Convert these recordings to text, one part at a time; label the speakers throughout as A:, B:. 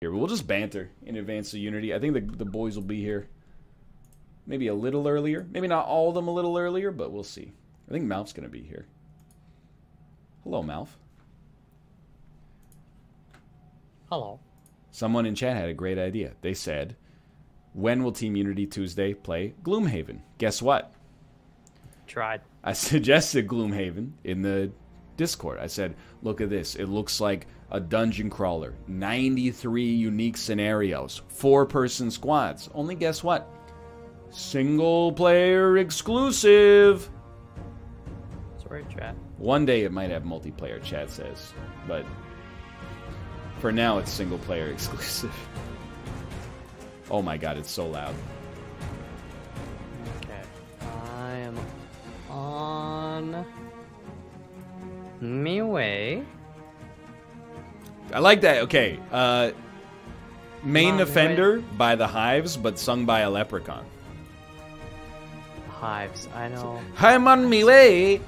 A: Here, we'll just banter in advance of Unity. I think the boys will be here maybe a little earlier. Maybe not all of them a little earlier, but we'll see. I think Malf's going to be here. Hello, Malf.
B: Hello.
A: Someone in chat had a great idea. They said, when will Team Unity Tuesday play Gloomhaven? Guess what?
B: Tried.
A: I suggested Gloomhaven in the Discord. I said, look at this. It looks like a dungeon crawler. 93 unique scenarios. 4-person squads. Only guess what? Single player exclusive.
B: Sorry, chat.
A: One day it might have multiplayer, chat says. But for now, it's single player exclusive. Oh my god, it's so loud.
B: Okay. I am on me way.
A: I like that. Okay. Main
B: On
A: Offender by the Hives, but sung by a leprechaun.
B: Hives, I know.
A: I'm on me way.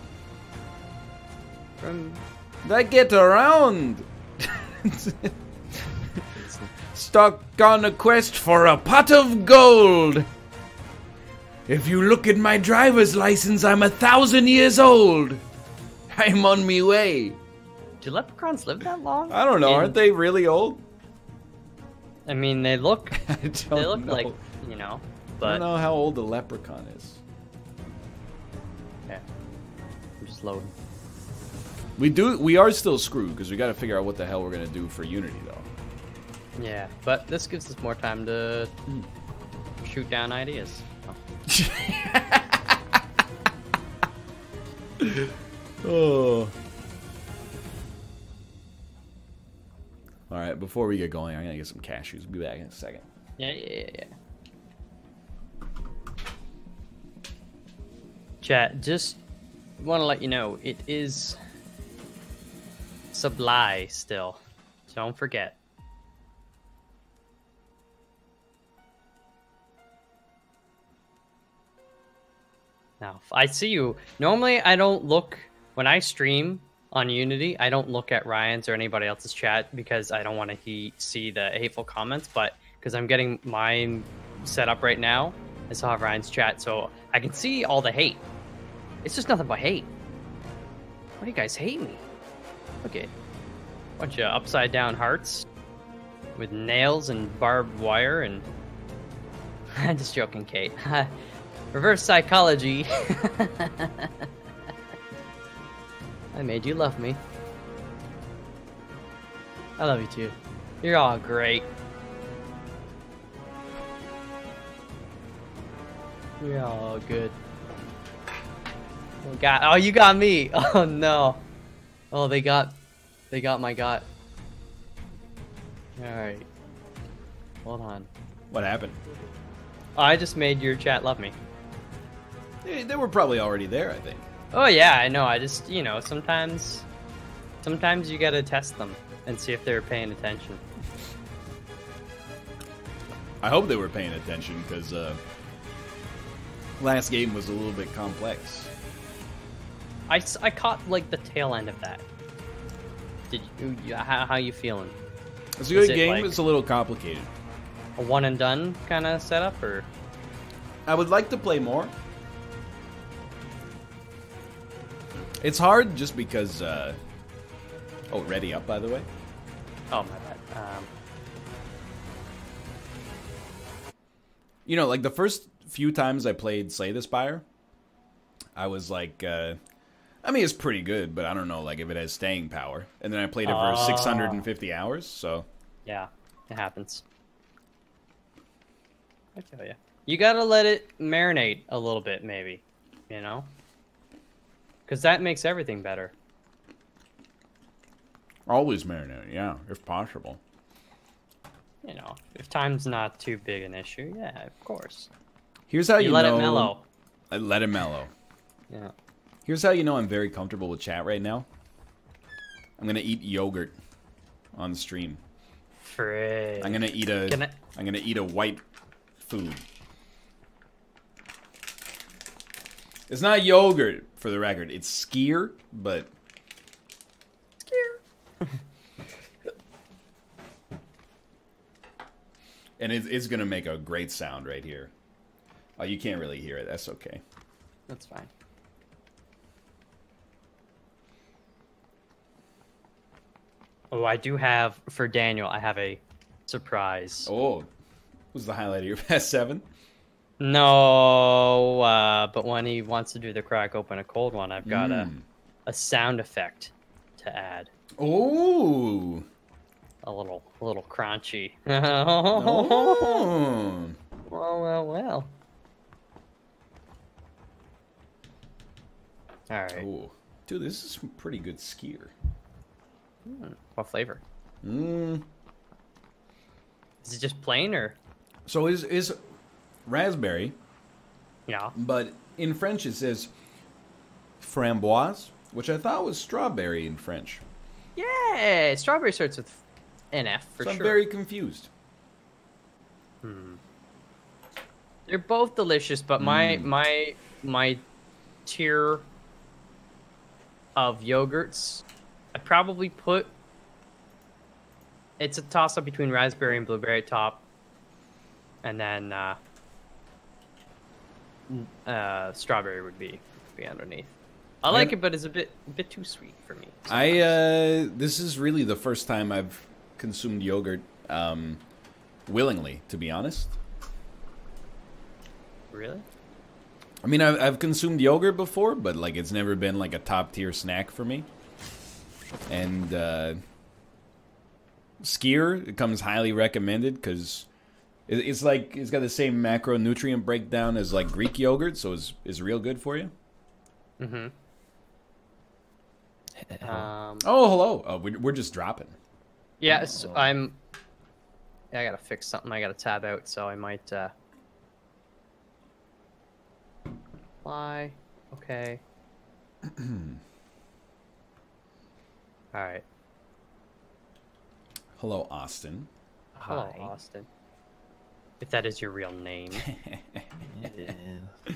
B: From
A: I get around. Stuck on a quest for a pot of gold. If you look at my driver's license, I'm 1,000 years old. I'm on me way.
B: do leprechauns live that long?
A: I don't know. Aren't they really old?
B: I mean, they look.
A: I
B: They
A: don't
B: look
A: know.
B: like
A: I
B: but
A: don't know how old the leprechaun is.
B: okay. I'm just loading.
A: We are still screwed because we got to figure out what the hell we're gonna do for Unity though.
B: Yeah, but this gives us more time to shoot down ideas.
A: Oh. All right, before we get going, I'm gonna get some cashews. Be back in a second.
B: Yeah. Chat, just want to let you know, it is Supply still. Don't forget. Now, I see you. Normally, I don't look, when I stream on Unity, I don't look at Ryan's or anybody else's chat because I don't want to see the hateful comments, but because I'm getting mine set up right now, I still have Ryan's chat, so I can see all the hate. It's just nothing but hate. Why do you guys hate me? Look at bunch of upside down hearts with nails and barbed wire and I'm just joking, Kate. Reverse psychology. I made you love me. I love you too. You're all great. You're all good. Oh god! Oh, you got me! Oh no! Oh, they got my gut. All right. Hold on.
A: What happened?
B: I just made your chat love me.
A: They were probably already there, I think.
B: Oh yeah, I know. I just, sometimes you gotta test them and see if they're paying attention.
A: I hope they were paying attention because last game was a little bit complex.
B: I caught like the tail end of that. Did you? How you feeling?
A: It's a good
B: it
A: game.
B: like-
A: It's a little complicated.
B: A one and done kind of setup, or?
A: I would like to play more. It's hard just because. Oh, ready up, by the way.
B: Oh my bad.
A: Like the first few times I played Slay the Spire, I was like, I mean, it's pretty good, but I don't know, like if it has staying power. And then I played it for 650 hours, so.
B: Yeah, it happens. I feel ya. You gotta let it marinate a little bit, maybe. Because that makes everything better.
A: Always marinate, yeah, if possible.
B: If time's not too big an issue, yeah, of course.
A: Here's how you
B: let
A: know.
B: it mellow.
A: Let it mellow.
B: Yeah.
A: Here's how you know I'm very comfortable with chat right now. I'm gonna eat yogurt on stream.
B: Frig.
A: I'm gonna eat I'm gonna eat a white food. It's not yogurt, for the record. It's skyr, but And it's going to make a great sound right here. Oh, you can't really hear it. That's okay.
B: That's fine. Oh, I do have, for Daniel, I have a surprise.
A: Oh, what was the highlight of your past 7?
B: No, but when he wants to do the crack open a cold one, I've got a sound effect to add.
A: Oh,
B: A little crunchy.
A: oh.
B: Well. All right.
A: Ooh. Dude, this is some pretty good skier.
B: What flavor?
A: Mm.
B: Is it just plain or?
A: So is raspberry,
B: Yeah.
A: but in French it says framboise, which I thought was strawberry in French.
B: Yeah, strawberry starts with NF for
A: So
B: sure.
A: I'm very confused.
B: They're both delicious, but my tier of yogurts, I probably put. It's a toss up between raspberry and blueberry top, and then strawberry would be underneath. I like it, but it's a bit too sweet for me.
A: This is really the first time I've consumed yogurt willingly, to be honest.
B: Really?
A: I mean, I've consumed yogurt before, but like it's never been like a top tier snack for me. And Skier, it comes highly recommended because it's like it's got the same macronutrient breakdown as like Greek yogurt, so it's real good for you.
B: Mm-hmm.
A: Oh, hello. Oh, we're just dropping.
B: Yes, I gotta fix something. I gotta tab out, so I might. Fly. Okay. All right.
A: Hello, Austin.
B: Hello, Austin. If that is your real name.
C: It is.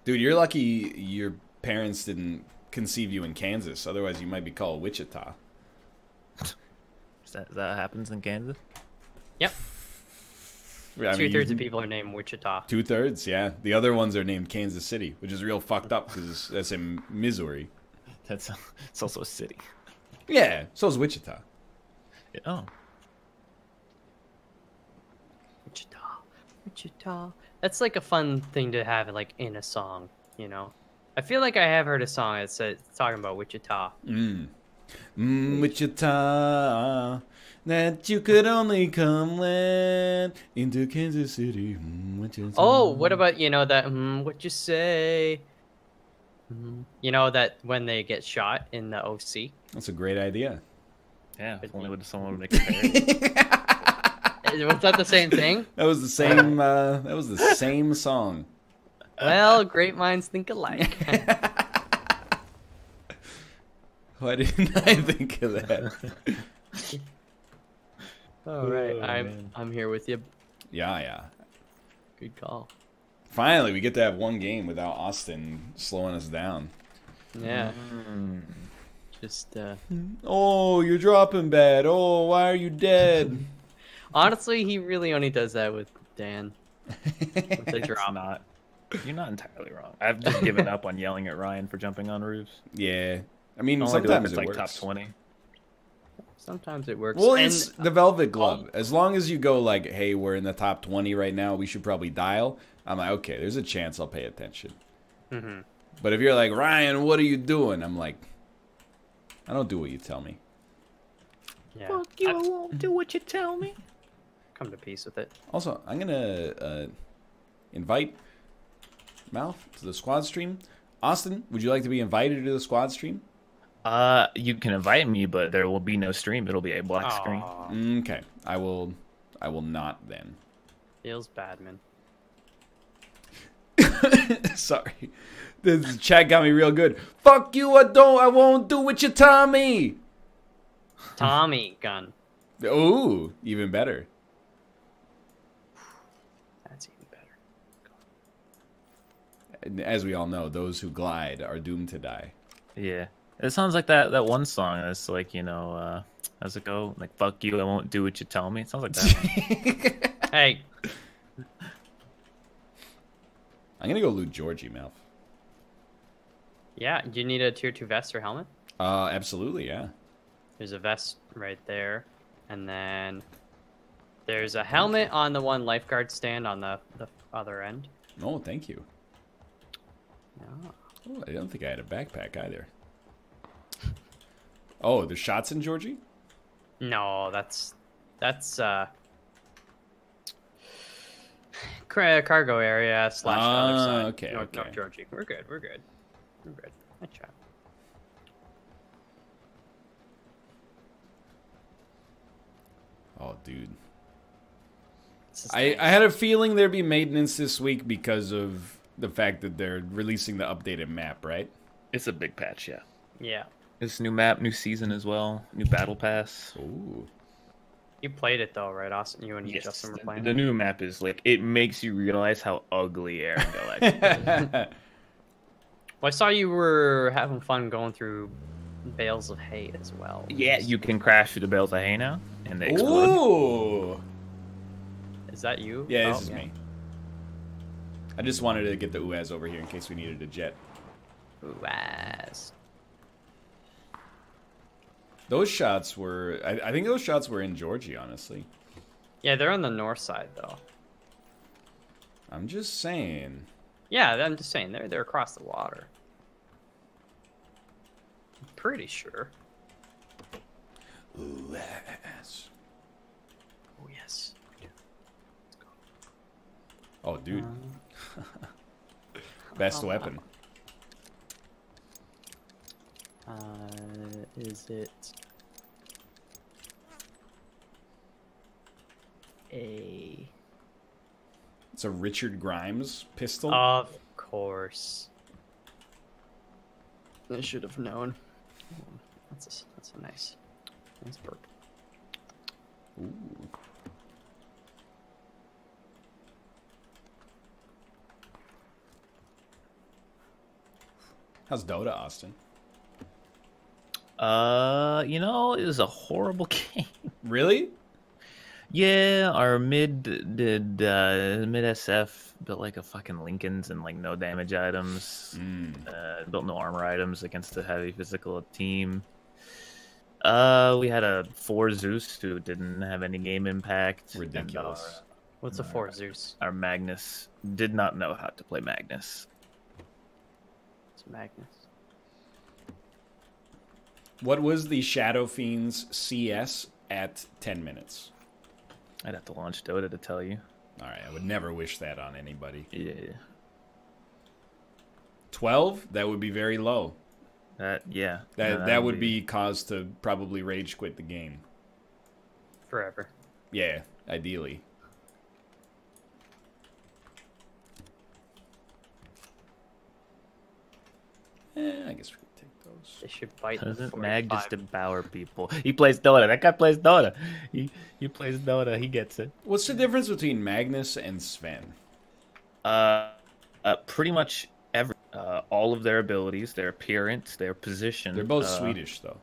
A: Dude, you're lucky your parents didn't conceive you in Kansas. Otherwise, you might be called Wichita.
C: That happens in Kansas?
B: Yep.
A: I mean,
B: 2/3 of people are named Wichita.
A: 2/3, yeah. The other ones are named Kansas City, which is real fucked up because that's in Missouri.
C: It's also a city.
A: Yeah, so is Wichita.
C: Yeah, oh.
B: Wichita. That's like a fun thing to have like in a song, you know? I feel like I have heard a song that says talking about Wichita.
A: Wichita, that you could only come when into Kansas City. Wichita.
B: Oh, what about, you know, that, what you say? You know, that when they get shot in the OC?
A: That's a great idea.
C: Yeah, if only someone would make a parody.
B: Was that the same thing?
A: That was the same. That was the same song.
B: Well, great minds think alike.
A: Why didn't I think of that?
B: All right,
C: Oh,
B: I'm here with you.
A: Yeah.
B: Good call.
A: Finally, we get to have one game without Austin slowing us down.
B: Yeah. Just
A: Oh, you're dropping bad. Oh, why are you dead?
B: honestly, he really only does that with Dan. With the drop.
C: You're not entirely wrong. I've just given up on yelling at Ryan for jumping on roofs.
A: Yeah. I mean,
C: All I do if
A: sometimes
C: it's
A: it
C: like
A: works.
C: top 20.
B: Sometimes it works.
A: Well,
B: And
A: it's the Velvet Glove. As long as you go like, hey, we're in the top 20 right now, we should probably dial. I'm like, okay, there's a chance I'll pay attention. But if you're like, Ryan, what are you doing? I'm like, I don't do what you tell me.
B: yeah,
C: Fuck you, I won't do what you tell me.
B: come to peace with it.
A: Also, I'm going to invite Mouth to the squad stream. Austin, would you like to be invited to the squad stream?
C: You can invite me, but there will be no stream. It'll be a black screen.
B: Aw,
A: Okay. I will not then.
B: feels bad, man.
A: Sorry. The chat got me real good. Fuck you, I won't do what you tell me.
B: Tommy gun.
A: Ooh, even better.
B: That's even better.
A: And as we all know, those who glide are doomed to die.
C: Yeah. It sounds like that one song. It's like, you know, how's it go? Like, fuck you, I won't do what you tell me. It sounds like that.
B: Hey.
A: I'm gonna go loot Georgie, Malf.
B: Yeah, do you need a tier 2 vest or helmet?
A: Absolutely, yeah.
B: There's a vest right there. And then there's a helmet on the one lifeguard stand on the other end.
A: Oh, thank you.
B: Yeah.
A: Oh, I don't think I had a backpack either. Oh, there's shots in Georgie?
B: No, that's cargo area / other side.
A: Okay,
B: North
A: okay.
B: Georgie. We're good. We're good. We're good. Nice job.
A: Oh, dude.
B: Nice.
A: I had a feeling there'd be maintenance this week because of the fact that they're releasing the updated map, right?
C: It's a big patch, yeah.
B: Yeah.
C: It's new map, new season as well, new battle pass.
A: Ooh.
B: You played it though, right, Austin? You and
C: Yes,
B: Justin were playing.
C: the new map is like, it makes you realize how ugly Erangel actually is.
B: Well, I saw you were having fun going through bales of hay as well.
C: Yeah, you can crash through the bales of hay now, and they explode.
A: Ooh.
B: Is that you?
A: Yeah, this
B: Oh,
A: is me. I just wanted to get the Uaz over here in case we needed a jet.
B: Ooh, ass.
A: Those shots were... I think those shots were in Georgie, honestly.
B: Yeah, they're on the north side though.
A: I'm just saying.
B: Yeah, I'm just saying they're across the water. I'm pretty sure.
A: Uaz.
B: Oh yes.
A: Oh, dude. Best weapon.
B: Is it a...
A: It's a Richard Grimes pistol.
B: Of course. I should have known. That's a nice perk.
A: Ooh. How's Dota, Austin?
C: You know, it was a horrible game.
A: Really?
C: Yeah, our mid SF built like a fucking Lincoln's and like no damage items. Built no armor items against a heavy physical team. We had a 4 Zeus who didn't have any game impact.
A: Ridiculous.
B: What's a 4 Zeus?
C: Our Magnus did not know how to play Magnus.
B: It's Magnus.
A: What was the Shadow Fiends CS at 10 minutes?
C: I'd have to launch Dota to tell you.
A: Alright, I would never wish that on anybody.
C: Yeah.
A: 12? That would be very low.
C: Yeah.
A: That would be cause to probably rage quit the game.
B: Forever.
A: Yeah, ideally. I guess we could take those.
B: They should bite.
C: Doesn't
B: 45.
C: Mag just devour people? He plays Dota. That guy plays Dota. He plays Dota. He gets it.
A: What's the difference between Magnus and Sven?
C: Pretty much all of their abilities, their appearance, their position.
A: They're both Swedish, though.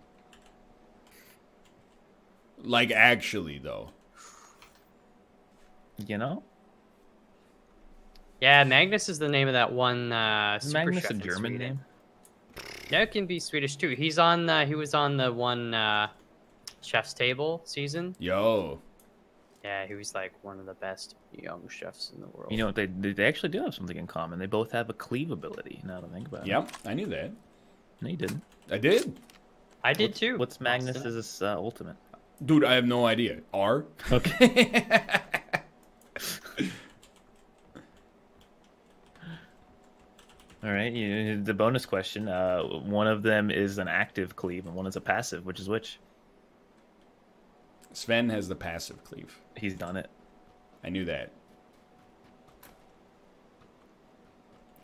A: Like, actually, though.
C: You know?
B: Yeah, Magnus is the name of that one
C: Is
B: super
C: Magnus
B: chef
C: a
B: in
C: German
B: Sweden.
C: name?
B: Yeah, it can be Swedish too. He was on the one Chef's Table season.
A: Yo.
B: Yeah, he was like one of the best young chefs in the world.
C: You know, they actually do have something in common. They both have a cleave ability, now to think about it.
A: Yep, I knew that.
C: No, you didn't.
A: I did.
B: I did too.
C: What's Magnus's ultimate?
A: Dude, I have no idea. R?
C: Okay. All right, the bonus question. One of them is an active cleave and one is a passive. Which is which?
A: Sven has the passive cleave.
C: He's done it.
A: I knew that.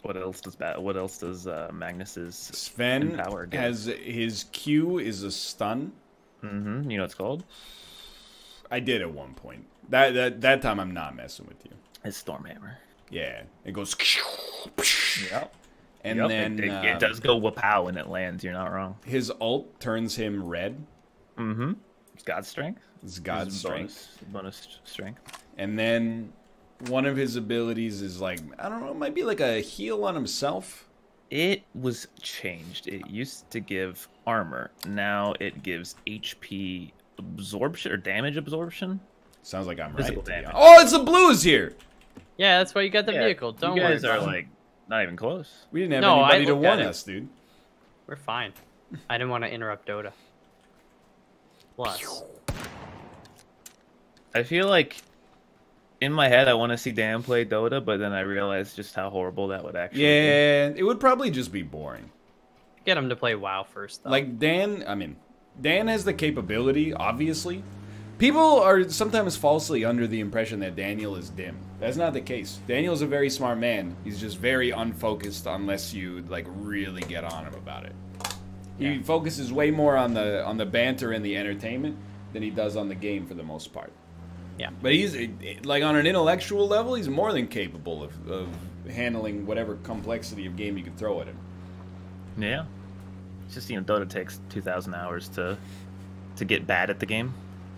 C: What else does Magnus's
A: Sven
C: power get?
A: has his Q is a stun.
C: Mm-hmm. You know what it's called?
A: I did at one point. That time I'm not messing with you.
C: It's Stormhammer.
A: Yeah, it goes.
C: Yep.
A: And
C: Yep,
A: then
C: it does go wapow when it lands. You're not wrong.
A: his ult turns him red.
C: Mm-hmm. It's God strength.
A: It's God's strength.
C: Bonus strength.
A: And then one of his abilities is like, I don't know, it might be like a heal on himself.
C: It was changed. It used to give armor. Now it gives HP absorption or damage absorption.
A: Sounds like I'm
C: Physical
A: right.
C: damage.
A: Oh, it's the blues here.
B: Yeah, that's why you got the vehicle. Don't
C: you
B: worry.
C: guys are
B: bro.
C: like not even close.
A: We didn't have
B: No, I
A: anybody to
B: looked at
A: warn
B: it.
A: us, dude.
B: We're fine. I didn't want to interrupt Dota. Plus,
C: I feel like in my head I want to see Dan play Dota, but then I realized just how horrible that would actually be.
A: Yeah, it would probably just be boring.
B: get him to play WoW first, though.
A: Like Dan has the capability, obviously. People are sometimes falsely under the impression that Daniel is dim. That's not the case. Daniel's a very smart man. He's just very unfocused unless you like really get on him about it. He focuses way more on the banter and the entertainment than he does on the game for the most part.
B: Yeah.
A: But he's like on an intellectual level, he's more than capable of handling whatever complexity of game you can throw at him.
C: Yeah. It's just, Dota takes 2,000 hours to get bad at the game,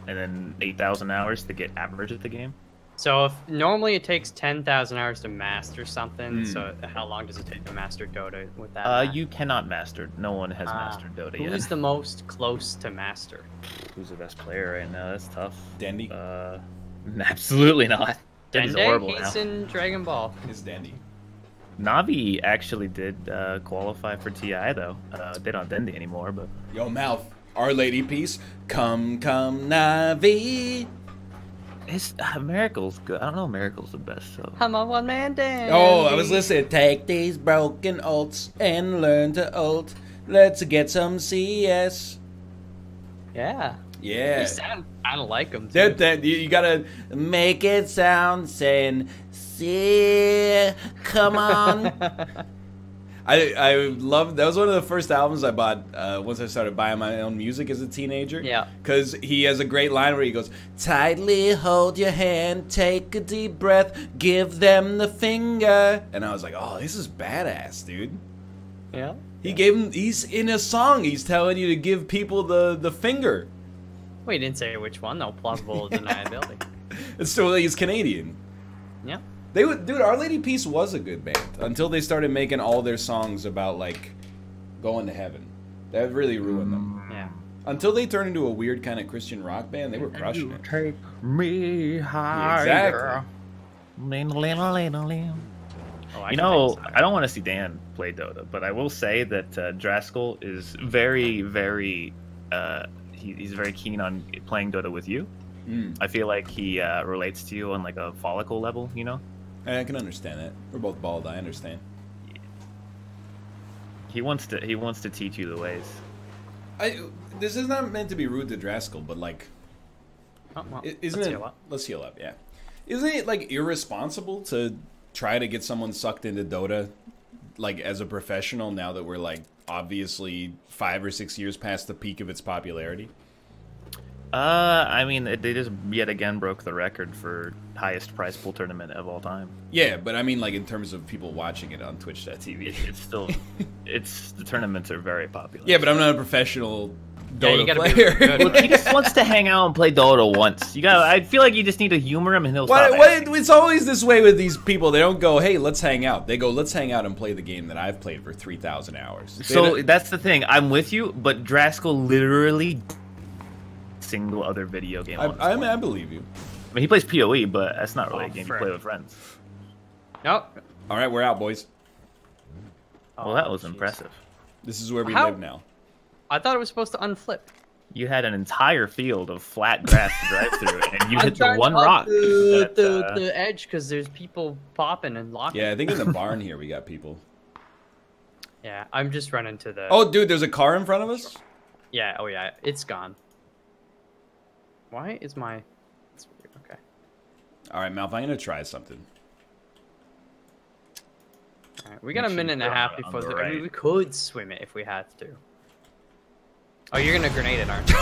C: and then 8,000 hours to get average at the game.
B: So if normally it takes 10,000 hours to master something, so how long does it take to master Dota with that? math?
C: You cannot master. No one has mastered Dota yet.
B: Who's the most close to master?
C: Who's the best player right now? That's tough.
A: Dandy.
C: Absolutely not. Dandy's horrible
B: Dende?
C: now.
B: He's in Dragon Ball.
A: It's Dandy.
C: Navi actually did qualify for TI though. They don't have Dendi anymore, but
A: Yo, Mouth. Our Lady Peace. Come, Navi.
C: his Miracle's good. I don't know if Miracle's the best. So
B: I'm a one-man dandy.
A: Oh, I was listening. Take these broken ults and learn to ult. Let's get some CS.
B: Yeah.
A: Yeah.
B: They sound kind of like him, too.
A: You gotta make it sound sincere. Come on. I love that was one of the first albums I bought once I started buying my own music as a teenager.
B: Yeah.
A: Because he has a great line where he goes, "Tightly hold your hand, take a deep breath, give them the finger." And I was like, oh, this is badass, dude.
B: Yeah.
A: He's in a song, he's telling you to give people the finger.
B: Well, he didn't say which one, though. Plausible deniability.
A: It's still, he's Canadian.
B: Yeah.
A: Dude, Our Lady Peace was a good band until they started making all their songs about like going to heaven. That really ruined them.
B: Yeah.
A: Until they turned into a weird kind of Christian rock band, they were crushing it.
C: take me higher.
A: Exactly.
B: Oh,
C: I don't want to see Dan play Dota, but I will say that Draskell is very, very. He's very keen on playing Dota with you. I feel like he relates to you on like a follicle level,
A: I can understand that. We're both bald. I understand.
C: He wants to teach you the ways.
A: This is not meant to be rude to Draskell, but like,
B: Oh, well,
A: isn't
B: let's
A: it?
B: heal up.
A: Let's heal up. Yeah. Isn't it like irresponsible to try to get someone sucked into Dota, like as a professional? Now that we're like obviously 5 or 6 years past the peak of its popularity.
C: I mean, they just yet again broke the record for highest prize pool tournament of all time.
A: Yeah, but I mean, like in terms of people watching it on Twitch.tv.
C: It's still, the tournaments are very popular.
A: Yeah, but I'm not a professional Dota
B: you gotta
A: player.
B: be good.
C: Well, he just wants to hang out and play Dota once. I feel like you just need to humor him and he'll
A: Why,
C: stop.
A: it's always this way with these people. They don't go, "Hey, let's hang out." They go, "Let's hang out and play the game that I've played for 3,000 hours."
C: So that's the thing. I'm with you, but Draskell literally single other video game.
A: I believe you.
C: I mean, he plays PoE, but that's not really a game you play with friends.
B: Nope.
A: All right, we're out, boys.
C: Well, that was
B: jeez.
C: impressive.
A: This is where we
B: How-
A: live now.
B: I thought it was supposed to unflip.
C: You had an entire field of flat grass to drive through, and you
B: I'm
C: hit the
B: trying
C: one
B: to up
C: rock.
B: The edge because there's people popping and locking.
A: Yeah, I think in the barn here we got people.
B: Yeah, I'm just running to the.
A: Oh, dude, there's a car in front of us.
B: Yeah. Oh yeah, it's gone. Why is my? It's weird. Okay.
A: All right, Malf, I'm gonna try something.
B: All right, we got a
C: Make sure
B: minute and a
C: you're
B: half
C: on
B: before
C: the
B: I mean,
C: right.
B: we could swim it if we had to. Oh, you're gonna grenade it, aren't you?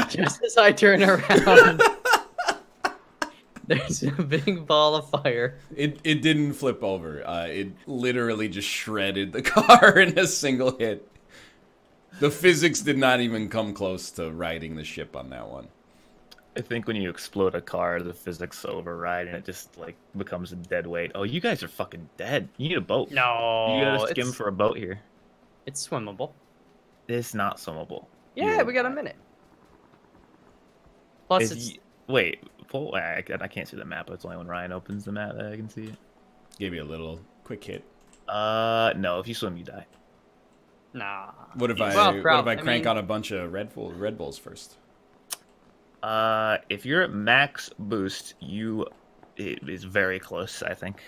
B: Just as I turn around. There's a big ball of fire.
A: It didn't flip over. It literally just shredded the car in a single hit. The physics did not even come close to righting the ship on that one.
C: I think when you explode a car, the physics override and it just like becomes a dead weight. Oh, you guys are fucking dead. You need a boat.
B: No,
C: You gotta skim for a boat here.
B: It's swimmable.
C: It's not swimmable.
B: Yeah, we got a minute. Plus,
C: wait. Well, I can't see the map. It's only when Ryan opens the map that I can see it.
A: Gave you a little quick hit.
C: No. If you swim, you die.
B: nah.
A: What if I crank on a bunch of Red Bulls first?
C: If you're at max boost, it is very close, I think.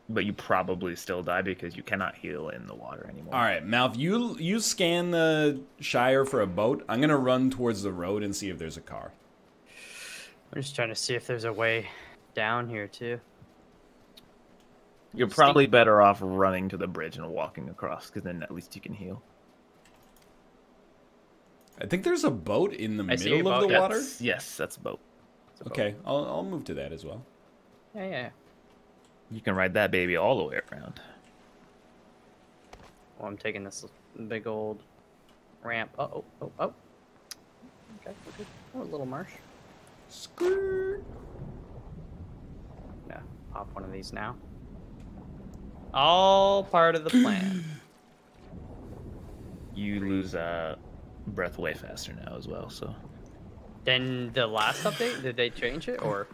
C: But you probably still die because you cannot heal in the water anymore.
A: All right, Mouth, you scan the Shire for a boat. I'm gonna run towards the road and see if there's a car.
B: I'm just trying to see if there's a way down here too.
C: You're probably better off running to the bridge and walking across, because then at least you can heal.
A: I think there's a boat in the middle of the water.
C: Yes, that's a boat.
A: Okay, I'll move to that as well.
B: Yeah.
C: You can ride that baby all the way around.
B: Well, I'm taking this big old ramp. Oh. Okay, we're good. Oh, a little marsh.
A: Skirt.
B: Yeah, pop one of these now. All part of the plan.
C: You lose breath way faster now as well, so.
B: Then the last update, did they change it or?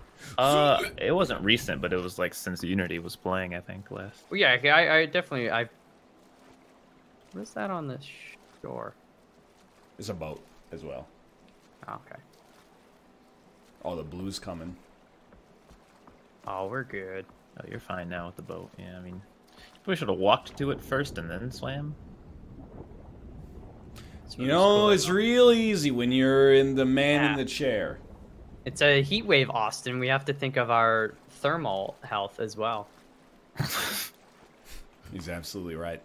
C: It wasn't recent, but it was like since Unity was playing, I think, last.
B: Well, yeah, I definitely. What is that on the shore?
A: There's a boat as well.
B: Oh, okay.
A: Oh, the blue's coming.
B: Oh, we're good.
C: Oh, you're fine now with the boat. Yeah, I mean, you probably should have walked to it first and then swam.
A: You know, it's real easy when you're in the man in the chair.
B: It's a heat wave, Austin. We have to think of our thermal health as well.
A: He's absolutely right.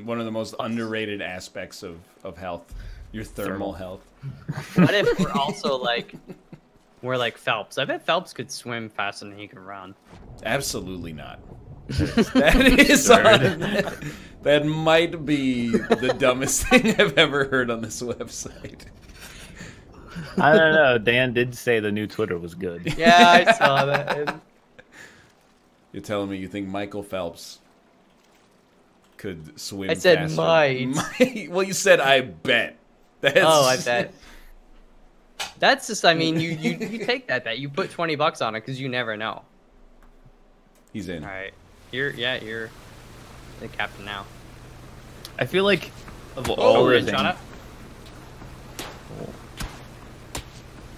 A: One of the most underrated aspects of health, your thermal health.
B: What if we're also like, we're like Phelps? I bet Phelps could swim faster than he can run.
A: Absolutely not. That might be the dumbest thing I've ever heard on this website.
C: I don't know. Dan did say the new Twitter was good.
B: Yeah, I saw that.
A: You're telling me you think Michael Phelps could swim?
B: I said
A: faster?
B: might.
A: Well, you said I bet.
B: I bet. That's just. I mean, you take that bet. You put $20 on it because you never know.
A: He's in.
B: All right, you're the captain now.
C: I feel like of all the things,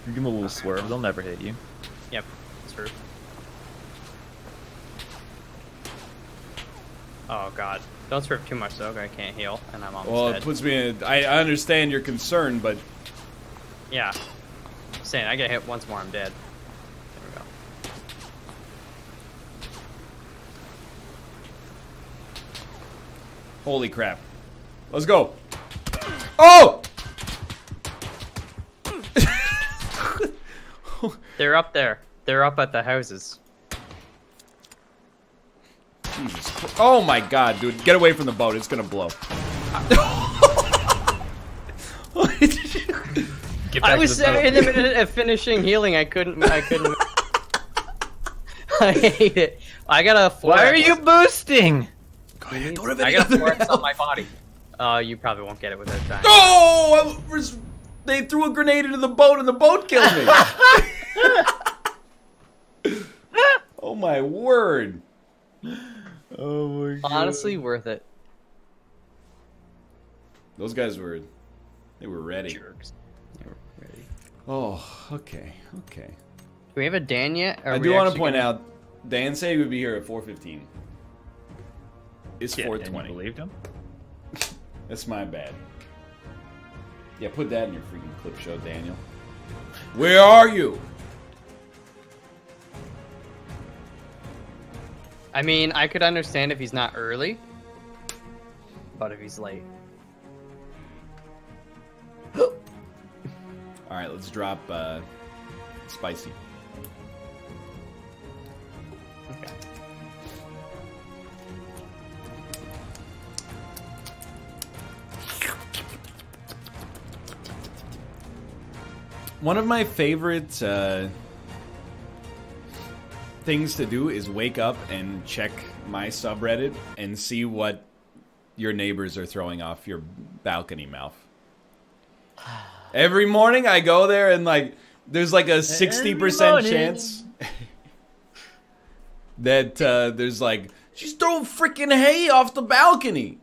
C: you give them a little swerve, they'll never hit you.
B: Yep, that's true. Oh god, don't swerve too much though. I can't heal, and I'm almost dead.
A: It puts me in. I understand your concern, but
B: yeah, I'm saying I get hit once more, I'm dead. There we go.
A: Holy crap! Let's go. Oh!
B: They're up there. They're up at the houses.
A: Jesus Christ. Oh my god, dude. Get away from the boat. It's gonna blow.
B: I was in the middle of finishing healing. I couldn't. I hate it. I got a 4X.
C: Why are you boosting?
B: I got a 4X on my body. You probably won't get it with that time.
A: Oh! They threw a grenade into the boat and the boat killed me. Oh my word.
C: Oh my god.
B: Honestly, worth it.
A: Those guys were ready.
B: Jerks. They were ready.
A: Oh, okay.
B: Do we have a Dan yet?
A: I do want to point out, Dan said he would be here at 4:15. It's 4:20.
C: And you believed him?
A: That's my bad. Yeah, put that in your freaking clip show, Daniel. Where are you?
B: I mean, I could understand if he's not early, but if he's late.
A: All right, let's drop spicy.
B: Okay.
A: One of my favorite things to do is wake up and check my subreddit and see what your neighbors are throwing off your balcony mouth. Every morning I go there and like there's like a 60% chance that there's like she's throwing freaking hay off the balcony.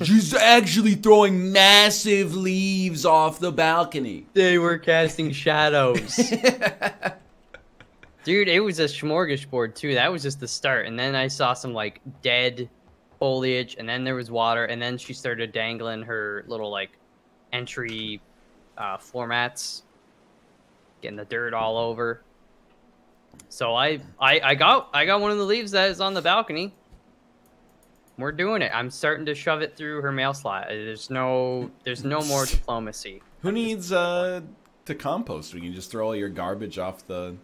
A: She's actually throwing massive leaves off the balcony.
B: They were casting shadows. Dude, it was a smorgasbord too. That was just the start. And then I saw some like dead foliage, and then there was water, and then she started dangling her little like entry floor mats, getting the dirt all over. So I got one of the leaves that is on the balcony. We're doing it. I'm starting to shove it through her mail slot. There's no more diplomacy.
A: Who needs to compost? We can just throw all your garbage off the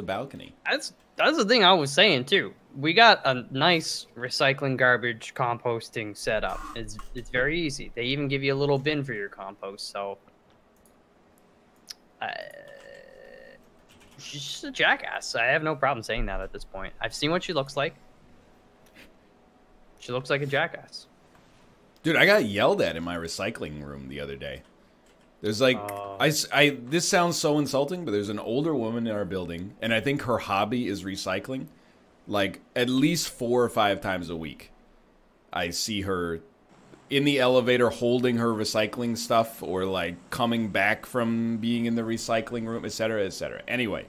A: balcony.
B: That's the thing I was saying too. We got a nice recycling garbage composting setup. It's very easy. They even give you a little bin for your compost. So she's just a jackass. I have no problem saying that at this point. I've seen what she looks like. She looks like a jackass.
A: Dude, I got yelled at in my recycling room the other day. There's like, this sounds so insulting, but there's an older woman in our building, and I think her hobby is recycling. Like, at least 4 or 5 times a week, I see her in the elevator holding her recycling stuff, or like coming back from being in the recycling room, etc., etc. Anyway,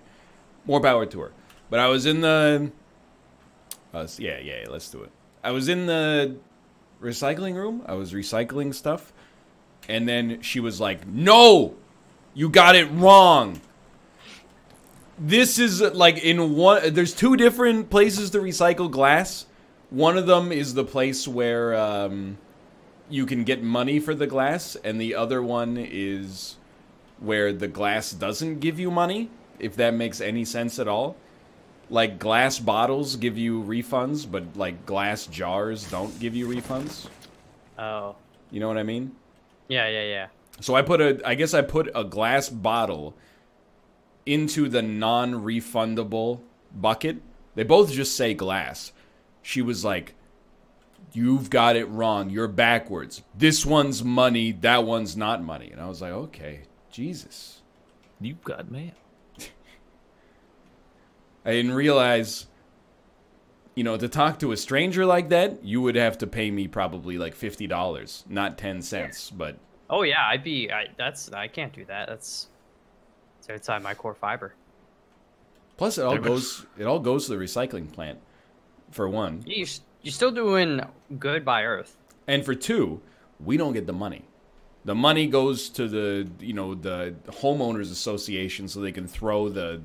A: more power to her. But I was in the, yeah, let's do it. I was in the recycling room. I was recycling stuff. And then she was like, no, you got it wrong. This is like in one, there's 2 different places to recycle glass. One of them is the place where you can get money for the glass. And the other one is where the glass doesn't give you money, if that makes any sense at all. Like glass bottles give you refunds, but like glass jars don't give you refunds.
B: Oh.
A: You know what I mean?
B: Yeah.
A: So I guess I put a glass bottle into the non-refundable bucket. They both just say glass. She was like, you've got it wrong. You're backwards. This one's money. That one's not money. And I was like, okay, Jesus.
C: You've got mail.
A: I didn't realize, you know, to talk to a stranger like that, you would have to pay me probably like $50, not 10 cents. But
B: oh yeah, I can't do that. That's outside my core fiber.
A: Plus, it all goes to the recycling plant. For one,
B: You're still doing good by Earth.
A: And for 2, we don't get the money. The money goes to the homeowners association so they can throw the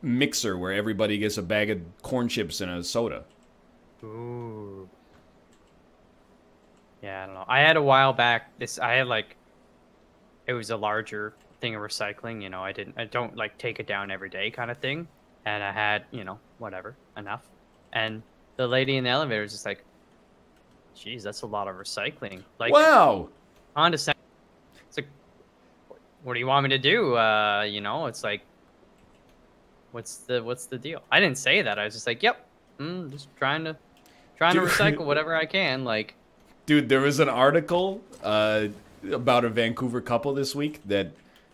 A: mixer where everybody gets a bag of corn chips and a soda.
B: Ooh. Yeah, I don't know. I had a while back. It was a larger thing of recycling. You know, I don't like take it down every day kind of thing. And I had, whatever, enough. And the lady in the elevator was just like, "Geez, that's a lot of recycling." Like,
A: wow.
B: Condescending. It's like, what do you want me to do? It's like, what's the deal? I didn't say that. I was just like, yep, just trying to recycle whatever I can. Like,
A: dude, there was an article about a Vancouver couple this week and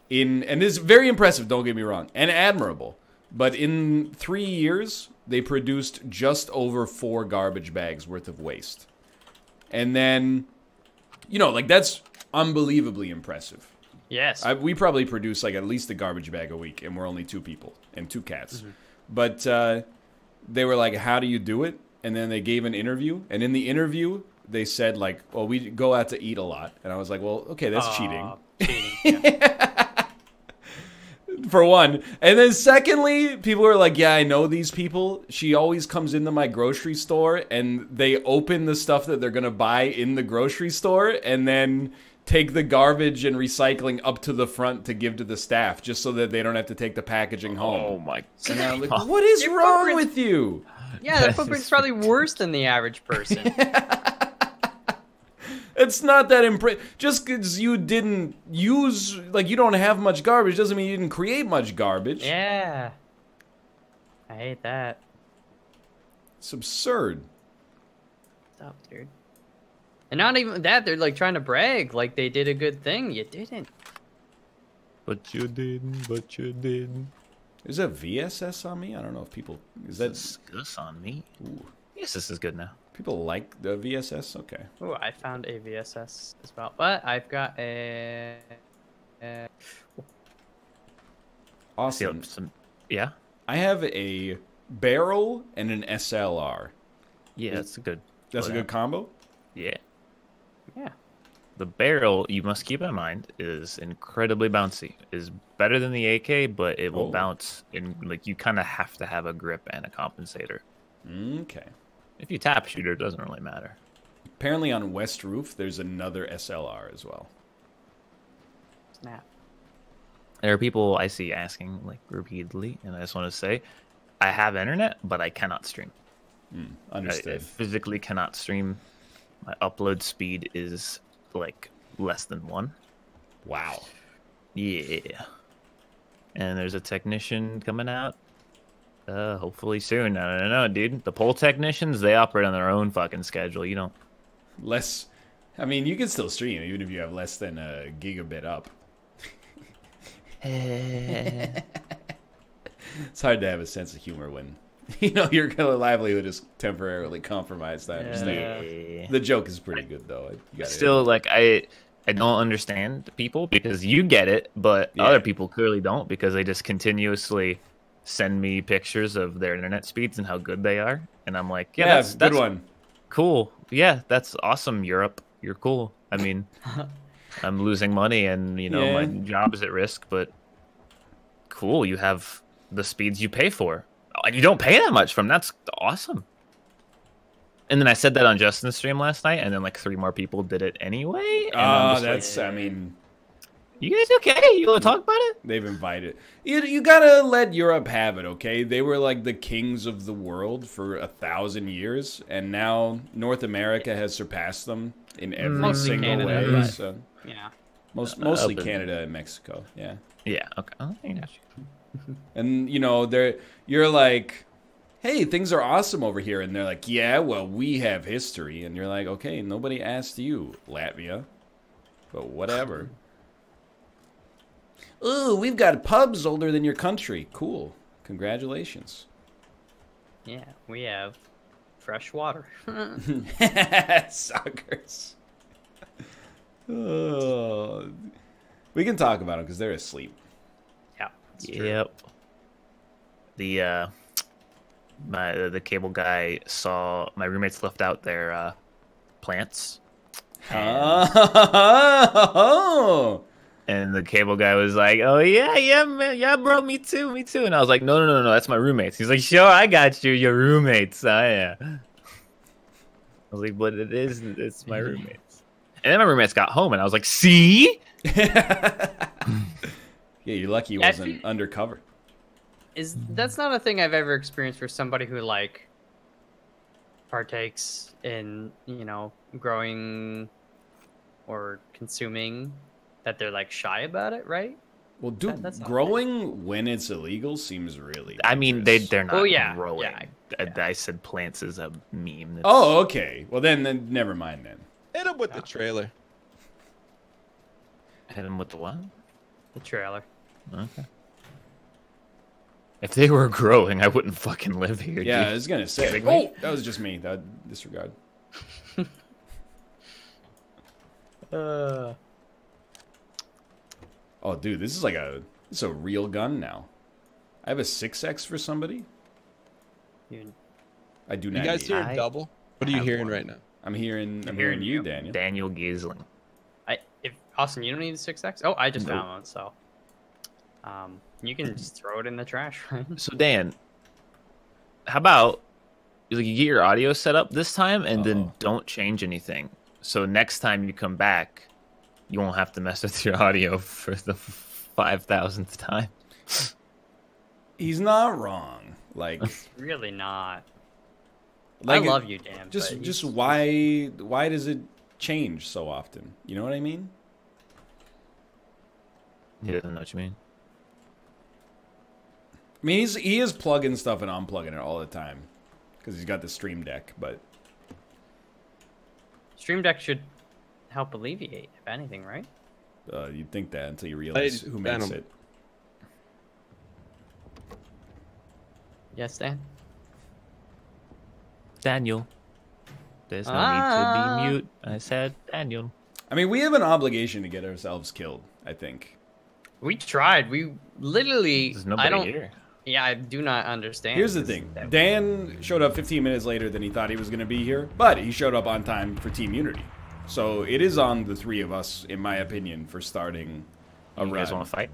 A: it's very impressive, don't get me wrong, and admirable. But in 3 years, they produced just over 4 garbage bags worth of waste. And then, that's unbelievably impressive.
B: yes.
A: We probably produce like at least a garbage bag a week, and we're only 2 people and 2 cats. Mm-hmm. But they were like, how do you do it? And then they gave an interview. And in the interview, they said like, well, we go out to eat a lot. And I was like, well, okay, that's cheating.
B: Cheating, yeah.
A: For one. And then secondly, people were like, yeah, I know these people. She always comes into my grocery store and they open the stuff that they're going to buy in the grocery store. And then take the garbage and recycling up to the front to give to the staff, just so that they don't have to take the packaging home.
C: Oh my
A: And
C: god!
A: I'm like, what is
B: Your
A: wrong
B: footprint-
A: with you?
B: Yeah, that footprint's probably worse than the average person.
A: It's not that just because you didn't use, like, you don't have much garbage doesn't mean you didn't create much garbage.
B: Yeah. I hate that.
A: It's absurd.
B: What's up, dude? And not even that, they're like trying to brag like they did a good thing. You didn't.
C: But you didn't. But you didn't.
A: Is that VSS on me? I don't know if people... Is that...
C: Discuss on me?
A: Ooh.
C: Yes, this is good now.
A: People like the VSS? Okay.
B: Oh, I found a VSS as well. But I've got a...
A: Awesome.
C: Yeah?
A: I have a barrel and an SLR.
C: Yeah, that's a good...
A: That's a good combo?
C: Yeah.
B: Yeah.
C: The barrel, you must keep in mind, is incredibly bouncy. Is better than the AK, but it will bounce. Like, you kind of have to have a grip and a compensator.
A: Okay.
C: If you tap shooter, it doesn't really matter.
A: Apparently on West Roof, there's another SLR as well.
B: Snap.
C: There are people I see asking, like, repeatedly, and I just want to say, I have internet, but I cannot stream.
A: Understood.
C: I physically cannot stream. My upload speed is, like, less than 1.
A: Wow.
C: Yeah. And there's a technician coming out. Hopefully soon. I don't know, dude. The pole technicians, they operate on their own fucking schedule. You don't.
A: Less... I mean, you can still stream, even if you have less than a gigabit up. It's hard to have a sense of humor when, you know, your livelihood is temporarily compromised. I understand.
C: Yeah.
A: The joke is pretty good, though.
C: Still, like, I don't understand people because you get it, but other people clearly don't because they just continuously send me pictures of their internet speeds and how good they are. And I'm like, yeah, that's
A: good one.
C: Cool. Yeah, that's awesome, Europe. You're cool. I mean, I'm losing money and, you know, my job is at risk, but cool. You have the speeds you pay for. And you don't pay that much from. That's awesome. And then I said that on Justin's stream last night, and then like 3 more people did it anyway.
A: Oh, that's, I mean...
C: You guys okay? You want to talk about it?
A: They've invited. You gotta let Europe have it, okay? They were like the kings of the world for 1,000 years, and now North America has surpassed them in every
B: Mostly
A: single
B: Canada,
A: way.
B: but-
A: So
B: Yeah.
A: mostly Canada and Mexico, yeah.
C: Yeah. Okay. Oh, I got you.
A: And you know, you're like, hey, things are awesome over here, and they're like, yeah, well, we have history, and you're like, okay, nobody asked you, Latvia, but whatever. Ooh, we've got pubs older than your country. Cool. Congratulations.
B: Yeah, we have fresh water.
A: Suckers. Oh. We can talk about them because they're asleep.
B: Yeah. It's true.
C: Yep. The cable guy saw my roommates left out their plants.
A: Oh.
C: And the cable guy was like, "Oh yeah, man, yeah, bro, me too." And I was like, "No, that's my roommates." He's like, "Sure, I got you, your roommates." Oh yeah. I was like, "But it's my roommates." And then my roommates got home, and I was like, "See?"
A: Yeah, you're lucky he wasn't undercover.
B: That's not a thing I've ever experienced for somebody who like partakes in, you know, growing or consuming, that they're like shy about it, right?
A: Well, dude,
B: that's not
A: growing when it's illegal seems really
C: I mean,
A: dangerous.
C: they're not growing.
B: Yeah.
C: I said plants is a meme.
A: Oh, okay. Well, then never mind then.
D: Hit him with the trailer.
C: Hit him with the what?
B: The trailer.
C: Okay. If they were growing, I wouldn't fucking live here.
A: Yeah,
C: dude.
A: I was gonna say.
C: Kidding me?
A: Oh, that was just me. That disregard. Oh, dude, this is like it's a real gun now. I have a 6X for somebody. I do
D: You
A: not.
D: guys
A: need
D: hear
A: it.
D: a double? What are you
C: have
D: hearing
C: one.
D: right now?
A: I'm hearing
B: hearing
A: you,
B: you.
A: Daniel.
C: Daniel Giesling.
B: If Austin, you don't need a 6X. Oh, I just
C: Nope.
B: found one. So, you can just throw it in the trash. Right?
C: So Dan, how about you get your audio set up this time and then don't change anything. So next time you come back, you won't have to mess with your audio for the 5,000th time.
A: He's not wrong. Like,
B: Really not.
A: like
B: I love you, Dan.
A: Just why does it change so often? You know what I mean?
C: He doesn't know what you mean.
A: I mean, he is plugging stuff and unplugging it all the time because he's got the Stream Deck. But
B: Stream Deck should help alleviate, if anything, right?
A: you'd think that until you realize who makes it.
B: Yes, Dan.
C: Daniel. There's no need to be mute. I said Daniel.
A: I mean, we have an obligation to get ourselves killed, I think.
B: We tried. We literally.
C: There's nobody here.
B: Yeah, I do not understand.
A: Here's the thing. Dan showed up 15 minutes later than he thought he was going to be here, but he showed up on time for Team Unity. So it is on the three of us, in my opinion, for starting a run.
C: You guys want to fight?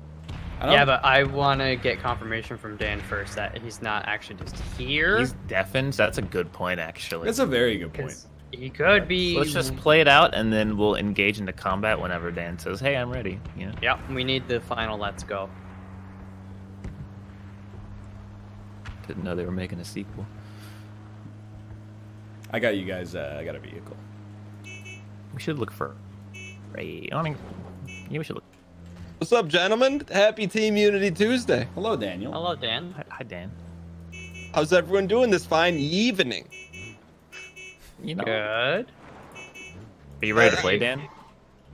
B: Yeah, but I want to get confirmation from Dan first that he's not actually just here.
C: He's deafened. That's a good point, actually.
A: That's a very good point.
B: He could be.
C: Let's just play it out, and then we'll engage into combat whenever Dan says, "Hey, I'm ready." Yeah.
B: Yep, we need the final let's go.
C: Didn't know they were making a sequel.
A: I got you guys. I got a vehicle.
C: We should look for. Yeah, we should look.
D: What's up, gentlemen? Happy Team Unity Tuesday.
A: Hello, Daniel.
B: Hello, Dan.
C: Hi, Dan.
D: How's everyone doing this fine evening?
C: You know.
B: Good.
C: Are you ready to play, Dan?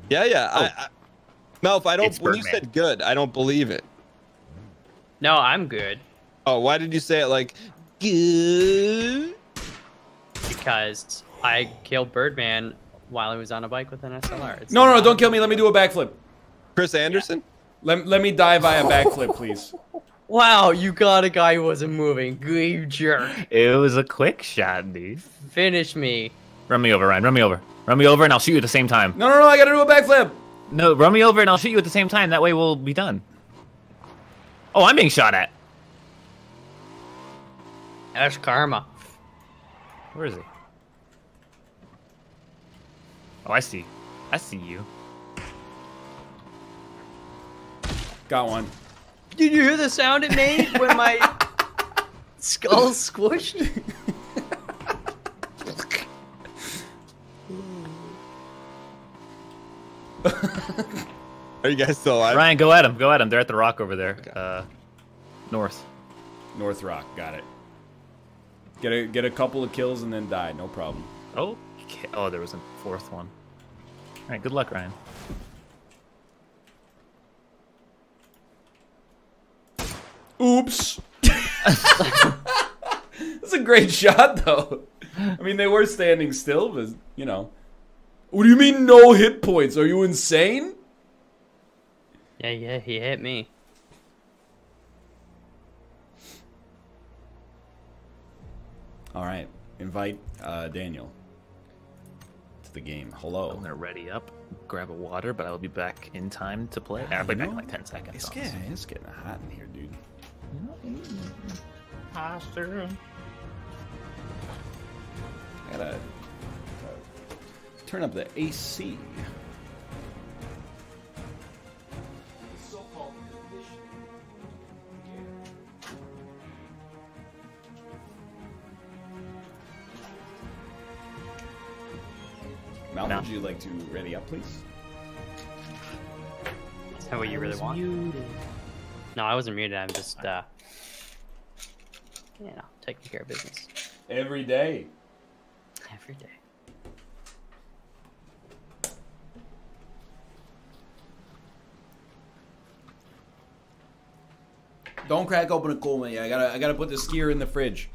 D: Yeah.
C: Oh.
D: Melf, I don't.
C: It's
D: When you
C: Birdman.
D: said good, I don't believe it.
B: No, I'm good
D: Oh, why did you say it like good?
B: because I killed Birdman while he was on a bike with an SLR. It's
A: No,
B: not-
A: don't kill me. Let me do a backflip.
D: Chris Anderson?
A: Let me die via backflip, please.
B: Wow, you got a guy who wasn't moving. Good, you jerk.
C: It was a quick shot, dude.
B: Finish me.
C: Run me over, Ryan. Run me over. Run me over, and I'll shoot you at the same time.
A: No, I gotta do a backflip.
C: No, run me over, and I'll shoot you at the same time. That way, we'll be done. Oh, I'm being shot at.
B: That's karma.
C: Where is he? Oh, I see. I see you.
A: Got one.
B: Did you hear the sound it made when my skull squished?
D: Are you guys still alive?
C: Ryan, go at him. Go at him. They're at the rock over there.
D: Okay.
C: North.
A: North Rock. Got it. Get a couple of kills and then die. No problem.
C: Oh, oh, there was a fourth one. All right, good luck, Ryan.
A: Oops. That's a great shot, though. I mean, they were standing still, but, you know. What do you mean no hit points? Are you insane?
B: Yeah, he hit me.
A: All right. Invite Daniel to the game. Hello.
C: I'm gonna ready up, grab a water, but I'll be back in time to play. I'll be back in like 10 seconds.
A: It's getting hot in here, dude. I gotta turn up the AC. Mal,
C: No.
A: would you like to ready up, please?
B: Is that what you really want? No, I wasn't muted. I'm just, taking care of business.
A: Every day.
B: Every day.
A: Don't crack open a cool one. I gotta put the skier in the fridge.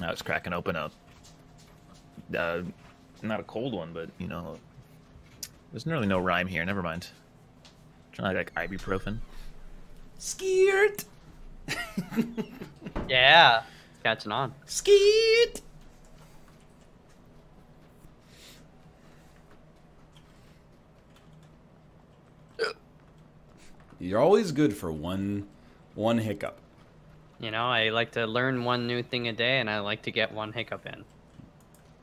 C: I was cracking open a, not a cold one, but you know, there's really no rhyme here. Never mind. Trying like ibuprofen.
A: Skiert.
B: Yeah, it's catching on.
A: Skeet. You're always good for one hiccup.
B: You know, I like to learn one new thing a day, and I like to get one hiccup in.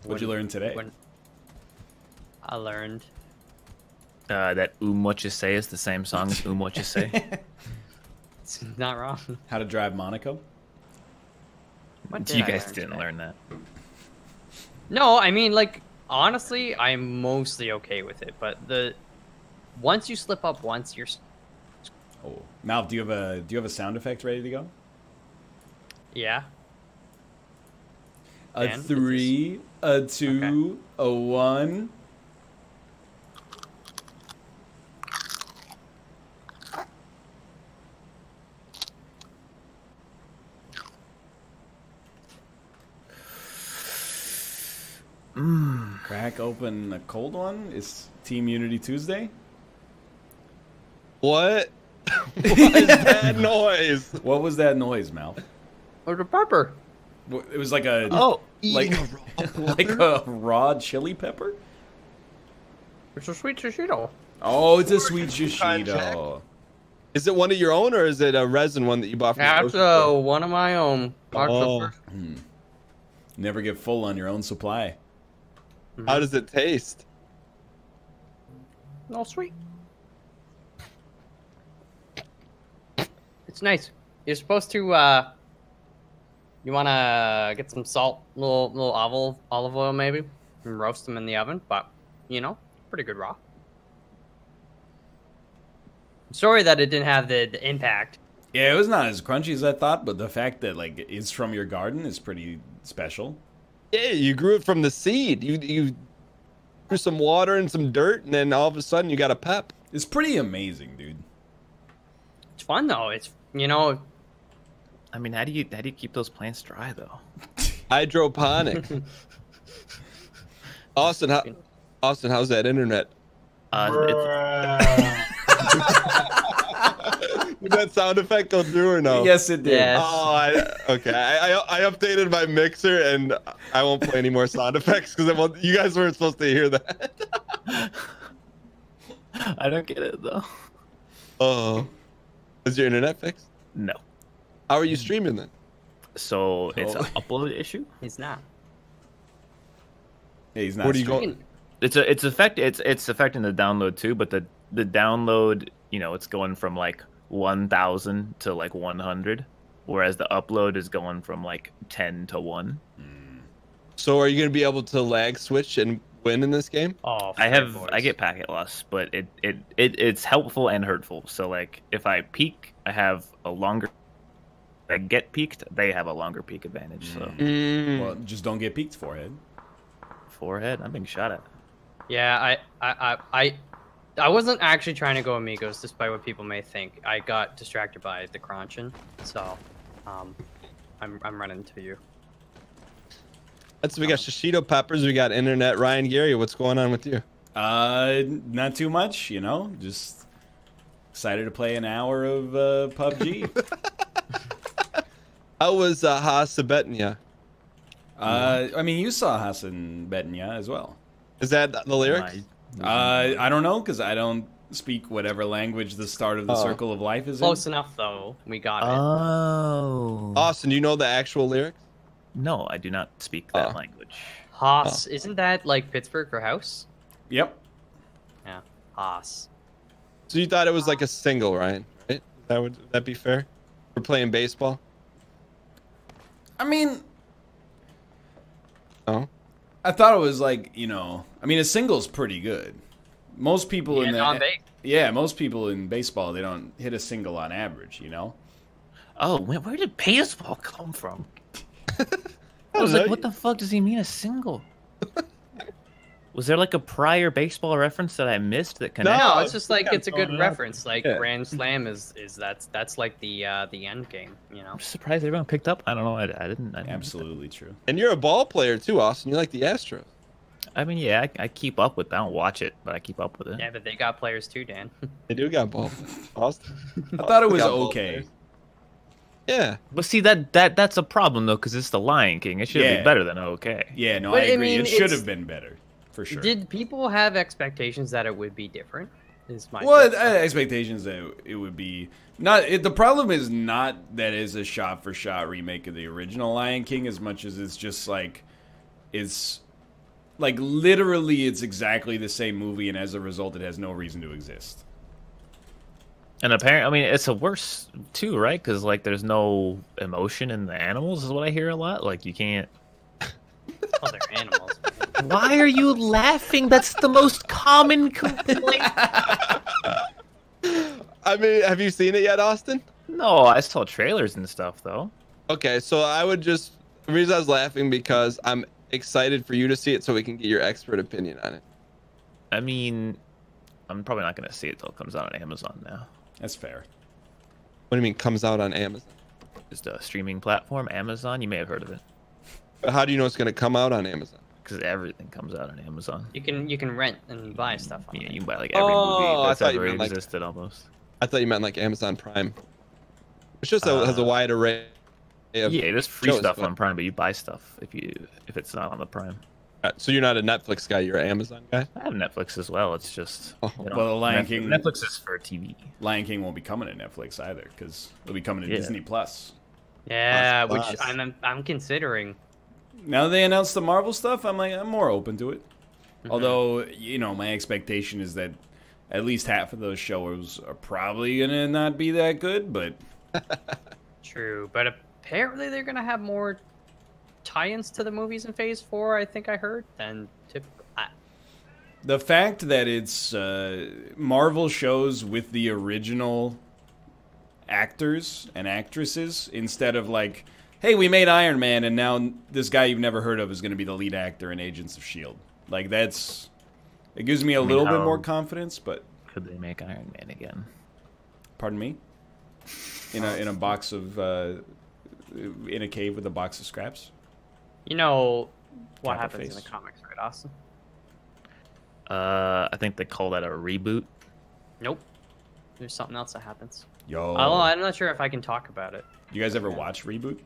A: What'd you learn today?
B: I learned.
C: That What You Say is the same song as What You Say.
B: It's not wrong.
A: How to drive Monaco?
B: What did
C: You
B: I
C: guys
B: learn
C: didn't
B: today?
C: learn that.
B: No, I mean, like, honestly, I'm mostly okay with it. But once you slip up once, you're...
A: Oh, Malv, do you have a sound effect ready to go?
B: Yeah.
A: A
B: Dan,
A: 3, a 2, a 1. Crack open a cold one. It's Team Unity Tuesday.
D: What? What is that noise?
A: What was that noise, Mal?
B: Or the pepper.
A: It was like a like
D: Eating a raw
A: like a raw chili pepper.
B: It's a sweet shishito.
A: Oh, it's a sweet
D: Time check.
A: shishito.
D: Is it one of your own, or is it a resin one that you bought from the
B: That's
D: grocery store?
B: one of my own.
D: Oh.
A: Never get full on your own supply.
D: How does it taste?
B: No sweet. It's nice. You're supposed to you want to get some salt, little olive oil maybe, and roast them in the oven, but you know, pretty good raw. I'm sorry that it didn't have the impact.
A: Yeah, it was not as crunchy as I thought, but the fact that like it's from your garden is pretty special.
D: Yeah, you grew it from the seed. You threw some water and some dirt, and then all of a sudden you got a pep.
A: It's pretty amazing, dude.
B: It's fun though. It's, you know,
C: I mean, how do you keep those plants dry though?
D: Hydroponic. Austin, how's that internet? Did that sound effect go through or no?
A: Yes, it did.
B: Yes.
D: Oh, okay. I updated my mixer, and I won't play any more sound effects because you guys weren't supposed to hear that.
C: I don't get it though.
D: Oh, is your internet fixed?
C: No.
D: How are you streaming then?
C: So it's an upload issue.
B: it's not.
A: Yeah, he's not.
D: What are you
A: streaming.
D: going?
C: It's affecting the download too, but the download, you know, it's going from like 1,000 to like 100, whereas the upload is going from like 10 to 1.
D: So are you going to be able to lag switch and win in this game?
B: Oh,
C: I get packet loss, but it's helpful and hurtful. So like if I peak, I have a longer. I get peaked, they have a longer peak advantage. So
A: Well, just don't get peeked, forehead.
C: forehead, I'm being shot at.
B: Yeah, I wasn't actually trying to go amigos, despite what people may think. I got distracted by the crunching, so I'm running to you.
D: We got shishito peppers. We got internet. Ryan Gary, what's going on with you?
A: Not too much, you know. Just excited to play an hour of PUBG.
D: How was Haas Sabetnia?
A: I mean, you saw Hassan Betnya as well.
D: Is that the lyrics?
A: I don't know, because I don't speak whatever language the start of the Circle of Life is
B: Close
A: in.
B: enough, though. We got it.
C: Oh.
D: Austin, do you know the actual lyrics?
C: No, I do not speak that language.
B: Haas. Isn't that like Pittsburgh for house?
A: Yep.
B: Yeah. Haas.
D: So you thought it was like a single, Ryan? Right? Would that be fair? We're playing baseball.
A: I mean,
D: Oh.
A: I thought it was like, you know, I mean, a single's pretty good. Most people in
B: on
A: the
B: base.
A: yeah, most people in baseball, they don't hit a single on average, you know.
C: Oh, where did baseball come from? I
D: I
C: was
D: don't
C: like,
D: know.
C: what the fuck does he mean a single? Was there like a prior baseball reference that I missed that connected?
B: No,
D: I
B: it's just like
D: think
B: it's a
D: I'm
B: good
D: throwing it out
B: reference. Like
D: Yeah.
B: Grand Slam is that's like the end game, you know.
C: I'm surprised everyone picked up. I don't know. I didn't.
A: Absolutely true.
D: And you're a ball player too, Austin. You like the Astros.
C: I mean, yeah, I keep up with it. I don't watch it, but I keep up with it.
B: Yeah, but they got players too, Dan.
D: They do got ball players. Austin.
A: I thought it was
D: Got ball
A: okay.
D: players. Yeah.
C: But see, that's a problem though, because it's the Lion King. It should
A: Yeah.
C: be better than okay.
A: Yeah, no,
B: But,
A: I
B: I
A: agree.
B: mean,
A: It should
B: it's-
A: have been better, for sure.
B: Did people have expectations that it would be different? Is my
A: What
B: first-
A: expectations that it would be not? The problem is not that it's a shot-for-shot remake of the original Lion King, as much as it's just like it's Like, literally, it's exactly the same movie, and as a result, it has no reason to exist.
C: And apparently, I mean, it's a worse too, right? Because like, there's no emotion in the animals, is what I hear a lot. Like, you can't.
B: Oh, they're animals.
C: Why are you laughing? That's the most common complaint.
D: I mean, have you seen it yet, Austin?
C: No, I saw trailers and stuff though.
D: Okay, so I would just. The reason I was laughing because I'm excited for you to see it so we can get your expert opinion on it.
C: I mean, I'm probably not gonna see it till it comes out on Amazon now.
A: That's fair.
D: What do you mean comes out on Amazon?
C: It's the streaming platform, Amazon. You may have heard of it.
D: But how do you know it's going to come out on Amazon?
C: Because everything comes out on Amazon.
B: You can rent and buy stuff on
C: Yeah,
B: it.
C: you can buy like every
D: Oh,
C: movie
D: I
C: that's
D: thought you
C: ever
D: meant, like-
C: existed almost.
D: I thought you meant like Amazon Prime. It's just has a wide array of
C: Yeah, there's free
D: shows,
C: stuff
D: but-
C: on Prime, but you buy stuff if it's not on the Prime.
D: So you're not a Netflix guy, you're an Amazon guy?
C: I have Netflix as well. It's just
D: Oh.
C: you know,
A: Well, The Lion King-
C: Netflix is for TV.
A: Lion King won't be coming to Netflix either, because it'll be coming to
C: Yeah.
A: Disney Plus.
B: Yeah, which
D: Plus.
B: I'm considering.
A: Now they announced the Marvel stuff, I'm more open to it. Although, you know, my expectation is that at least half of those shows are probably gonna not be that good, but
B: True, but apparently they're gonna have more tie-ins to the movies in Phase 4. I think I heard than typical.
A: the fact that it's Marvel shows with the original actors and actresses instead of like, hey, we made Iron Man and now this guy you've never heard of is going to be the lead actor in Agents of S.H.I.E.L.D. Like, it gives me a little bit more confidence, but...
C: Could they make Iron Man again?
A: Pardon me? In a box of... in a cave with a box of scraps?
B: You know what
A: Cap
B: happens in
A: face.
B: the comics, right, Austin?
C: I think they call that a reboot.
B: Nope. There's something else that happens.
A: Yo.
B: I'm not sure if I can talk about it.
A: You guys ever watch Reboot?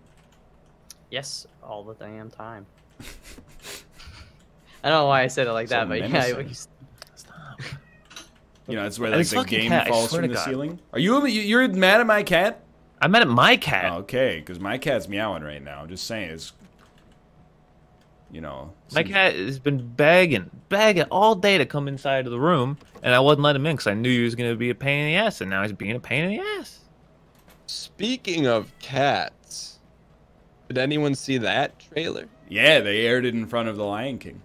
B: Yes, all the damn time. I don't know why I said it like
A: So
B: that, but yeah.
A: menacing.
C: Stop.
A: You know, it's where
C: And
A: like
C: it's
A: the
C: fucking
A: game
C: cat, I
A: falls
C: swear
A: from
C: to
A: the
C: God.
A: ceiling. Are you're mad at my cat?
C: I'm mad at my cat.
A: Okay, because my cat's meowing right now. I'm just saying, it's... You know...
C: My cat has been begging all day to come inside of the room, and I wouldn't let him in because I knew he was going to be a pain in the ass, and now he's being a pain in the ass.
D: Speaking of cats, did anyone see that trailer?
A: Yeah, they aired it in front of The Lion King.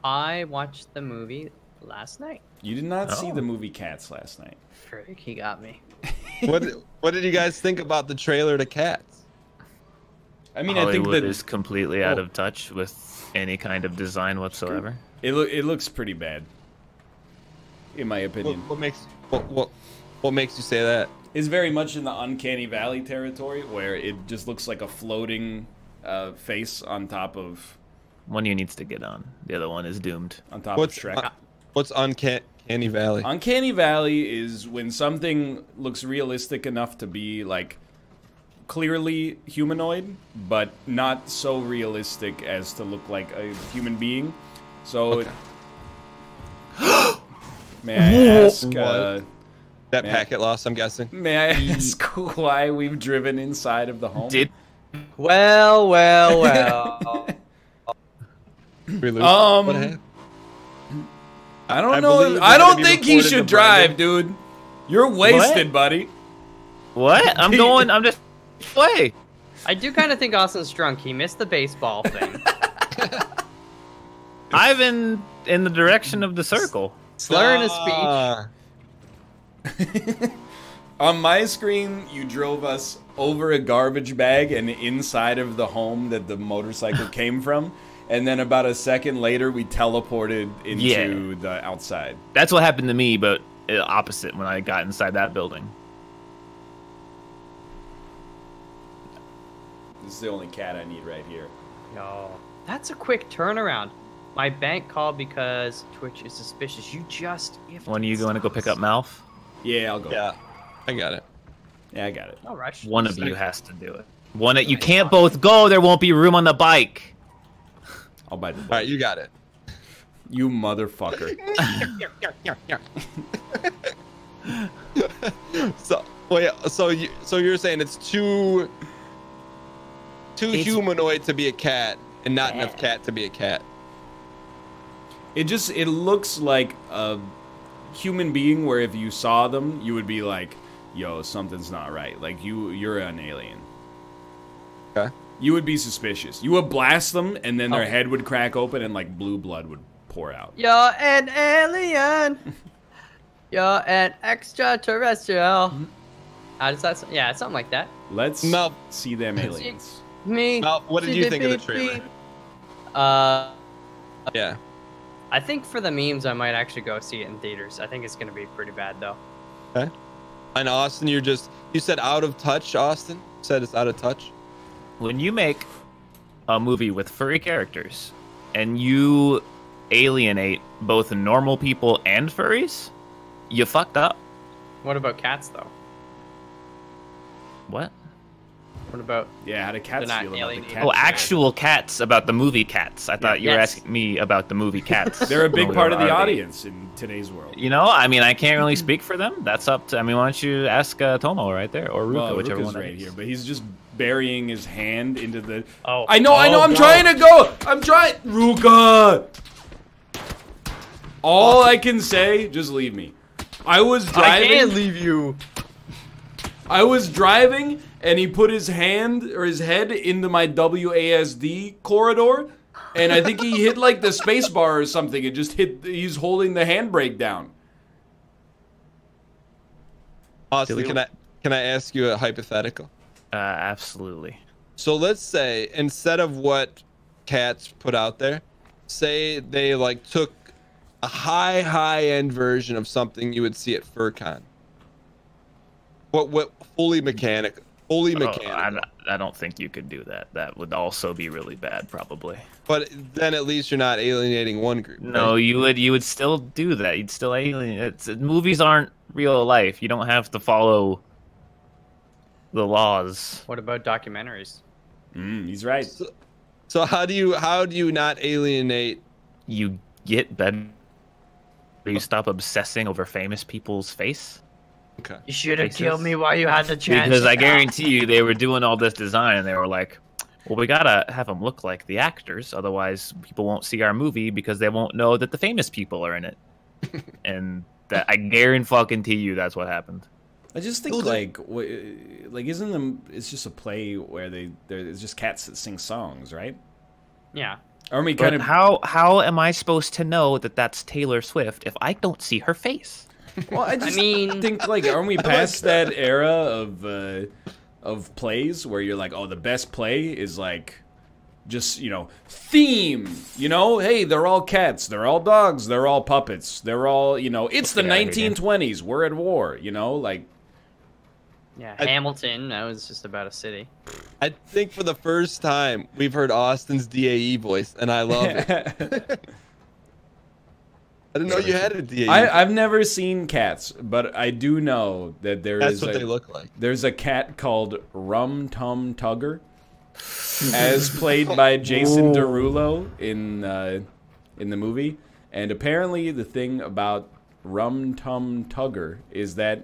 B: I watched the movie last night.
A: You did not see
C: Oh.
A: the movie Cats last night.
B: Frick, he got me.
D: What did you guys think about the trailer to Cats?
A: I mean,
C: Hollywood
A: I think that
C: is completely out of touch with any kind of design whatsoever.
A: it looks pretty bad, in my opinion.
D: What makes you say that?
A: It's very much in the Uncanny Valley territory, where it just looks like a floating face on top of
C: One of you needs to get on. The other one is doomed.
D: What's
A: of Shrek.
D: what's Uncanny Valley?
A: Uncanny Valley is when something looks realistic enough to be like clearly humanoid, but not so realistic as to look like a human being. So,
D: Okay.
A: may I ask?
D: That
A: man.
D: packet loss, I'm guessing.
A: May I ask why we've driven inside of the home?
B: Well.
D: We lose.
A: Um,
D: What happened?
A: I don't
D: I
A: know.
D: believe
A: I
D: that
A: don't
D: to be
A: think he
D: reported
A: should
D: to
A: drive,
D: Brendan.
A: dude. You're wasted, buddy.
C: What? I'm going. I'm just play.
B: I do kind of think Austin's drunk. He missed the baseball thing.
C: I've been in the direction of the circle.
B: Slurring his speech.
D: Ah,
A: On my screen, you drove us over a garbage bag and inside of the home that the motorcycle came from. And then about a second later, we teleported into the outside.
C: That's what happened to me, but opposite when I got inside that building.
A: This is the only cat I need right here.
B: No. That's a quick turnaround. My bank called because Twitch is suspicious. You just...
C: When are you going to go pick up Malf?
A: Yeah, I'll go.
D: yeah, I got it.
A: Yeah, I got it.
B: No rush.
C: One of you has to do it. You can't both go. There won't be room on the bike.
A: I'll buy the
D: All right, you got it.
A: You motherfucker.
D: So you're saying it's too humanoid to be a cat and not enough cat to be a cat.
A: It looks like a human being where if you saw them, you would be like, yo, something's not right. Like, you're an alien.
D: Okay.
A: You would be suspicious. You would blast them, and then their head would crack open, and, like, blue blood would pour out.
B: You're an alien. You're an extraterrestrial. How does that sound? Yeah, something like that.
A: Let's see them aliens.
B: Me.
D: What did you think of the trailer? Yeah.
B: I think for the memes, I might actually go see it in theaters. I think it's going to be pretty bad, though.
D: Okay. And Austin, you said out of touch, Austin? You said it's out of touch?
C: When you make a movie with furry characters and you alienate both normal people and furries, you fucked up.
B: What about cats, though?
C: What?
B: What about...
A: Yeah, how do cats
B: They're not
A: feel about the
B: alienated.
A: cat?
C: Oh, actual cats about the movie Cats. I thought you were asking me about the movie Cats.
A: They're a big part of the
C: Are they?
A: audience in today's world.
C: You know, I mean, I can't really speak for them. That's up to... I mean, why don't you ask Tomo right there, or Ruka,
A: Well,
C: whichever
A: Ruka's
C: one that
A: right
C: is.
A: here, but he's just burying his hand into the...
B: Oh.
A: I know, I'm
B: go.
A: trying to go! I'm trying... Ruka! All I can say, just leave me. I was driving...
B: I can't leave you.
A: I was driving, and he put his hand, or his head, into my WASD corridor, and I think he hit, like, the space bar or something, and just hit... He's holding the handbrake down.
D: Austin, can I ask you a hypothetical?
C: Absolutely.
D: So let's say instead of what Cats put out there, say they like took a high end version of something you would see at FurCon. What fully mechanical?
C: I don't think you could do that. That would also be really bad, probably.
D: But then at least you're not alienating one group.
C: No,
D: right?
C: you would still do that. You'd still alienate. Movies aren't real life. You don't have to follow the laws.
B: What about documentaries?
A: He's right.
D: So how do you not alienate?
C: You get better. You stop obsessing over famous people's face.
D: Okay.
B: You should have
C: Faces?
B: killed me while you had the chance.
C: Because I guarantee you, they were doing all this design, and they were like, "Well, we gotta have them look like the actors, otherwise people won't see our movie because they won't know that the famous people are in it." And that I guarantee you, that's what happened.
A: I just think isn't them? It's just a play where there's just cats that sing songs, right?
B: Yeah.
A: Aren't we
C: But
A: kind of?
C: how am I supposed to know that that's Taylor Swift if I don't see her face?
A: Well, I just
B: mean-
A: think like, aren't we past that era of plays where you're like, oh, the best play is like, just theme. Hey, they're all cats, they're all dogs, they're all puppets, they're all it's the 1920s, we're at war. Like.
B: Yeah, Hamilton, that was just about a city.
D: I think for the first time we've heard Austin's DAE voice, and I love it. I didn't know you had a DAE.
A: I've never seen cats, but I do know that
D: That's what they look like.
A: There's a cat called Rum Tum Tugger, as played by Jason Derulo in the movie. And apparently the thing about Rum Tum Tugger is that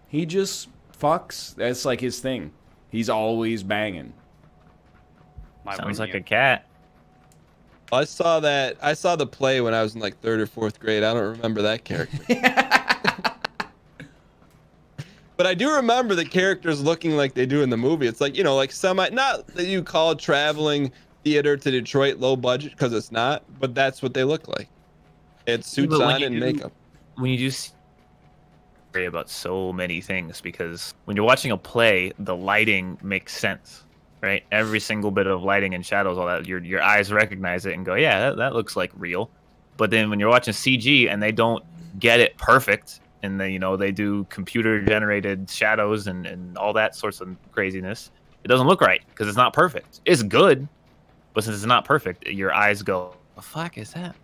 A: he just fucks. That's like his thing. He's always banging.
C: Sounds like a cat.
D: I saw the play when I was in like 3rd or 4th grade. I don't remember that character. But I do remember the characters looking like they do in the movie. It's like, like not that you call traveling theater to Detroit low budget, because it's not, but that's what they look like. It's suits on and makeup.
C: When you do worry about so many things, because when you're watching a play, the lighting makes sense. Right, every single bit of lighting and shadows, all that, your eyes recognize it and go, yeah, that looks like real. But then when you're watching CG and they don't get it perfect, and they do computer generated shadows and all that sorts of craziness, it doesn't look right because it's not perfect. It's good, but since it's not perfect, your eyes go, the fuck is that?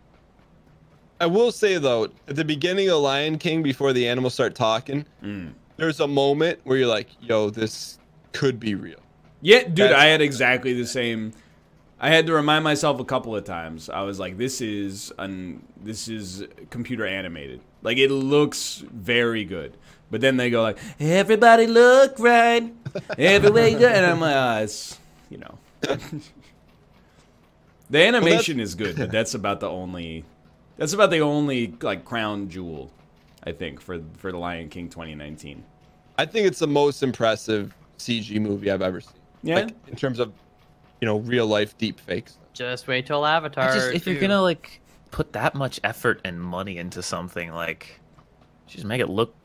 D: I will say though, at the beginning of Lion King, before the animals start talking, there's a moment where you're like, yo, this could be real.
A: Yeah, dude, I had exactly the same. I had to remind myself a couple of times. I was like, this is computer animated. Like, it looks very good. But then they go like, everybody look right. Everywhere you go. And I'm like, it's, The animation is good, but that's about the only That's about the only like crown jewel, I think, for the Lion King 2019.
D: I think it's the most impressive CG movie I've ever seen.
A: Yeah.
D: Like, in terms of, real life deep fakes.
B: Just wait till Avatar.
C: If you're gonna like put that much effort and money into something, like just make it look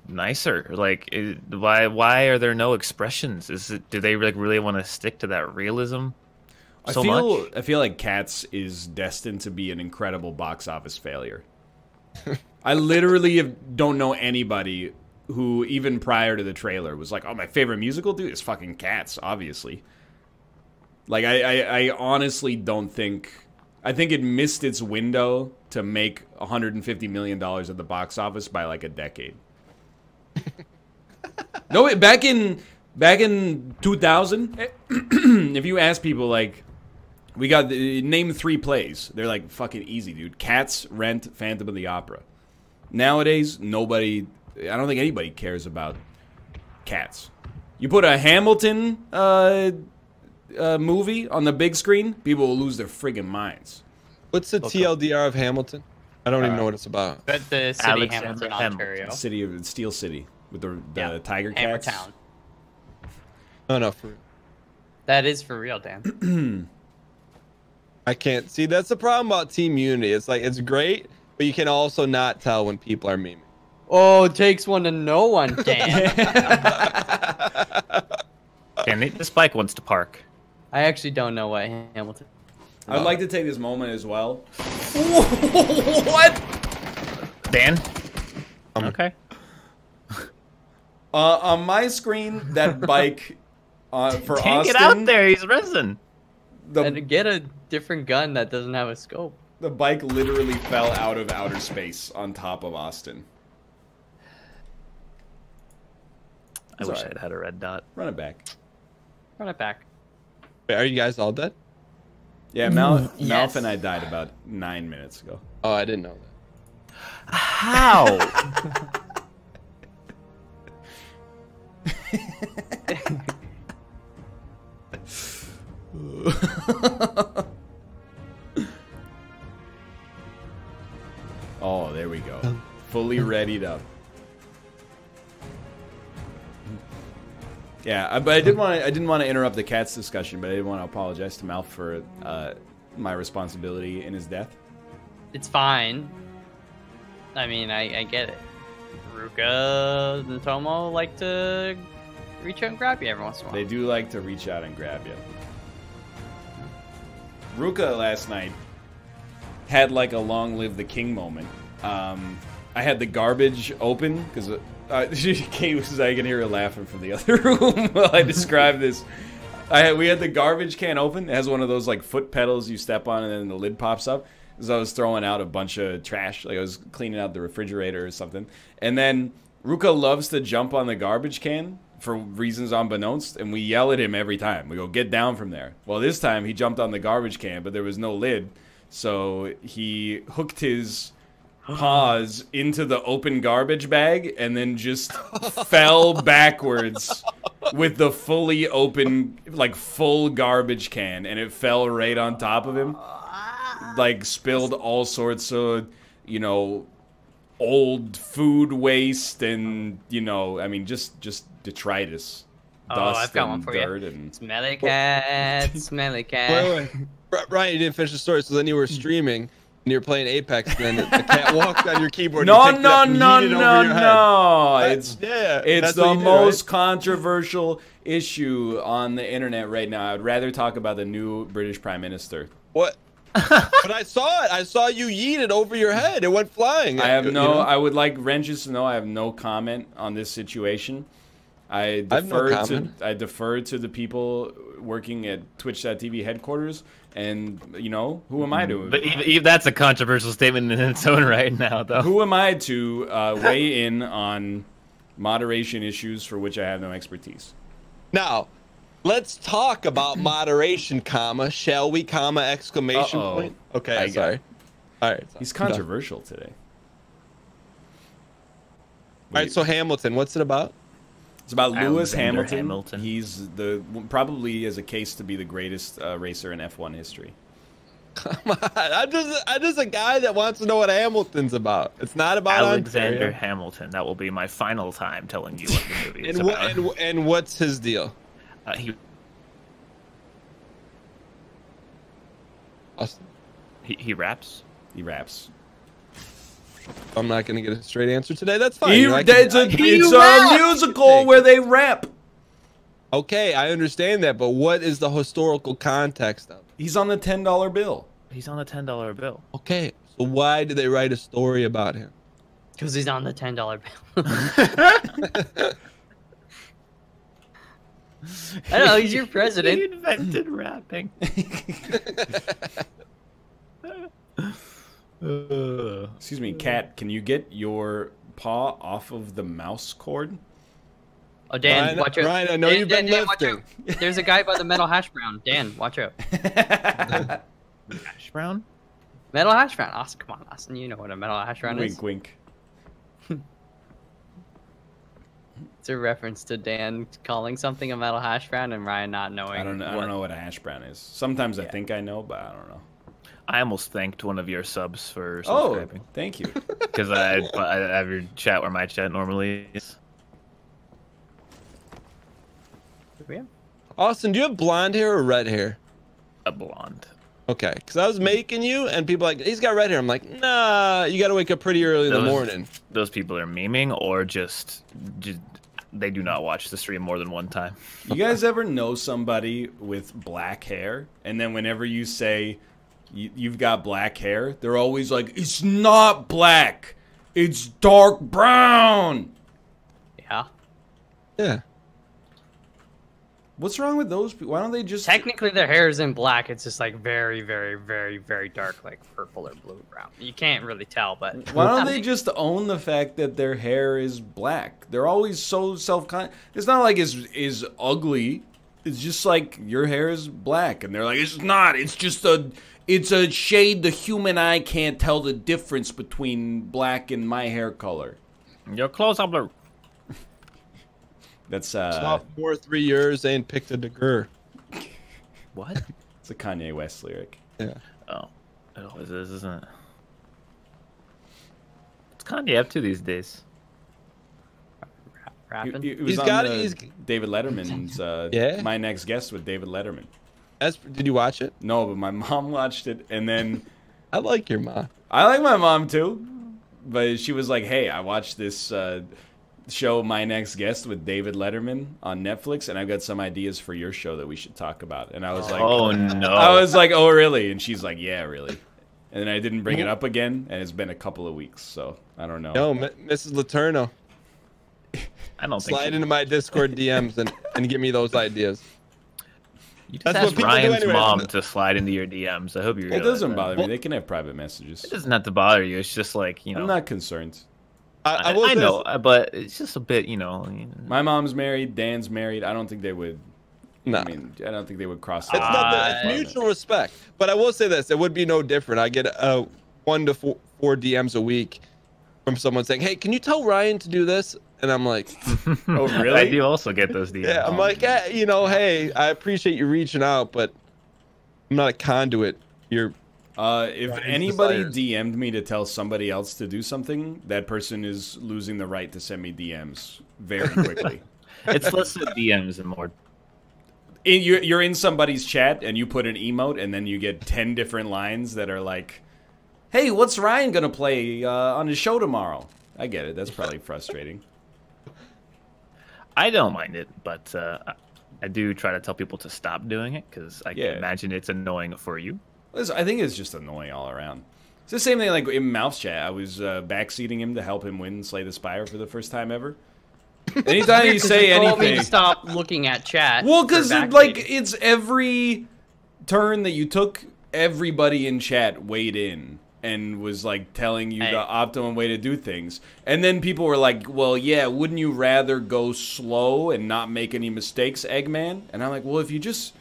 C: nicer. Like, why are there no expressions? Do they like really want to stick to that realism so much?
A: I feel like Cats is destined to be an incredible box office failure. I literally don't know anybody who, even prior to the trailer, was like, "Oh, my favorite musical, dude, is fucking Cats." Obviously, like I honestly don't think. I think it missed its window to make $150 million at the box office by like a decade. No, back in 2000, if you ask people like, we got name 3 plays, they're like fucking easy, dude. Cats, Rent, Phantom of the Opera. Nowadays, nobody. I don't think anybody cares about Cats. You put a Hamilton movie on the big screen, people will lose their friggin' minds.
D: What's the TLDR of Hamilton? I don't even know what it's about.
B: But the city Hamilton, Ontario.
A: City of Steel City with the tiger cats.
B: Hammertown.
D: Oh no, for real.
B: That is for real, Dan.
D: I can't see. That's the problem about Team Unity. It's like it's great, but you can also not tell when people are memeing.
B: Oh, it takes one to know one, Dan.
C: And this bike wants to park.
B: I actually don't know what Hamilton.
A: I'd like to take this moment as well. What?
C: Dan? Okay.
A: On my screen, that bike for
C: Can't
A: Austin.
C: get out there. He's risen.
B: And get a different gun that doesn't have a scope.
A: The bike literally fell out of outer space on top of Austin.
C: I wish I'd had a red dot.
A: Run it back.
B: Run it back.
D: Wait, are you guys all dead?
A: Yeah, Malf and I died about 9 minutes ago.
D: Oh, I didn't know that.
C: How?
A: Oh, there we go. Fully readied up. Yeah, but I didn't want to interrupt the Cats discussion, but I did want to apologize to Malf for my responsibility in his death.
B: It's fine. I mean, I get it. Ruka and Tomo like to reach out and grab you every once in a while.
A: They do like to reach out and grab you. Ruka last night had like a long live the king moment. I had the garbage open because Kate was, I can hear her laughing from the other room while I describe this. We had the garbage can open. It has one of those like foot pedals you step on and then the lid pops up. As I was throwing out a bunch of trash, like I was cleaning out the refrigerator or something. And then Ruka loves to jump on the garbage can for reasons unbeknownst, and we yell at him every time. We go, "Get down from there." Well, this time he jumped on the garbage can, but there was no lid, so he hooked his paws into the open garbage bag and then just fell backwards with the fully open, like full garbage can, and it fell right on top of him. Like spilled all sorts of, old food waste and, I mean, just detritus. Dust
B: I've got one for you.
A: And...
B: Smelly cat, smelly cat.
D: Wait. Ryan, you didn't finish the story, so then you were streaming and you were playing Apex, and then the cat walked on your keyboard.
A: No.
D: It's
A: the most controversial issue on the internet right now. I'd rather talk about the new British Prime Minister.
D: What? But I saw it. I saw you yeet it over your head. It went flying.
A: I would like Wrenches to know I have no comment on this situation. I defer to the people working at Twitch.tv headquarters, and who am I to?
C: But even that's a controversial statement in its own right now, though.
A: Who am I to weigh in on moderation issues for which I have no expertise?
D: Now, let's talk about moderation, shall we, exclamation point. Okay, I'm sorry. All right.
A: He's controversial today.
D: All right, so Hamilton, what's it about?
A: It's about Lewis
C: Hamilton.
A: He's probably has a case to be the greatest racer in F1 history.
D: Come on, I'm just a guy that wants to know what Hamilton's about. It's not about
C: Alexander
D: Ontario.
C: Hamilton. That will be my final time telling you what the movie is
D: And,
C: about.
D: and what's his deal? Austin?
C: He raps.
A: He raps.
D: I'm not going to get a straight answer today. That's fine.
A: It's a musical where they rap.
D: Okay, I understand that, but what is the historical context of it?
A: He's on the $10 bill.
C: He's on the $10 bill.
D: Okay, so why did they write a story about him?
B: Because he's on the $10 bill. I don't know, he's your president.
C: He invented rapping.
A: Excuse me, Cat, can you get your paw off of the mouse cord?
B: Oh, Dan,
D: Ryan,
B: watch out.
D: Ryan, I know you've been
B: Dan, watch
D: lifting.
B: out. There's a guy by the metal hash brown. Dan, watch out.
C: Hash brown?
B: Metal hash brown. Austin, come on, Austin. You know what a metal hash brown is.
A: Wink, wink.
B: It's a reference to Dan calling something a metal hash brown and Ryan not knowing.
A: I don't know what a hash brown is. Sometimes I think I know, but I don't know.
C: I almost thanked one of your subs for
A: Oh,
C: subscribing.
A: thank you.
C: Because I have your chat where my chat normally is.
B: Yeah.
D: Austin, do you have blonde hair or red hair?
C: A blonde.
D: Okay, because I was making you, and people are like, he's got red hair. I'm like, nah, you got to wake up pretty early in the morning.
C: Those people are memeing or just they do not watch the stream more than one time.
A: You guys ever know somebody with black hair, and then whenever you say you've got black hair, they're always like, it's not black, it's dark brown.
B: Yeah.
D: Yeah.
A: What's wrong with those people? Why don't they just...
B: Technically, their hair isn't black. It's just like very, very, very, very dark, like purple or blue brown. You can't really tell, but...
A: Why don't they just own the fact that their hair is black? They're always so self-conscious. It's not like it's ugly. It's just like your hair is black. And they're like, it's not. It's just it's a shade the human eye can't tell the difference between black and my hair color.
C: Your clothes are blue.
A: That's
D: Sophomore 3 years, ain't picked a degree.
C: What?
A: it's a Kanye West lyric.
D: Yeah.
C: Oh, it always is, isn't it? What's Kanye up to these days?
B: Rapping.
A: He was
D: He's
A: on
D: got
A: the
D: it.
A: David Letterman's
D: Yeah?
A: My Next Guest with David Letterman.
D: Did you watch it?
A: No, but my mom watched it, and then
D: I like your mom.
A: I like my mom too, but she was like, "Hey, I watched this show, My Next Guest, with David Letterman on Netflix, and I've got some ideas for your show that we should talk about." And I was like,
C: "Oh no!"
A: I was like, "Oh really?" And she's like, "Yeah, really." And then I didn't bring it up again, and it's been a couple of weeks, so I don't know.
D: No, Mrs. Letourneau.
C: I don't think
D: Slide into my Discord DMs and give me those ideas.
C: you just
D: That's
C: asked
D: what people do
C: Ryan's
D: anyway.
C: mom to slide into your DMs. I hope you
A: It
C: realize
A: doesn't
C: that.
A: bother me. They can have private messages.
C: It doesn't have to bother you. It's just like, you know.
A: I'm not concerned.
D: I will
C: I
D: say
C: know,
D: this-
C: but it's just a bit, you know.
A: My mom's married. Dan's married. I don't think they would.
D: No.
A: I mean, I don't think they would cross.
D: It's not it's mutual respect. But I will say this: it would be no different. I get 1 to 4 DMs a week from someone saying, "Hey, can you tell Ryan to do this?" And I'm like,
A: Oh, really?
C: I do also get those DMs.
D: "Yeah." I'm like, you know, hey, I appreciate you reaching out, but I'm not a conduit. You're
A: If
D: Ryan's
A: anybody
D: desires.
A: DM'd me to tell somebody else to do something, that person is losing the right to send me DMs very quickly.
C: It's less than DMs and more.
A: You're in somebody's chat and you put an emote and then you get 10 different lines that are like, "Hey, what's Ryan gonna play on his show tomorrow?" I get it. That's probably frustrating.
C: I don't mind it, but I do try to tell people to stop doing it because I
A: Yeah.
C: can imagine it's annoying for you.
A: I think it's just annoying all around. It's the same thing like in Mouth's chat. I was backseating him to help him win Slay the Spire for the first time ever. Anytime you say
B: told me
A: anything,
B: to stop looking at chat.
A: well,
B: for
A: because
B: backseating.
A: like it's every turn that you took, everybody in chat weighed in and was like telling you
B: Hey.
A: the optimum way to do things. And then people were like, "Well, yeah, wouldn't you rather go slow and not make any mistakes, Eggman?" And I'm like, "Well, if you just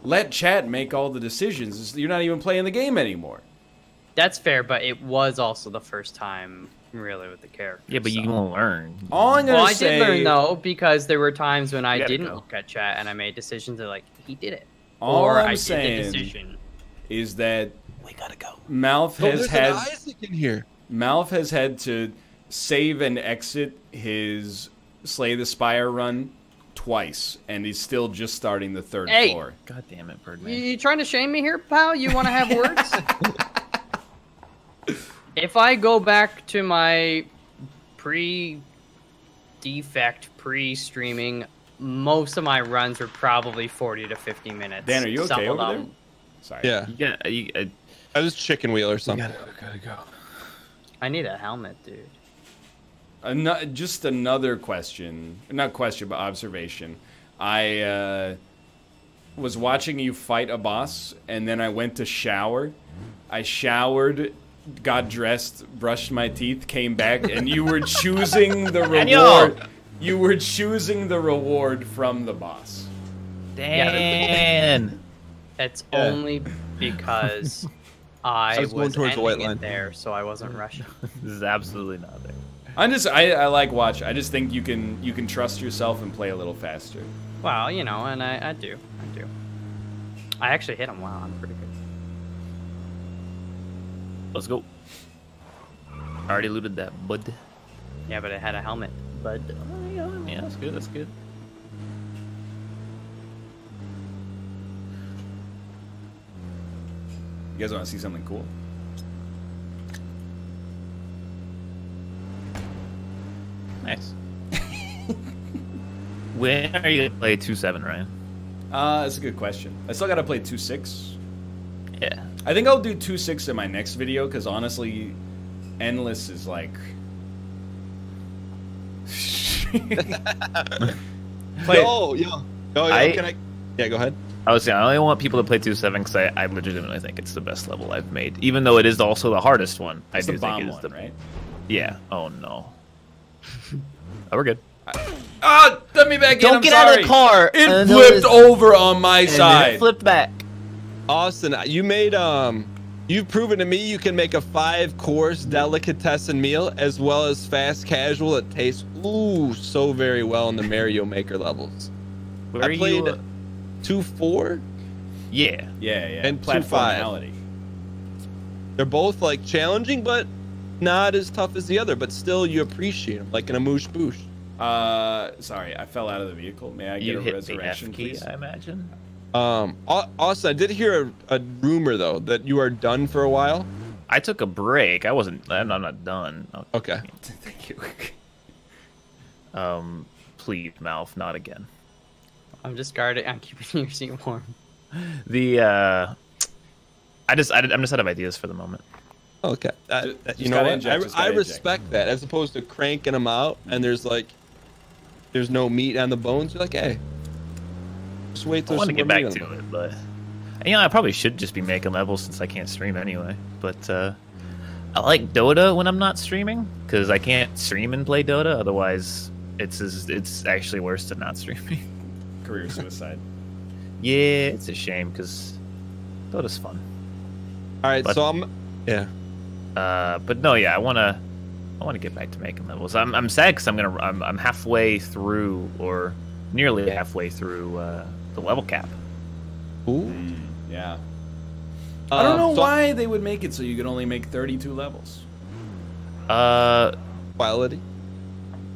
A: let chat make all the decisions, you're not even playing the game anymore."
B: That's fair, but it was also the first time really with the character.
C: Yeah, but you
B: so.
C: won't learn.
A: All I'm gonna
B: Well, I
A: say,
B: did learn though because there were times when I
C: You gotta
B: didn't
C: go.
B: look at chat and I made decisions that like he did it,
A: All
B: or
A: I'm
B: I did
A: saying
B: the decision.
A: is that
C: We gotta go.
A: Malf has
D: there's
A: had
D: an Isaac in here.
A: Malf has had to save and exit his Slay the Spire run twice, and he's still just starting the third floor.
C: God damn it, Birdman.
B: You trying to shame me here, pal? You want to have words? If I go back to my pre-defect, pre-streaming, most of my runs are probably 40 to 50 minutes.
A: Dan, are you okay over there? Sorry.
D: Yeah. I just chicken wheel or something.
C: Gotta go.
B: I need a helmet, dude.
A: Just another question. Not question, but observation. I was watching you fight a boss, and then I went to shower. I showered, got dressed, brushed my teeth, came back, and you were choosing the reward. You were choosing the reward from the boss.
C: Dan!
B: It's only because I
D: was going towards the white line
B: there, so I wasn't rushing.
C: This is absolutely not there.
A: I like watch. I just think you can trust yourself and play a little faster.
B: Well, you know, and I do. I actually hit him. Wow, I'm pretty good.
C: Let's go. Already looted that, bud.
B: Yeah, but it had a helmet, bud.
C: Yeah, that's good. That's good.
A: You guys want to see something cool?
C: Nice. When are you gonna play 2.7, Ryan?
A: That's a good question. I still gotta play 2.6.
C: Yeah.
A: I think I'll do 2.6 in my next video, because honestly, Endless is like... Play
D: Yo, can I... Yeah, go ahead.
C: I was saying, I only want people to play 2.7 because I legitimately think it's the best level I've made. Even though it is also the hardest one.
A: It's
C: I do
A: the bomb
C: think it is
A: one,
C: the
A: right?
C: Yeah. Oh, no. Oh, we're good.
A: Let me back in.
C: Don't
A: I'm
C: get
A: sorry.
C: out of the car.
A: It flipped over on my
C: And
A: side.
C: it flipped back.
D: Austin, you made you've proven to me you can make a 5-course delicatessen meal as well as fast casual that tastes so very well in the Mario Maker levels.
C: Where
D: I
C: are
D: played
C: you?
D: 2.4.
C: Yeah.
A: Yeah.
D: And 2.5.
A: platformality.
D: They're both like challenging, but not as tough as the other. But still, you appreciate them, like in a moosh boosh.
A: Sorry, I fell out of the vehicle. May I get
C: You
A: a
C: hit
A: resurrection,
C: the F key,
A: please?
C: I imagine.
D: Austin, I did hear a rumor though that you are done for a while.
C: I took a break. I'm not done.
D: Okay.
A: Thank you.
C: Please, Malf, not again.
B: I'm just guarding. I'm keeping your seat warm.
C: I'm just out of ideas for the moment.
D: Okay.
A: Just
D: You know
A: gotta
D: what?
A: inject, just
D: I
A: gotta
D: respect that, as opposed to cranking them out and there's no meat on the bones. You're like, hey, just wait
C: I
D: till
C: want to
D: some
C: get
D: more
C: back
D: meat on
C: to
D: them.
C: it, but I probably should just be making levels since I can't stream anyway. But I like Dota when I'm not streaming because I can't stream and play Dota. Otherwise, it's actually worse than not streaming.
A: Career suicide.
C: Yeah, it's a shame because Dota's fun.
D: All right,
C: But-
D: so yeah.
C: But no, yeah, I wanna get back to making levels. I'm sad because I'm halfway through or nearly halfway through the level cap.
D: Ooh.
A: Yeah. I don't know
D: so-
A: why they would make it so you could only make 32 levels.
D: Quality.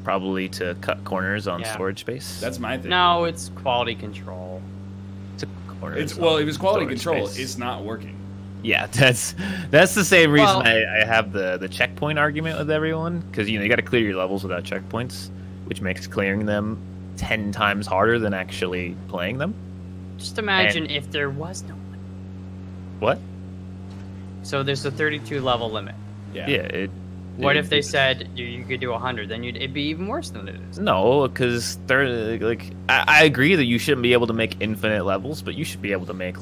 C: Probably to cut corners on
B: Yeah.
C: storage space.
A: That's my thing.
B: No, it's quality control.
C: to corners
A: It's
C: on
A: well, it was quality
C: storage
A: control.
C: space.
A: It's not working.
C: Yeah, that's the same reason
B: Well-
C: I have the checkpoint argument with everyone because you got to clear your levels without checkpoints, which makes clearing them 10 times harder than actually playing them.
B: Just imagine if there was no limit.
C: What?
B: So there's a 32 level limit.
A: Yeah.
B: What if they said you could do 100? Then it'd be even worse than it is.
C: No, because they're like I agree that you shouldn't be able to make infinite levels, but you should be able to make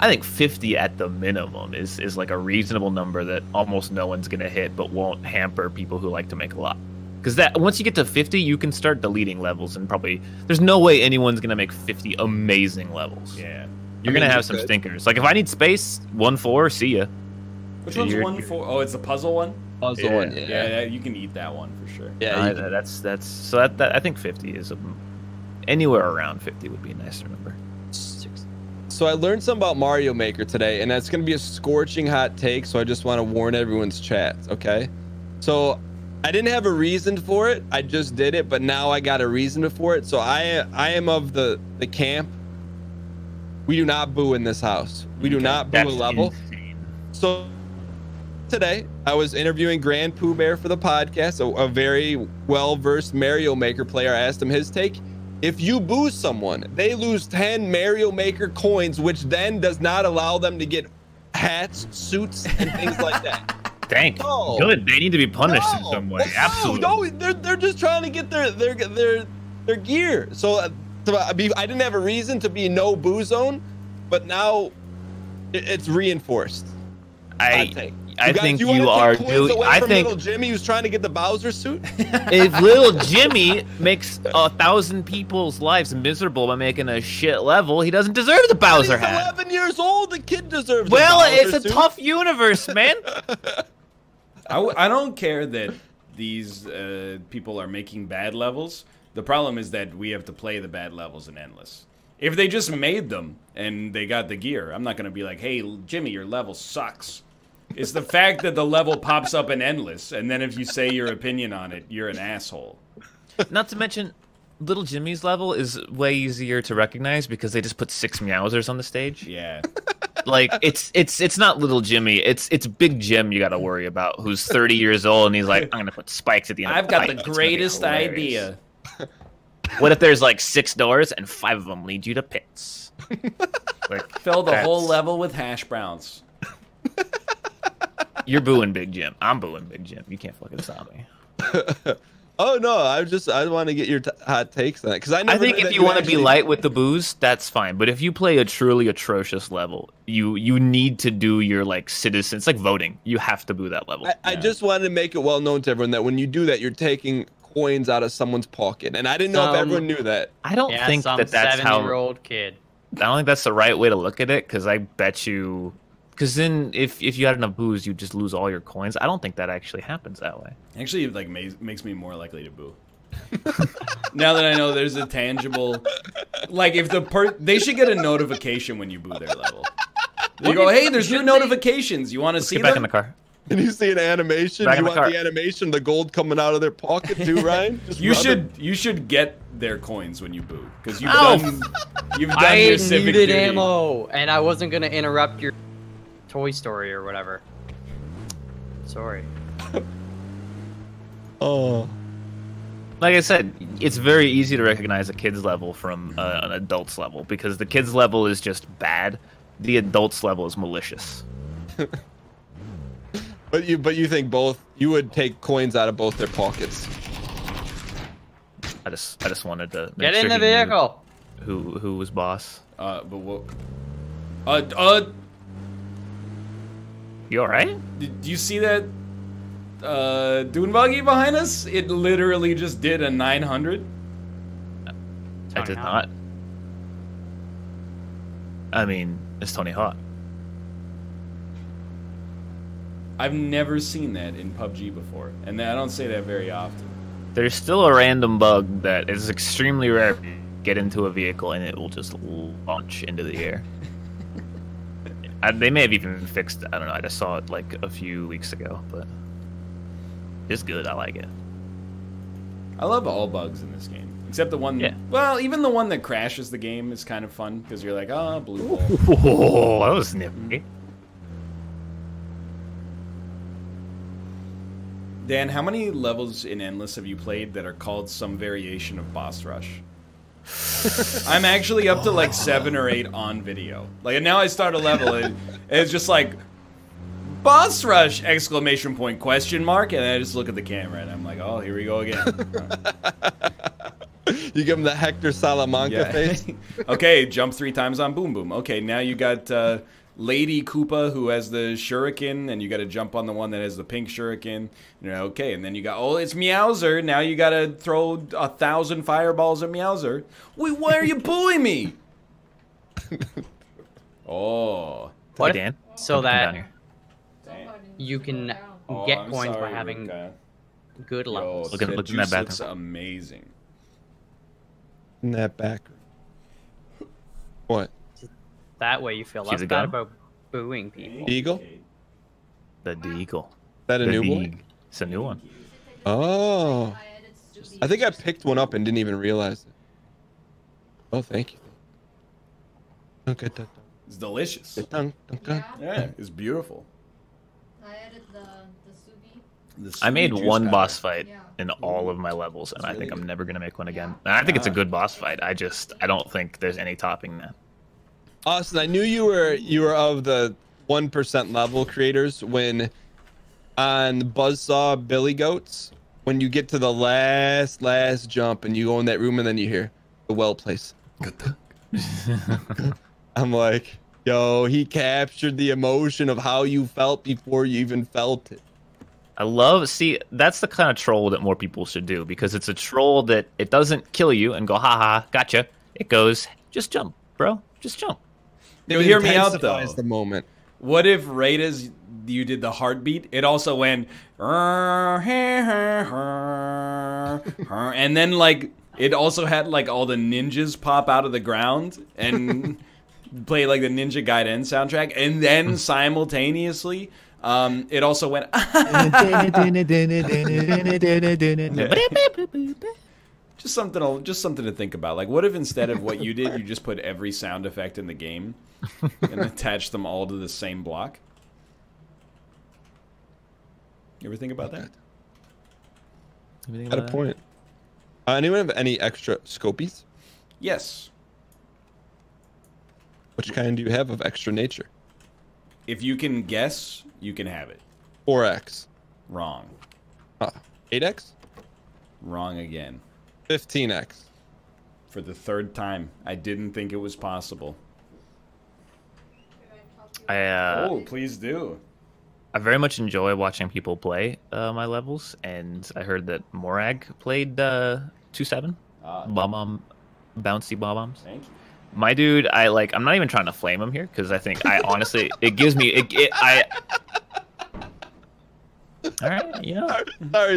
C: I think 50 at the minimum is like a reasonable number that almost no one's gonna hit, but won't hamper people who like to make a lot. Because that once you get to 50, you can start deleting levels, and probably there's no way anyone's gonna make 50 amazing levels.
A: Yeah.
C: You're gonna have some stinkers. Like if I need space, 1-4, see ya.
A: Which
C: So
A: one's
C: you're-
A: 1-4? Oh, it's the puzzle one.
D: Puzzle
C: Yeah.
D: one.
A: Yeah, you can eat that one for sure.
D: Yeah. you can-
C: That's so that I think 50 is anywhere around 50 would be a nicer number.
D: So I learned something about Mario Maker today, and that's going to be a scorching hot take, so I just want to warn everyone's chats, okay? So I didn't have a reason for it. I just did it, but now I got a reason for it. So I am of the camp. We do not boo in this house. We do not boo a level.
C: Insane.
D: So today I was interviewing Grand Pooh Bear for the podcast, a very well-versed Mario Maker player. I asked him his take. If you boo someone, they lose 10 Mario Maker coins, which then does not allow them to get hats, suits, and things like that.
C: Dang.
D: No.
C: Good. They need to be punished in some way. Absolutely.
D: No, they're just trying to get their gear. So I didn't have a reason to be no boo zone, but now it's reinforced.
C: I think you are doing. I think
D: little Jimmy who's trying to get the Bowser suit.
C: If little Jimmy makes 1,000 people's lives miserable by making a shit level, he doesn't deserve the Bowser
D: He's
C: hat.
D: 11 years old. The kid deserves.
C: Well,
D: the Bowser
C: it's a
D: suit.
C: tough universe, man.
A: I don't care that these people are making bad levels. The problem is that we have to play the bad levels in Endless. If they just made them and they got the gear, I'm not going to be like, hey, Jimmy, your level sucks. It's the fact that the level pops up in Endless, and then if you say your opinion on it, you're an asshole.
C: Not to mention, little Jimmy's level is way easier to recognize because they just put 6 Meowsers on the stage.
A: Yeah.
C: Like it's not little Jimmy, it's Big Jim you got to worry about, who's 30 years old and he's like, I'm gonna put spikes at the end.
A: I've
C: of the
A: got
C: fight.
A: the
C: It's gonna be
A: greatest
C: hilarious."
A: idea.
C: What if there's like 6 doors and 5 of them lead you to pits? Like,
A: Fill the whole
C: that's-
A: level with hash browns.
C: You're booing Big Jim. I'm booing Big Jim. You can't fucking stop me.
D: Oh no, I want to get your hot takes on it because
C: I think if you want to be light with the booze, that's fine. But if you play a truly atrocious level, you need to do your like citizen. It's like voting. You have to boo that level.
D: I just wanted to make it well known to everyone that when you do that, you're taking coins out of someone's pocket, and I didn't know if everyone knew that.
C: I don't think
B: some
C: that's how.
B: 7-year-old kid.
C: I don't think that's the right way to look at it, because I bet you. Because then, if you had enough booze, you just lose all your coins. I don't think that actually happens that way.
A: Actually, it like makes me more likely to boo. Now that I know there's a tangible, like if they should get a notification when you boo their level. You go, hey, there's new notifications. You want to see
C: Get back
A: them?
C: in the car.
D: And you see an animation.
C: Back in
D: You
C: the
D: want
C: car.
D: the animation, the gold coming out of their pocket too, Ryan? Just
A: You
D: rub it.
A: you should get their coins when you boo because you've
B: Ow!
A: done your
B: I
A: civic
B: needed
A: duty.
B: ammo, and I wasn't gonna interrupt your Toy Story or whatever. Sorry.
D: Oh.
C: Like I said, it's very easy to recognize a kid's level from an adult's level, because the kid's level is just bad. The adult's level is malicious.
D: But you think you would take coins out of both their pockets.
C: I just wanted to make
B: Get
C: sure
B: in the
C: he knew
B: vehicle.
C: who was boss.
A: But what?
C: You all right?
A: Do you see that dune buggy behind us? It literally just did a 900.
C: I did not. I mean, it's Tony Hawk.
A: I've never seen that in PUBG before, and I don't say that very often.
C: There's still a random bug that is extremely rare. Get into a vehicle and it will just launch into the air. They may have even fixed it. I don't know. I just saw it like a few weeks ago, but it's good. I like it.
A: I love all bugs in this game, except the one.
C: Yeah.
A: Well, even the one that crashes the game is kind of fun because you're like, oh, blue ball.
C: Whoa, that was nippy.
A: Dan, how many levels in Endless have you played that are called some variation of Boss Rush? I'm actually up to like 7 or 8 on video. Like, and now I start a level and it's just like Boss Rush ! Question mark, and I just look at the camera and I'm like, oh, here we go again.
D: You give him the Hector Salamanca face.
A: Okay, jump 3 times on Boom Boom. Okay, now you got Lady Koopa who has the shuriken, and you got to jump on the one that has the pink shuriken. Okay, and then you got, oh, it's Meowser. Now you got to throw 1,000 fireballs at Meowser. Wait, why are you booing me? Oh.
B: What?
C: Dan?
B: So
C: Come down
B: that
C: here.
B: you can
A: Oh,
B: get
A: I'm
B: coins by
A: sorry,
B: having
A: Ruka.
B: good
A: Yo,
B: levels.
C: Look in
A: that
C: that
A: juice looks
C: bathroom.
D: In that back. What?
B: that way, you feel
C: She's
B: less
C: a
B: bad
C: gun?
B: about booing people.
D: Eagle?
C: The Deagle.
D: Is that a
C: The
D: new
C: Deag.
D: one?
C: It's a new one.
D: Oh. I think I picked one up and didn't even realize it. Oh, thank you. Okay,
A: It's delicious. Yeah, it's beautiful.
E: I added the subi.
C: I made
A: Juice
C: one
A: powder.
C: boss fight
E: Yeah.
C: in all of my levels, and I think I'm never gonna make one again.
E: Yeah.
C: And I think it's a good boss fight. I don't think there's any topping that.
D: Austin, I knew you were of the 1% level creators when on Buzzsaw Billy Goats, when you get to the last jump and you go in that room and then you hear the well place. I'm like, yo, he captured the emotion of how you felt before you even felt it.
C: See, that's the kind of troll that more people should do, because it's a troll that it doesn't kill you and go, haha, gotcha. It goes, just jump, bro. Just jump.
A: Yo, hear me out though.
D: Intensifies the moment.
A: What if right as you did the heartbeat, it also went, and then like it also had like all the ninjas pop out of the ground and play like the Ninja Gaiden soundtrack, and then simultaneously, it also went. Just something to think about. Like, what if instead of what you did, you just put every sound effect in the game and attach them all to the same block? You ever think about that?
D: Got a point. Anyone have any extra scopies?
A: Yes.
D: Which kind do you have of extra nature?
A: If you can guess, you can have it.
D: 4x.
A: Wrong.
D: 8x?
A: Wrong again.
D: 15x.
A: For the third time. I didn't think it was possible. Oh, please do.
C: I very much enjoy watching people play my levels, and I heard that Morag played 2-7. Bouncy bombs.
A: Thank you.
C: My dude, I'm not even trying to flame him here, because I think honestly, it gives me, all right, you know.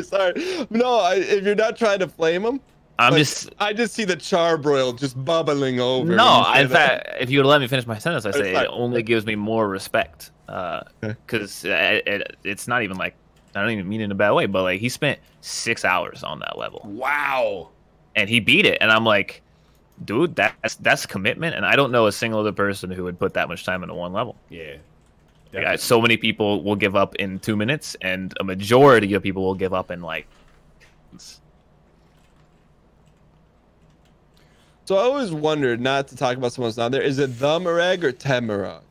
D: Sorry. No, if you're not trying to flame him, I just see the charbroil just bubbling over.
C: No, in fact, if you would let me finish my sentence, I say it only gives me more respect. Because it's not even like, I don't even mean it in a bad way, but like he spent 6 hours on that level.
A: Wow.
C: And he beat it, and I'm like, dude, that's commitment, and I don't know a single other person who would put that much time into one level.
A: Yeah.
C: Like, so many people will give up in 2 minutes, and a majority of people will give up in like.
D: So I always wondered, not to talk about someone else down there, is it the Morag or Temurag?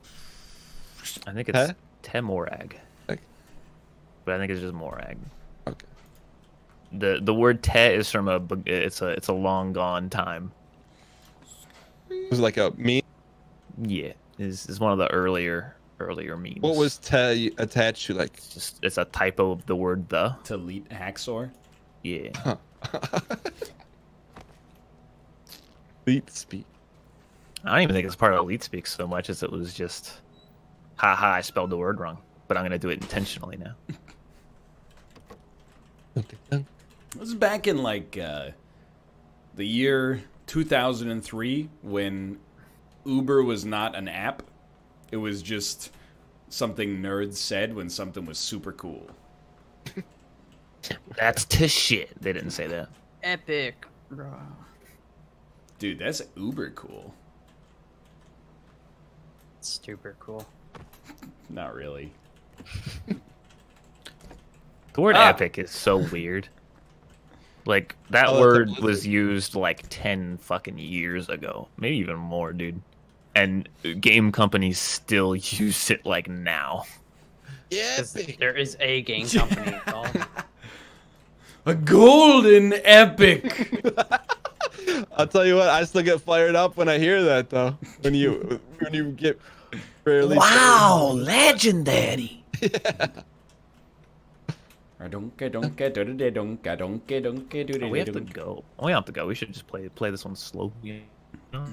C: I think it's Temorag.
D: Okay.
C: But I think it's just Morag.
D: Okay.
C: The word te is from it's a long gone time.
D: Was it like a meme?
C: Yeah, is one of the earlier memes.
D: What was te attached to? Like,
C: it's a typo of the word the.
A: Talit Haxor?
C: Yeah.
D: Huh. Leap speak.
C: I don't even think it's part of Elite Speak so much as it was just, haha, I spelled the word wrong, but I'm gonna do it intentionally now.
A: It was back in like the year 2003 when Uber was not an app. It was just something nerds said when something was super cool.
C: That's to shit. They didn't say that.
B: Epic, bro.
A: Dude, that's uber cool.
B: Super cool.
A: Not really.
C: The word epic is so weird. Like, that word was used like 10 fucking years ago. Maybe even more, dude. And game companies still use it like now.
D: Yeah.
B: There is a game company called
A: A golden epic.
D: I'll tell you what, I still get fired up when I hear that though. When you get rarely.
C: Wow, legendary.
D: Yeah.
C: Oh, we have to go. Oh, we don't have to go. We should just play this one slow. Yeah.
D: I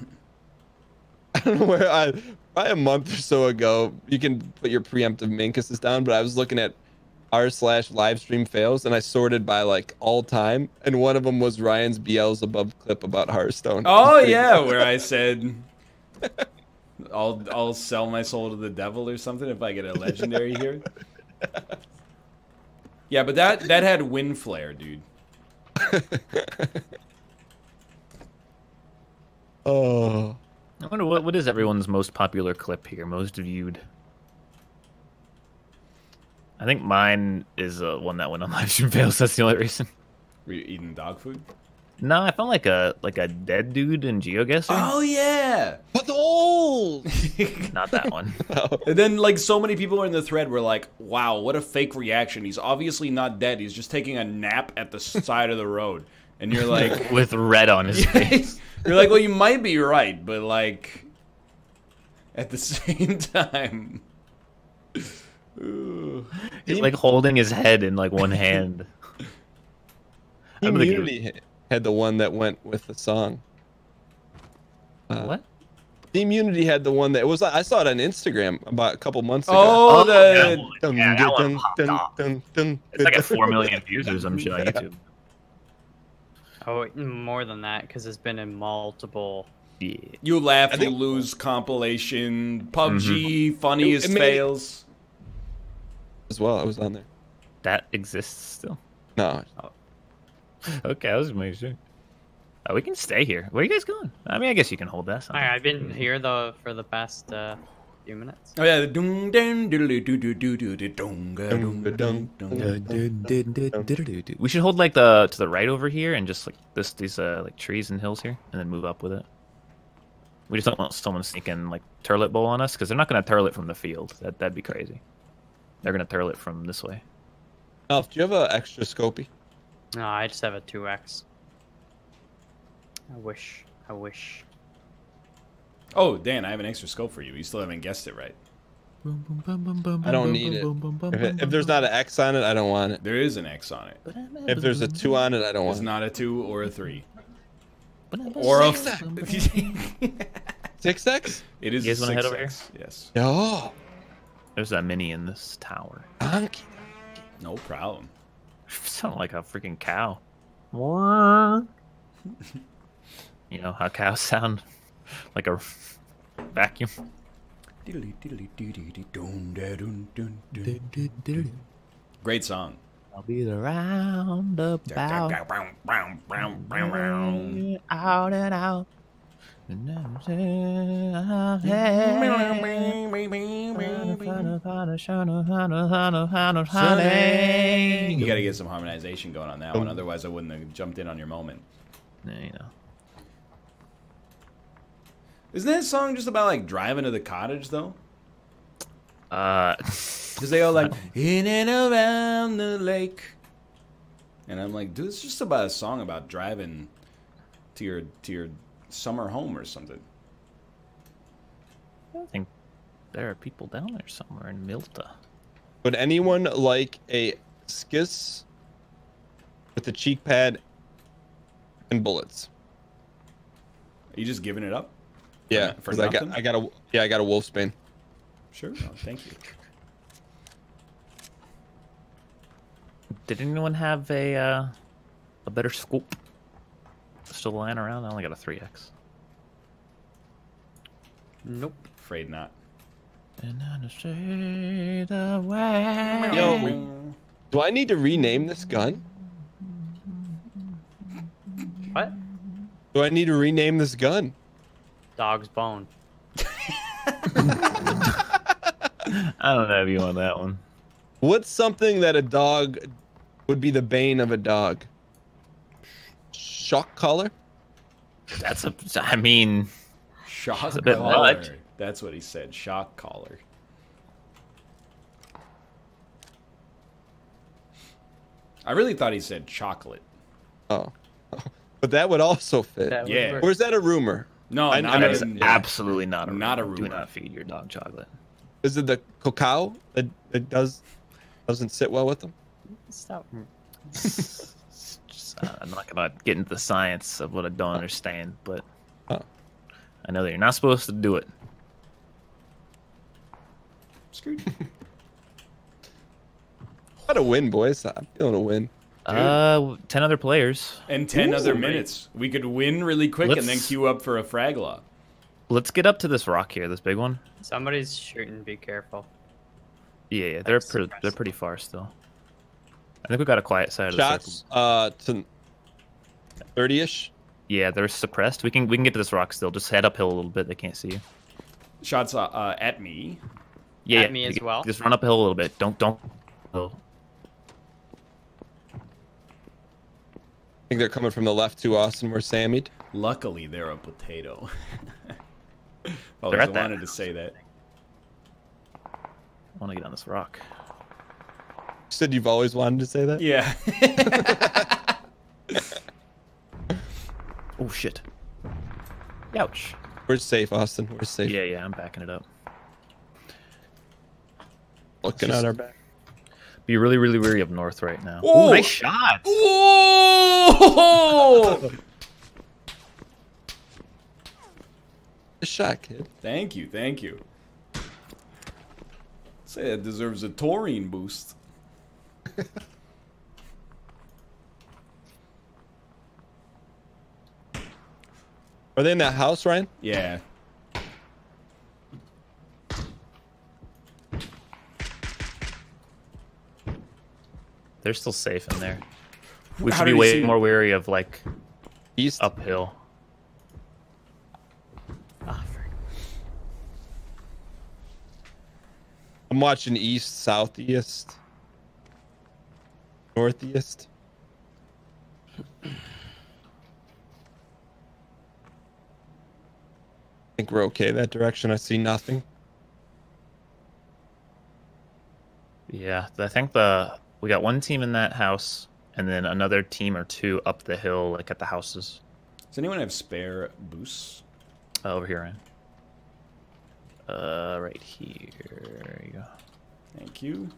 D: don't know where probably a month or so ago, you can put your preemptive mincuses down, but I was looking at r/livestream fails and I sorted by like all time, and one of them was Ryan's Beelzebub clip about Hearthstone.
A: Oh yeah, where I said I'll sell my soul to the devil or something if I get a legendary here. Yeah, but that had wind flare, dude.
D: Oh.
C: I wonder what is everyone's most popular clip here, most viewed. I think mine is one that went on livestream fails. That's the only reason.
A: Were you eating dog food?
C: No, I found like a dead dude in GeoGuessr.
A: Oh yeah.
D: What the old?
C: Not that one.
A: And then like so many people in the thread were like, "Wow, what a fake reaction! He's obviously not dead. He's just taking a nap at the side of the road." And you're like,
C: with red on his face.
A: You're like, well, you might be right, but like, at the same time,
C: he's like holding his head in like one hand.
D: Community had the one that went with the song.
C: What?
D: Team Unity had the one that was. I saw it on Instagram about a couple months ago.
A: Oh,
C: it's like at 4 million views or some shit on YouTube.
B: Oh, more than that, because it's been in multiple.
C: Yeah.
A: You laugh, you lose compilation, PUBG, funniest fails.
D: As well, I was on there.
C: That exists still?
D: No.
C: Oh. Okay, I was making sure. Oh, we can stay here. Where are you guys going? I mean, I guess you can hold that.
B: Alright, I've been here though for the past few minutes.
A: Oh yeah, the dung dung
C: we should hold like to the right over here and just like these like trees and hills here, and then move up with it. We just don't want someone sneaking like turlet bowl on us because they're not gonna turlet from the field. That'd be crazy. They're gonna turlet from this way.
D: Alf, do you have an extra scopy?
B: No, I just have a 2x. I wish.
A: Oh, Dan, I have an extra scope for you. You still haven't guessed it right.
D: I don't need it. If there's not an X on it, I don't want it.
A: There is an X on it.
D: If there's a 2 on it, I don't want
A: It's
D: it.
A: not a 2 or a 3. Or a
D: 6X?
A: It is
C: you guys
A: a
C: want to head over
A: 6X.
C: here?
A: Yes.
D: Oh.
C: There's a mini in this tower.
D: Donkey.
A: No problem.
C: Sound like a freaking cow. You know how cows sound? Like a vacuum.
A: Great song.
C: I'll be the roundabout. Out and out.
A: You gotta get some harmonization going on that one, otherwise I wouldn't have jumped in on your moment.
C: Yeah, you know.
A: Isn't that song just about like driving to the cottage though? Because they all like in and around the lake, and I'm like, dude, it's just about a song about driving to your summer home or something.
C: I think there are people down there somewhere in Milta.
D: Would anyone like a skis with the cheek pad and bullets?
A: Are you just giving it up?
D: Yeah,
A: for
D: because
A: nothing?
D: I got a Wolfsbane.
A: Sure. No, thank you.
C: Did anyone have a better scope still lying around? I only got a 3x.
B: Nope.
A: Afraid not.
D: Yo, do I need to rename this gun?
B: What?
D: Do I need to rename this gun?
B: Dog's bone.
C: I don't have you on that one.
D: What's something that a dog would be the bane of a dog? Shock collar?
C: That's a. I mean,
A: Shock
C: a bit
A: collar.
C: much.
A: That's what he said. Shock collar. I really thought he said chocolate.
D: Oh, but that would also fit.
B: That would
A: Yeah.
B: work.
D: Or is that a rumor?
A: No,
D: I-
A: not
D: I-
C: that is
A: even-
C: absolutely not a
A: Not a
C: rumor. Do
A: rumor.
C: not feed your dog chocolate.
D: Is it the cacao that doesn't sit well with them?
B: Stop.
C: I'm not gonna get into the science of what I don't understand, but
D: Oh.
C: I know that you're not supposed to do it.
A: Screwed.
D: What a win, boys! I'm feeling a win.
C: 10 other players.
A: And 10 other
D: Ooh.
A: minutes. We could win really quick and then
C: Let's-
A: queue up for a frag law.
C: Let's get up to this rock here, this big one.
B: Somebody's shooting. Be careful.
C: Yeah, they're pretty far still. I think we got a quiet side of the circle.
D: To 30-ish.
C: Yeah, they're suppressed. We can get to this rock still. Just head uphill a little bit. They can't see you.
A: Shots at me.
C: Yeah,
B: At me as well.
C: Just run uphill a little bit. Don't. Oh.
D: I think they're coming from the left to us, and we're Sammy'd.
A: Luckily, they're a potato.
C: They're at
A: I
C: that
A: wanted to say that.
C: I want to get on this rock.
D: You said you've always wanted to say that?
A: Yeah.
C: Oh shit. Ouch.
D: We're safe, Austin. We're safe.
C: Yeah, I'm backing it up.
D: Looking at our back.
C: Be really, really wary of north right now.
A: Oh,
C: nice shot.
A: Oh!
D: Good shot, kid.
A: Thank you. Say that deserves a taurine boost.
D: Are they in that house, Ryan?
A: Yeah.
C: They're still safe in there. We
A: How
C: should be
A: did he see
C: way
A: it?
C: more wary of like
D: East.
C: uphill.
B: Ah, frick.
D: I'm watching east, southeast, northeast. I think we're okay that direction. I see nothing.
C: Yeah, I think we got one team in that house, and then another team or two up the hill, like at the houses.
A: Does anyone have spare boosts?
C: Over here, Ryan. Right here. There you go.
A: Thank you.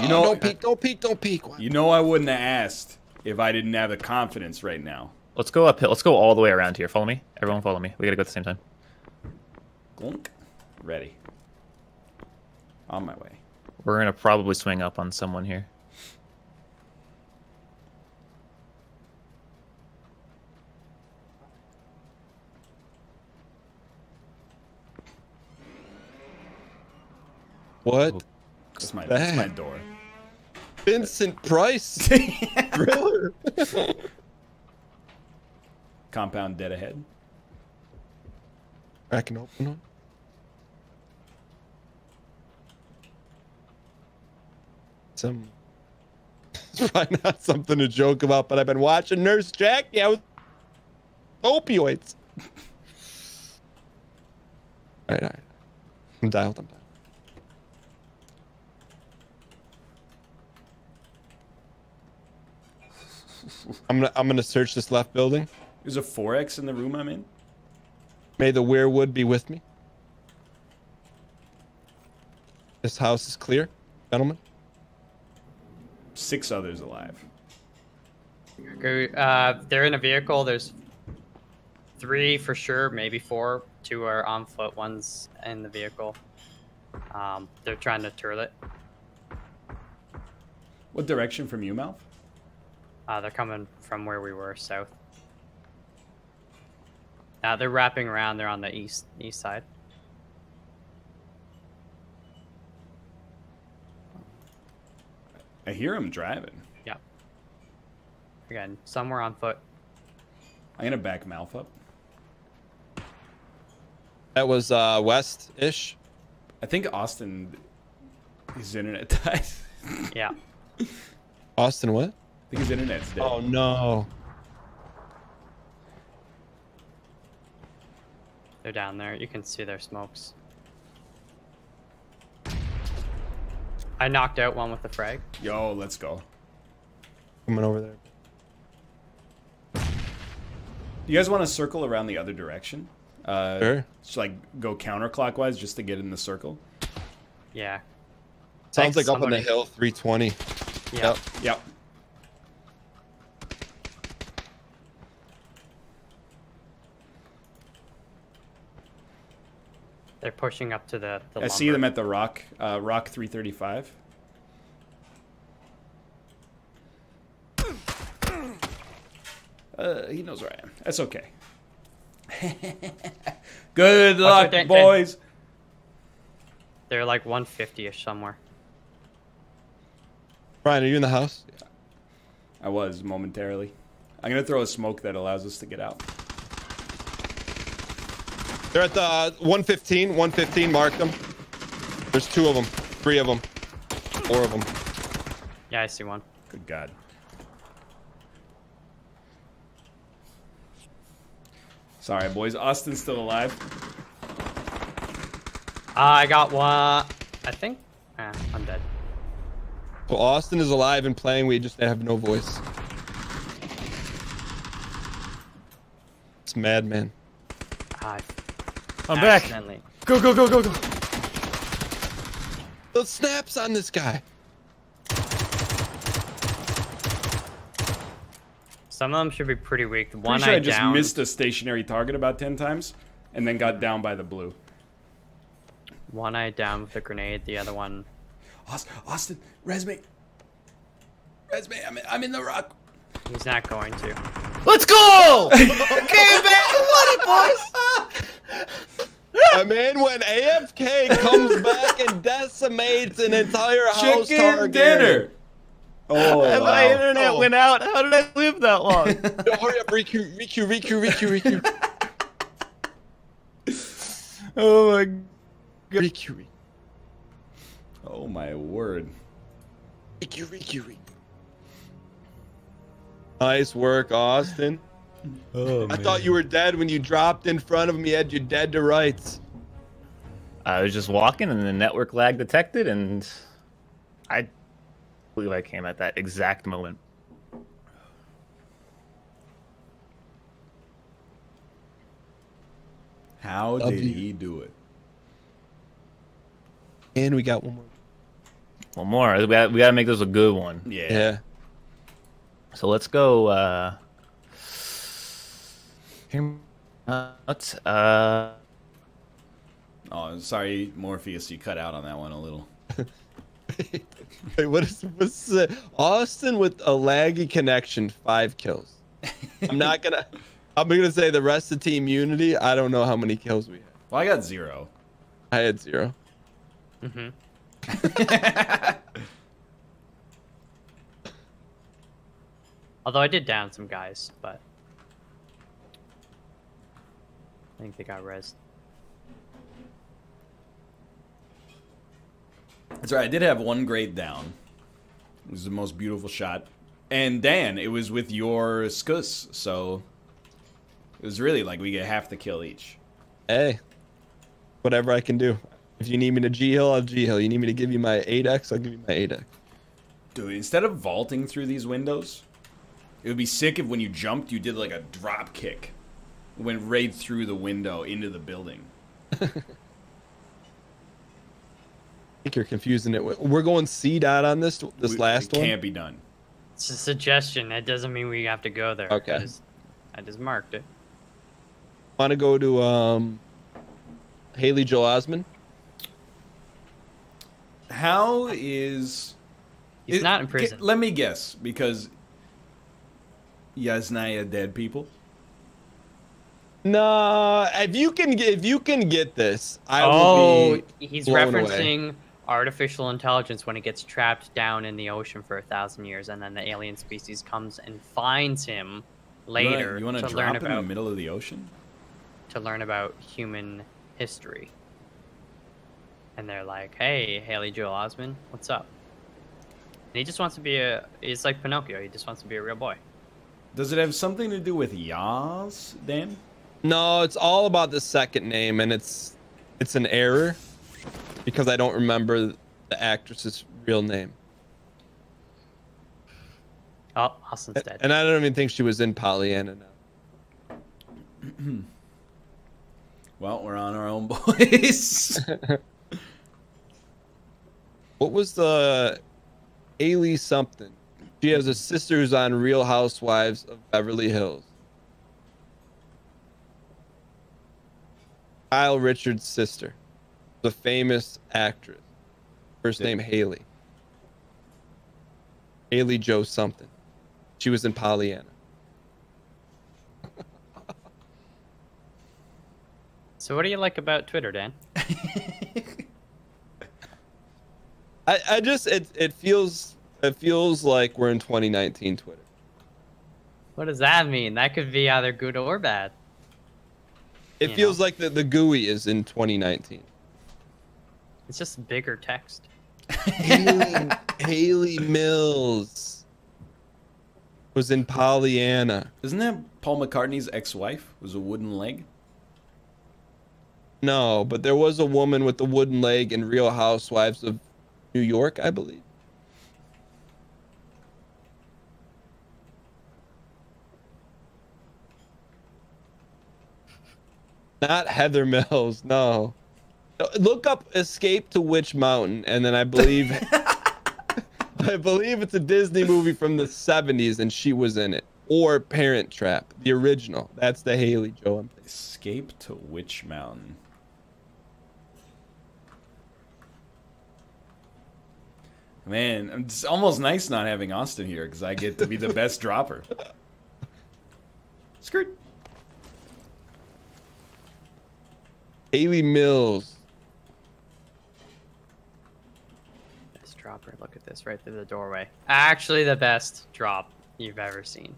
D: You know, don't peek, don't peek, don't peek. What?
A: You know I wouldn't have asked if I didn't have the confidence right now.
C: Let's go uphill. Let's go all the way around here. Follow me. Everyone follow me. We gotta go at the same time.
A: Glunk. Ready. On my way.
C: We're gonna probably swing up on someone here.
D: What?
A: That's my
D: That.
A: door.
D: Vincent Price. Thriller.
A: Compound dead ahead.
D: I can open one. It's probably not something to joke about, but I've been watching Nurse Jackie. I was opioids. All right. I'm dialed. I'm gonna search this left building.
A: There's a 4X in the room I'm in.
D: May the weirwood be with me. This house is clear, gentlemen.
A: 6 others alive.
B: They're in a vehicle. There's 3 for sure, maybe 4. 2 are on foot. 1's in the vehicle. They're trying to turtle it.
A: What direction from you, Mouth?
B: They're coming from where we were, south. They're wrapping around. They're on the east side.
A: I hear him driving.
B: Yeah. Again, somewhere on foot.
A: I'm gonna back Mouth up.
D: That was west-ish.
A: I think Austin, his internet died.
B: Yeah.
D: Austin, what?
A: I think his internet's dead.
D: Oh no.
B: They're down there. You can see their smokes. I knocked out one with the frag.
A: Yo, let's go.
D: Coming over there.
A: You guys want to circle around the other direction?
D: Sure.
A: Just like go counterclockwise just to get in the circle.
B: Yeah.
D: Sounds like
B: Thanks,
D: up on the
B: somebody.
D: hill, 320.
B: Yeah.
A: Yep.
B: They're pushing up to the
A: I see them at the rock 335. He knows where I am. That's okay. Good luck,
B: Dan.
A: boys.
B: They're like 150-ish somewhere.
D: Brian, are you in the house?
A: I was momentarily. I'm gonna throw a smoke that allows us to get out.
D: They're at the 115. 115. Mark them. There's 2 of them. 3 of them. 4 of them.
B: Yeah, I see one.
A: Good God. Sorry, boys. Austin's still alive.
B: I got one. I think. I'm dead.
D: So Austin is alive and playing. We just have no voice. It's madman.
B: I
C: I'm back.
B: accidentally-
A: Go, go, go, go, go.
D: The snaps on this guy.
B: Some of them should be pretty weak. The
A: Pretty
B: one
A: sure I
B: I
A: just
B: downed.
A: missed a stationary target about 10 times and then got down by the blue.
B: One I downed with a grenade. The other one.
A: Austin, res me. Res me. I'm in the rock.
B: He's not going to.
C: Let's go! Okay, man. What it, boys?
D: I mean, when AFK comes back and decimates an entire house
A: Chicken
D: target.
A: dinner. Oh,
C: My
A: wow.
C: internet went out. How did I live that long?
D: Yo, hurry up, Riku.
C: Oh my god.
D: Riku.
A: Oh, my word.
D: Riku. Nice work, Austin.
C: Oh,
D: I thought you were dead when you dropped in front of me. You had you dead to rights.
C: I was just walking and the network lag detected, and I believe I came at that exact moment.
A: How did he do it?
D: And we got one more.
C: One more. We gotta make this a good one.
A: Yeah.
C: So let's go. Let's.
A: Oh, sorry, Morpheus, you cut out on that one a little.
D: Wait, what's it? Austin with a laggy connection, 5 kills. I'm gonna say the rest of Team Unity. I don't know how many kills we had.
A: Well, I got 0.
D: I had 0.
B: Mm-hmm. Although I did down some guys, but I think they got rezzed.
A: That's right. I did have one grade down. It was the most beautiful shot. And Dan, it was with your scus, so it was really like we get half the kill each.
D: Hey, whatever I can do. If you need me to G-Hill, I'll G-Hill. You need me to give you my 8x, I'll give you my 8x.
A: Dude, instead of vaulting through these windows, it would be sick if when you jumped, you did like a drop kick. Went right through the window into the building.
D: I think you're confusing it. We're going C-Dot on this last one?
A: It can't be done.
B: It's a suggestion. That doesn't mean we have to go there.
D: Okay.
B: I just marked it.
D: Want to go to Haley Joel Osment?
A: How is...
B: He's not in prison.
A: Let me guess, because Yasnaya dead people?
D: No, if you can get this, I will be
B: he's
D: blown
B: referencing
D: away.
B: artificial intelligence when it gets trapped down in the ocean for 1,000 years, and then the alien species comes and finds him later
A: You want to
B: to
A: drop
B: learn
A: it in the
B: about
A: middle of the ocean?
B: human history. And they're like, "Hey, Haley Joel Osment, what's up?" And he just wants to be he's like Pinocchio. He just wants to be a real boy.
A: Does it have something to do with Yas, Dan?
D: No, it's all about the second name, and it's an error because I don't remember the actress's real name.
B: Oh, Austin's dead.
D: And I don't even think she was in Pollyanna now.
A: Well, we're on our own, boys.
D: What was the Ailey something? She has a sister who's on Real Housewives of Beverly Hills. Kyle Richards' sister, the famous actress. First name Haley. Haley Joe something. She was in Pollyanna.
B: So what do you like about Twitter, Dan?
D: I just it feels like we're in 2019 Twitter.
B: What does that mean? That could be either good or bad.
D: It feels like the GUI is in 2019.
B: It's just bigger text.
D: Haley Mills was in Pollyanna.
A: Isn't that Paul McCartney's ex-wife? Was a wooden leg?
D: No, but there was a woman with the wooden leg in Real Housewives of New York, I believe. Not Heather Mills, no. Look up Escape to Witch Mountain, and then I believe I believe it's a Disney movie from the 70s, and she was in it. Or Parent Trap, the original. That's the Haley Joe.
A: Escape to Witch Mountain. Man, it's almost nice not having Austin here because I get to be the best dropper. Skirt.
D: Haley Mills.
B: Best dropper. Look at this right through the doorway. Actually, the best drop you've ever seen.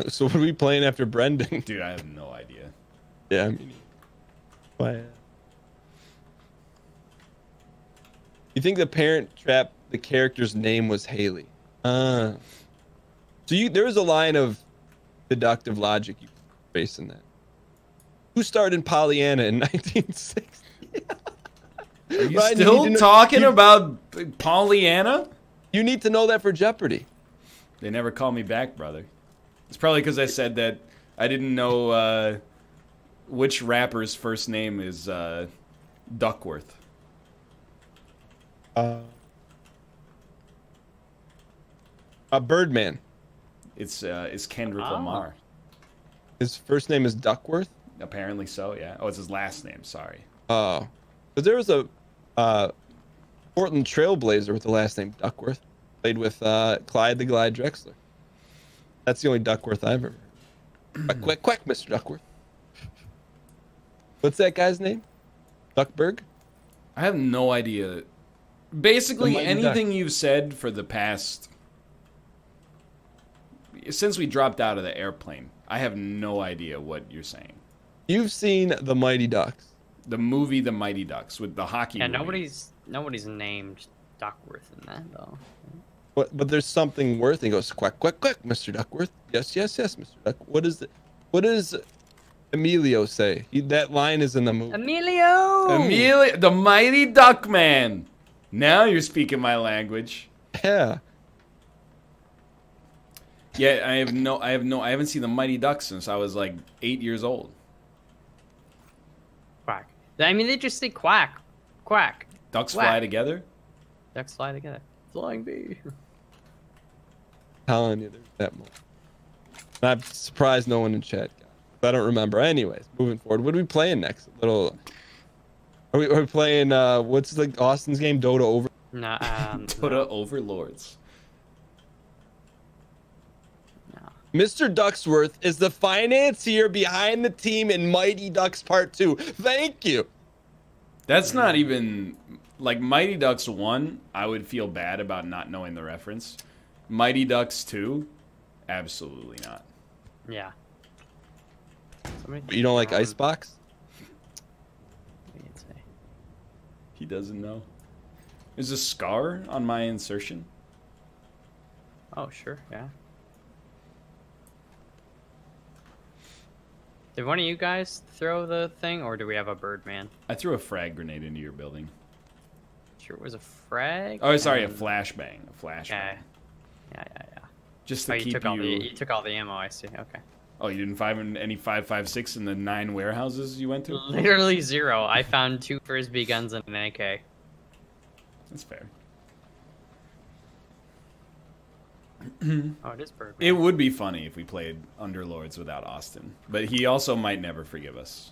D: So what are we playing after Brendan?
A: Dude, I have no idea.
D: Yeah, I mean, why? You think the Parent Trap, the character's name was Haley? So there was a line of deductive logic you face in that. Who starred in Pollyanna in 1960?
A: Are you
D: Ryan,
A: still talking about Pollyanna?
D: You need to know that for Jeopardy.
A: They never call me back, brother. It's probably because I said that I didn't know which rapper's first name is Duckworth.
D: Birdman.
A: It's Kendrick Lamar.
D: His first name is Duckworth?
A: Apparently so, yeah. Oh, it's his last name, sorry.
D: Oh. But there was a Portland Trailblazer with the last name Duckworth. Played with Clyde the Glide Drexler. That's the only Duckworth I've ever heard. Quack, quack, quack, Mr. Duckworth. What's that guy's name? Duckburg?
A: I have no idea. Basically,
D: Mighty
A: anything
D: Ducks.
A: you've said for the past... Since we dropped out of the airplane, I have no idea what you're saying.
D: You've seen The Mighty Ducks.
A: The movie The Mighty Ducks with the hockey
B: Yeah,
A: movie.
B: nobody's named Duckworth in that though.
D: But there's something worth. He goes quack quack quack, Mr. Duckworth. Yes, yes, yes, Mr. Duck. What does Emilio say? That line is in the movie.
B: Emilio,
A: the Mighty Duck Man. Now you're speaking my language.
D: Yeah.
A: Yeah, I haven't seen the Mighty Ducks since I was like 8 years old.
B: quack. I mean, they just say quack, quack.
A: Ducks
B: Quack.
A: fly together?
B: Ducks fly together. Flying bee.
D: Telling you, there's that moment. I'm surprised no one in chat got it. I don't remember. Anyways, moving forward. What are we playing next? Are we playing what's like Austin's game? Dota over.
B: No,
A: Dota Overlords.
B: no.
D: Mr. Ducksworth is the financier behind the team in Mighty Ducks Part 2. Thank you.
A: That's not even like Mighty Ducks 1, I would feel bad about not knowing the reference. Mighty Ducks 2, absolutely not.
B: Yeah.
D: You don't like Icebox?
A: He doesn't know. Is a scar on my insertion?
B: Oh, sure, yeah. Did one of you guys throw the thing, or do we have a Birdman?
A: I threw a frag grenade into your building.
B: Sure, it was a frag.
A: Oh, sorry, a
B: and-
A: flashbang. A flashbang.
B: Okay. Yeah.
A: Just to
B: Oh, you
A: keep
B: took all you took all the ammo. I see. Okay.
A: Oh, you didn't find any 5.56 in the 9 warehouses you went to?
B: Literally 0. I found 2 Frisbee guns and an AK.
A: That's fair.
B: Oh, it is Birdman.
A: It would be funny if we played Underlords without Austin, but he also might never forgive us.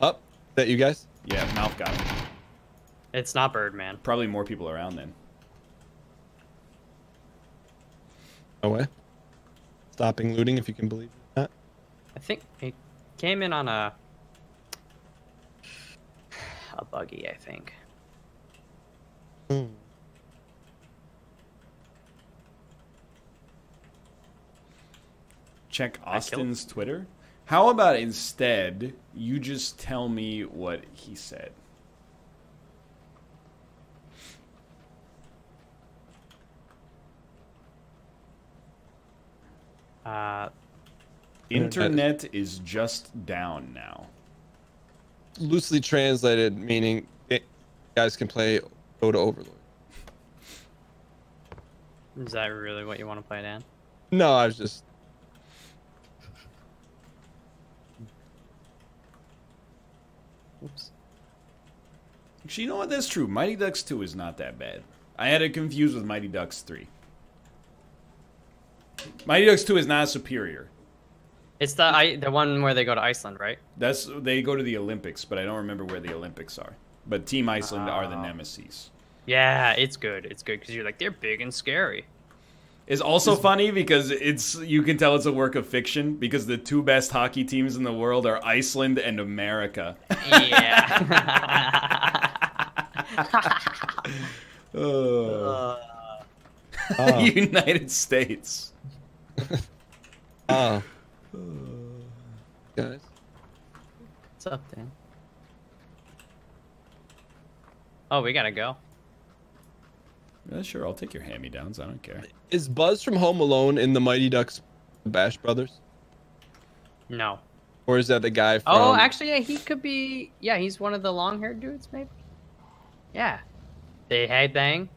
D: Up. That you guys?
A: Yeah, Mouth got him.
B: It's not Birdman.
A: Probably more people around then.
D: No way. stopping looting, if you can believe that.
B: I think it came in on a buggy, I think.
A: Check Austin's Twitter. How about instead you just tell me what he said? Internet is just down now.
D: Loosely translated, meaning guys can play Dota Overlord.
B: Is that really what you want to play, Dan?
D: No, I was just...
B: Oops.
A: Actually, you know what? That's true. Mighty Ducks 2 is not that bad. I had it confused with Mighty Ducks 3. Mighty Ducks 2 is not superior.
B: It's the one where they go to Iceland, right?
A: They go to the Olympics, but I don't remember where the Olympics are. But Team Iceland are the nemesis.
B: Yeah, it's good. It's good because you're like, they're big and scary.
A: It's also funny because you can tell it's a work of fiction because the two best hockey teams in the world are Iceland and America.
B: Yeah.
A: United States.
D: Guys.
B: What's up, Dan? Oh, we gotta go.
A: Yeah, sure, I'll take your hand-me-downs. I don't care.
D: Is Buzz from Home Alone in the Mighty Ducks Bash Brothers?
B: No.
D: Or is that the guy from...
B: Oh, actually, yeah, he could be... Yeah, he's one of the long-haired dudes, maybe? Yeah. They headbang.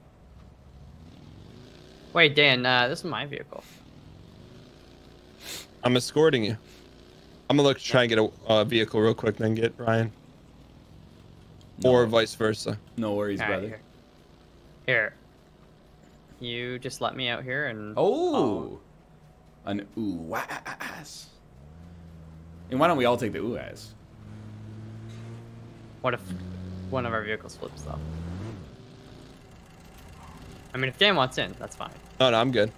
B: Wait, Dan, this is my vehicle.
D: I'm escorting you. I'm gonna look to try and get a vehicle real quick, then get Ryan.
A: No.
D: Or vice versa.
A: No worries,
B: All right,
A: brother.
B: Here. You just let me out here and...
A: Oh! An ooh-ass. And why don't we all take the ooh-ass?
B: What if one of our vehicles flips, though? I mean, if Dan wants in, that's fine.
D: No, I'm good.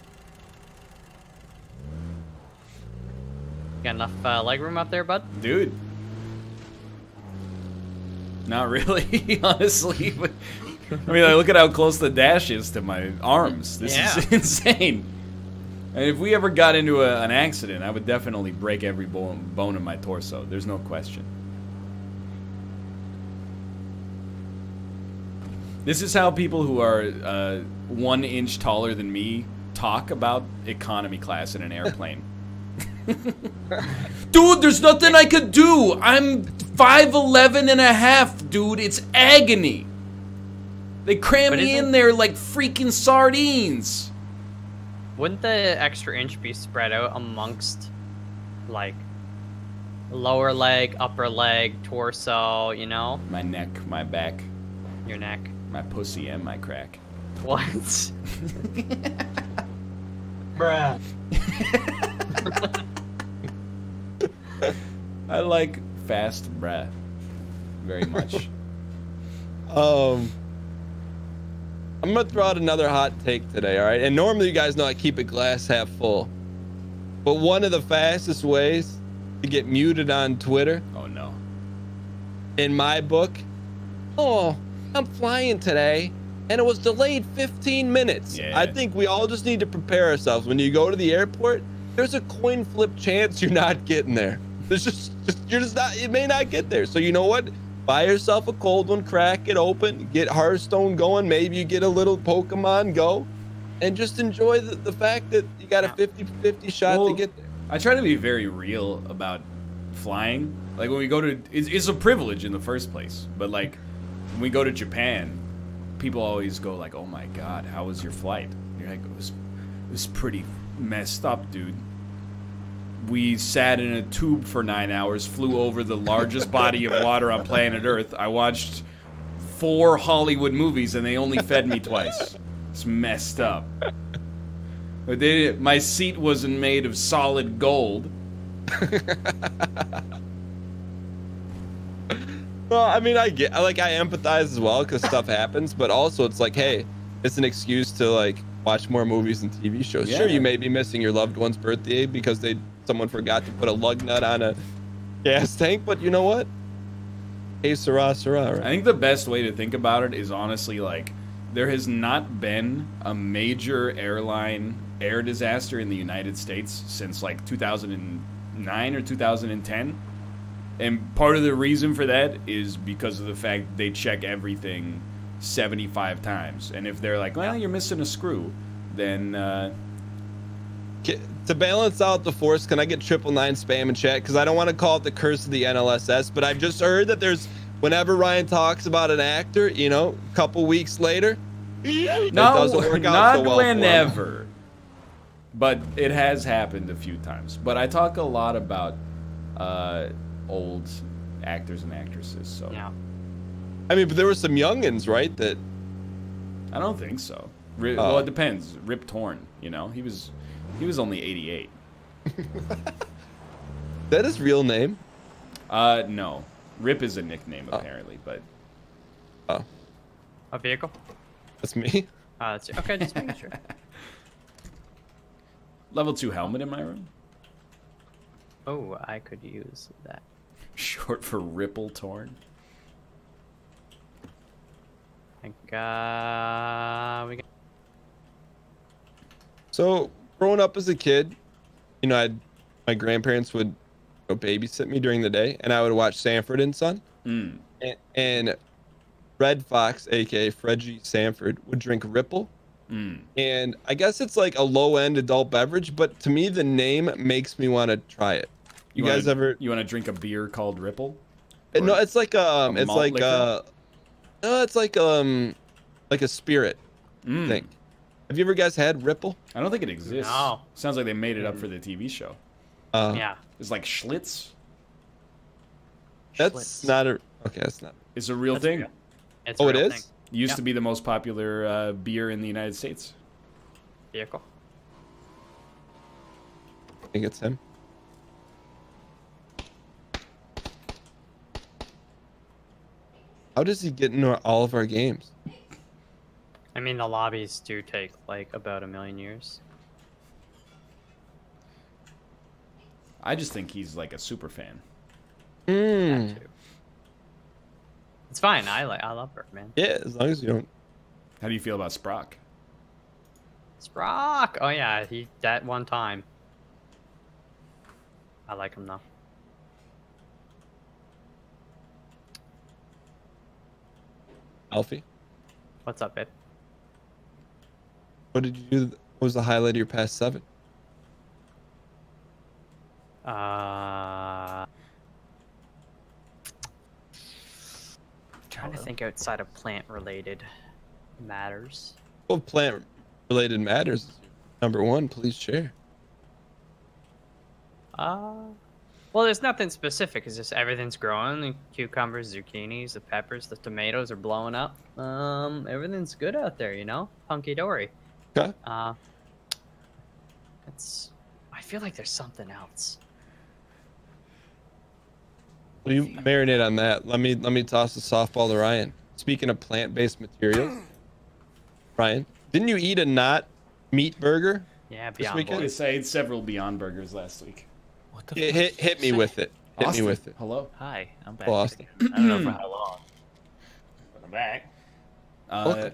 B: Got enough leg room up there, bud?
A: Dude. Not really, honestly. But, I mean, look at how close the dash is to my arms. This is insane. And if we ever got into an accident, I would definitely break every bone in my torso. There's no question. This is how people who are 1 inch taller than me talk about economy class in an airplane. Dude, there's nothing I could do. I'm 5'11 and a half, dude. It's agony. They cram me in there like freaking sardines.
B: Wouldn't the extra inch be spread out amongst, like, lower leg, upper leg, torso, you know?
A: My neck, my back.
B: Your neck.
A: My pussy and my crack.
B: What? Bruh.
A: I like fast breath very much.
D: I'm gonna throw out another hot take today, all right? And normally you guys know I keep it glass half full. But one of the fastest ways to get muted on Twitter,
A: Oh no.
D: in my book, oh, I'm flying today and it was delayed 15 minutes.
A: Yeah.
D: I think we all just need to prepare ourselves. When you go to the airport, there's a coin flip chance you're not getting there. There's you're just not, it may not get there. So you know what? Buy yourself a cold one, crack it open, get Hearthstone going. Maybe you get a little Pokemon Go and just enjoy the fact that you got a 50-50 shot to get there.
A: I try to be very real about flying. Like when we go to, it's a privilege in the first place. But like when we go to Japan, people always go like, "Oh my God, how was your flight?" You're like, it was pretty messed up, dude. We sat in a tube for 9 hours, flew over the largest body of water on planet Earth. I watched 4 Hollywood movies, and they only fed me twice. It's messed up. But my seat wasn't made of solid gold.
D: Well, I mean, I empathize as well because stuff happens, but also it's like, hey, it's an excuse to like watch more movies and TV shows.
A: Yeah.
D: Sure, you may be missing your loved one's birthday because someone forgot to put a lug nut on a gas tank, but you know what? Hey, Sarah, right?
A: I think the best way to think about it is honestly like there has not been a major airline air disaster in the United States since like 2009 or 2010. And part of the reason for that is because of the fact they check everything 75 times. And if they're like, well, you're missing a screw, then...
D: To balance out the force, can I get 999 spam in chat? Because I don't want to call it the curse of the NLSS, but I've just heard that whenever Ryan talks about an actor, a couple weeks later, it doesn't work out
A: not
D: so well
A: whenever. But it has happened a few times. But I talk a lot about old actors and actresses. So
B: Yeah.
D: I mean, but there were some youngins, right? That
A: I don't think so. Well, it depends. Rip Torn, he was only 88.
D: that his real name?
A: No. Rip is a nickname apparently, but
B: A vehicle?
D: That's me.
B: That's okay. Just making sure.
A: level 2 helmet in my room.
B: Oh, I could use that.
A: Short for Ripple Torn.
B: We got.
D: So growing up as a kid, my grandparents would babysit me during the day, and I would watch Sanford and Son. And Red Fox, aka Fred G. Sanford, would drink Ripple. And I guess it's like a low-end adult beverage, but to me the name makes me want to try it. You guys ever?
A: You want to drink a beer called Ripple?
D: No, it's like it's like
A: liquor?
D: no, it's like a spirit thing. Have you ever guys had Ripple?
A: I don't think it exists.
B: No.
A: Sounds like they made it up for the TV show.
B: Yeah.
A: It's like Schlitz.
D: That's
B: Schlitz.
D: not a. Okay, that's not.
A: It's a real
B: That's
A: thing.
B: real. It's a
D: Oh, it
B: real
D: is?
B: thing.
A: Used
B: Yep.
A: to be the most popular beer in the United States.
B: Vehicle.
D: I think it's him. How does he get into all of our games?
B: I mean, the lobbies do take like about 1 million years.
A: I just think he's like a super fan.
B: That too. It's fine. I love Birdman.
D: Yeah, as long as you don't.
A: How do you feel about Sprock?
B: Sprock. Oh yeah, that one time. I like him though.
D: Alfie,
B: What's up, babe?
D: what did you do? What was the highlight of your past 7?
B: Trying to think outside of plant-related matters.
D: Well, plant-related matters. Number 1, please share.
B: Well, there's nothing specific. It's just everything's growing. The cucumbers, zucchinis, the peppers, the tomatoes are blowing up. Everything's good out there, Hunky dory.
D: Okay.
B: I feel like there's something else.
D: Well, you marinate on that. Let me toss the softball to Ryan. Speaking of plant-based materials, Ryan, didn't you eat a not meat burger?
B: Yeah,
D: This
B: Beyond
D: weekend?
B: Boys.
A: I ate several Beyond Burgers last week.
C: What the
D: Hit me with it. Hit
A: Austin,
D: me with it.
A: Hello.
C: Hi, I'm back.
D: Oh, Austin.
C: I don't know for how long. But I'm back.
D: Okay.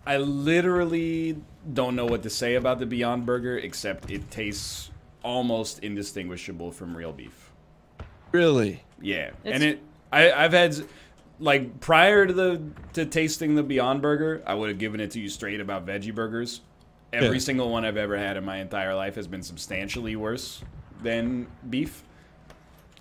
A: I literally don't know what to say about the Beyond Burger, except it tastes almost indistinguishable from real beef.
D: Really?
A: Yeah, and I've had like prior to tasting the Beyond Burger, I would have given it to you straight about veggie burgers. Every single one I've ever had in my entire life has been substantially worse than beef.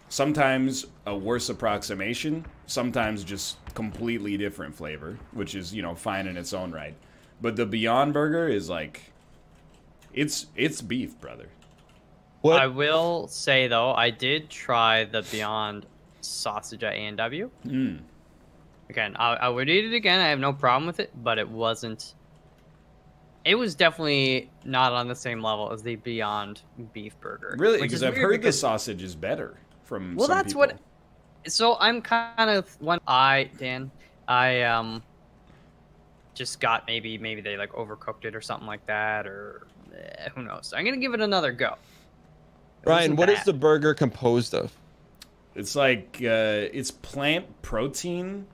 A: Sometimes a worse approximation, sometimes just completely different flavor, which is, fine in its own right. But the Beyond Burger is like, it's beef, brother.
D: What?
B: I will say though, I did try the Beyond sausage at A&W. Again, I would eat it again. I have no problem with it, but it wasn't. It was definitely not on the same level as the Beyond Beef Burger.
A: Really?
B: which
A: Because
B: is
A: I've
B: weird
A: heard the
B: because-
A: sausage is better from
B: Well,
A: some
B: that's
A: people.
B: what. So I'm kind of just got maybe they like overcooked it or something like that, or who knows. So I'm gonna give it another go.
D: Ryan, what is the burger composed of?
A: It's like it's plant protein.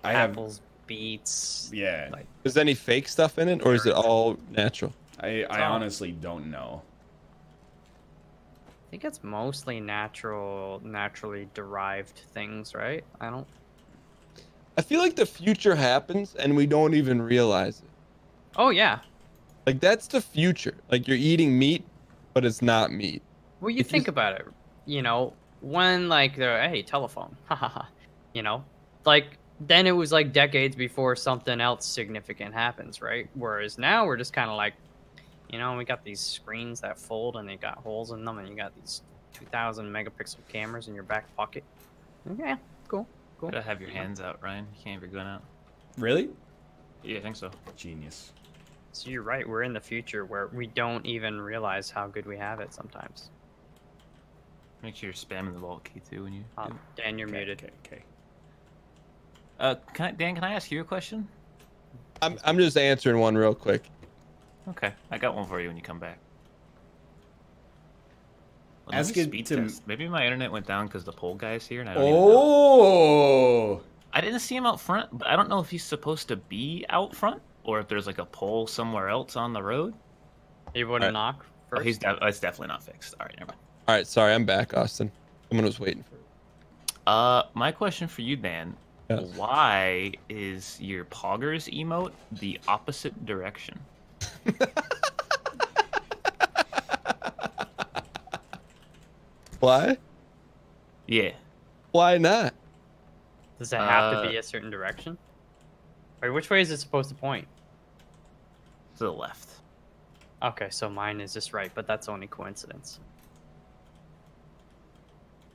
B: Apples, beets.
A: Yeah.
B: Like,
D: Is there any fake stuff in it, or is it all natural?
A: I honestly don't know.
B: I think it's mostly naturally derived things, right?
D: I feel like the future happens and we don't even realize it.
B: Oh yeah.
D: Like that's the future. Like you're eating meat, but it's not meat.
B: Well, you think about it, you know, when like hey, telephone, you know, like then it was like decades before something else significant happens, right? Whereas now we're just kind of like, you know, we got these screens that fold and they got holes in them, and you got these 2,000 megapixel cameras in your back pocket. Yeah, cool.
C: You gotta have your hands out, Ryan. You can't have your gun out.
A: Really?
C: Yeah, I think so.
A: Genius.
B: So you're right. We're in the future where we don't even realize how good we have it sometimes.
C: Make sure you're spamming the vault key too when you.
B: Dan, you're muted.
A: Okay.
C: Dan, can I ask you a question?
D: I'm just answering one real quick.
C: Okay, I got one for you when you come back.
A: Ask it
C: speed
A: to...
C: test. Maybe my internet went down because the pole guy's here and I don't even
A: know.
C: I didn't see him out front, but I don't know if he's supposed to be out front or if there's like a pole somewhere else on the road.
B: You want to knock first?
C: Oh, it's definitely not fixed. All right, never mind.
D: All right, sorry, I'm back, Austin. Someone was waiting for it.
C: My question for you, Dan.
D: Yes.
C: Why is your poggers emote the opposite direction?
D: Why?
C: Yeah.
D: Why not?
B: Does it have to be a certain direction? Or which way is it supposed to point?
C: To the left.
B: Okay, so mine is just right, but that's only coincidence.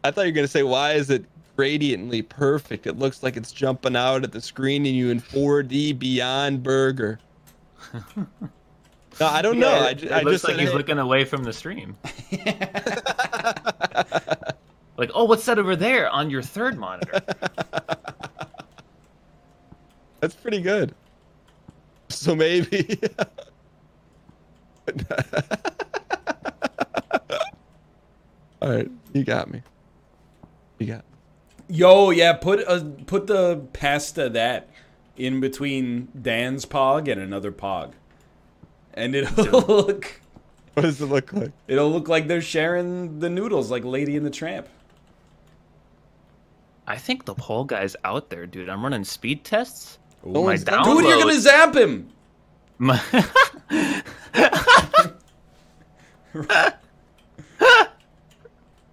D: I thought you were gonna say, why is it gradiently perfect? It looks like it's jumping out at the screen and you in 4D beyond burger. No, I don't know. I
C: looks like he's looking away from the stream. Like, oh, what's that over there on your third monitor?
D: That's pretty good. So maybe. All right, you got me. You got me.
A: Yo, yeah, put the pasta that in between Dan's pog and another pog. And it'll look...
D: What does it look like?
A: It'll look like they're sharing the noodles like Lady and the Tramp.
C: I think the pole guy's out there, dude. I'm running speed tests.
A: Ooh,
D: my download...
A: Dude, you're gonna zap him!
C: I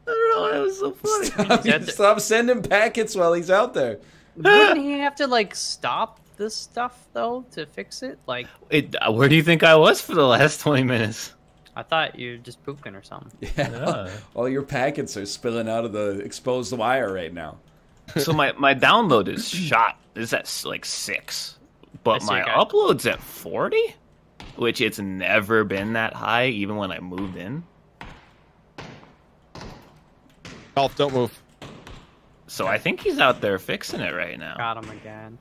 C: don't know, that was so funny.
A: Stop sending packets while he's out there.
B: Wouldn't he have to like stop this stuff though to fix it? Like,
C: where do you think I was for the last 20 minutes?
B: I thought you were just pooping or something.
A: Yeah. All your packets are spilling out of the exposed wire right now.
C: So my download is shot. It's at like 6, but my upload's at 40, which it's never been that high, even when I moved in.
D: Golf, don't move.
C: So I think he's out there fixing it right now.
B: Got him again.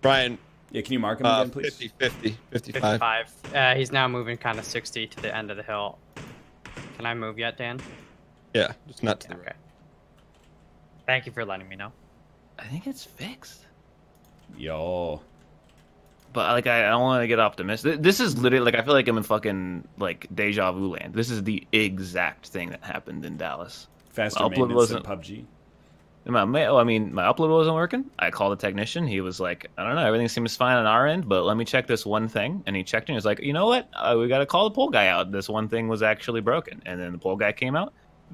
D: Brian.
A: Yeah, can you mark him again, please?
D: 50, 55.
B: 55. He's now moving kind of 60 to the end of the hill. Can I move yet, Dan?
D: Yeah, just not to the right.
B: Okay. Thank you for letting me know.
C: I think it's fixed.
A: Yo.
C: But like, I don't want to get optimistic. This is literally like, I feel like I'm in fucking like deja vu land. This is the exact thing that happened in Dallas.
A: Faster maintenance than PUBG.
C: My upload wasn't working. I called the technician. He was like, I don't know, everything seems fine on our end, but let me check this one thing. And he checked it and he was like, you know what? We got to call the pole guy out. This one thing was actually broken. And then the pole guy came out.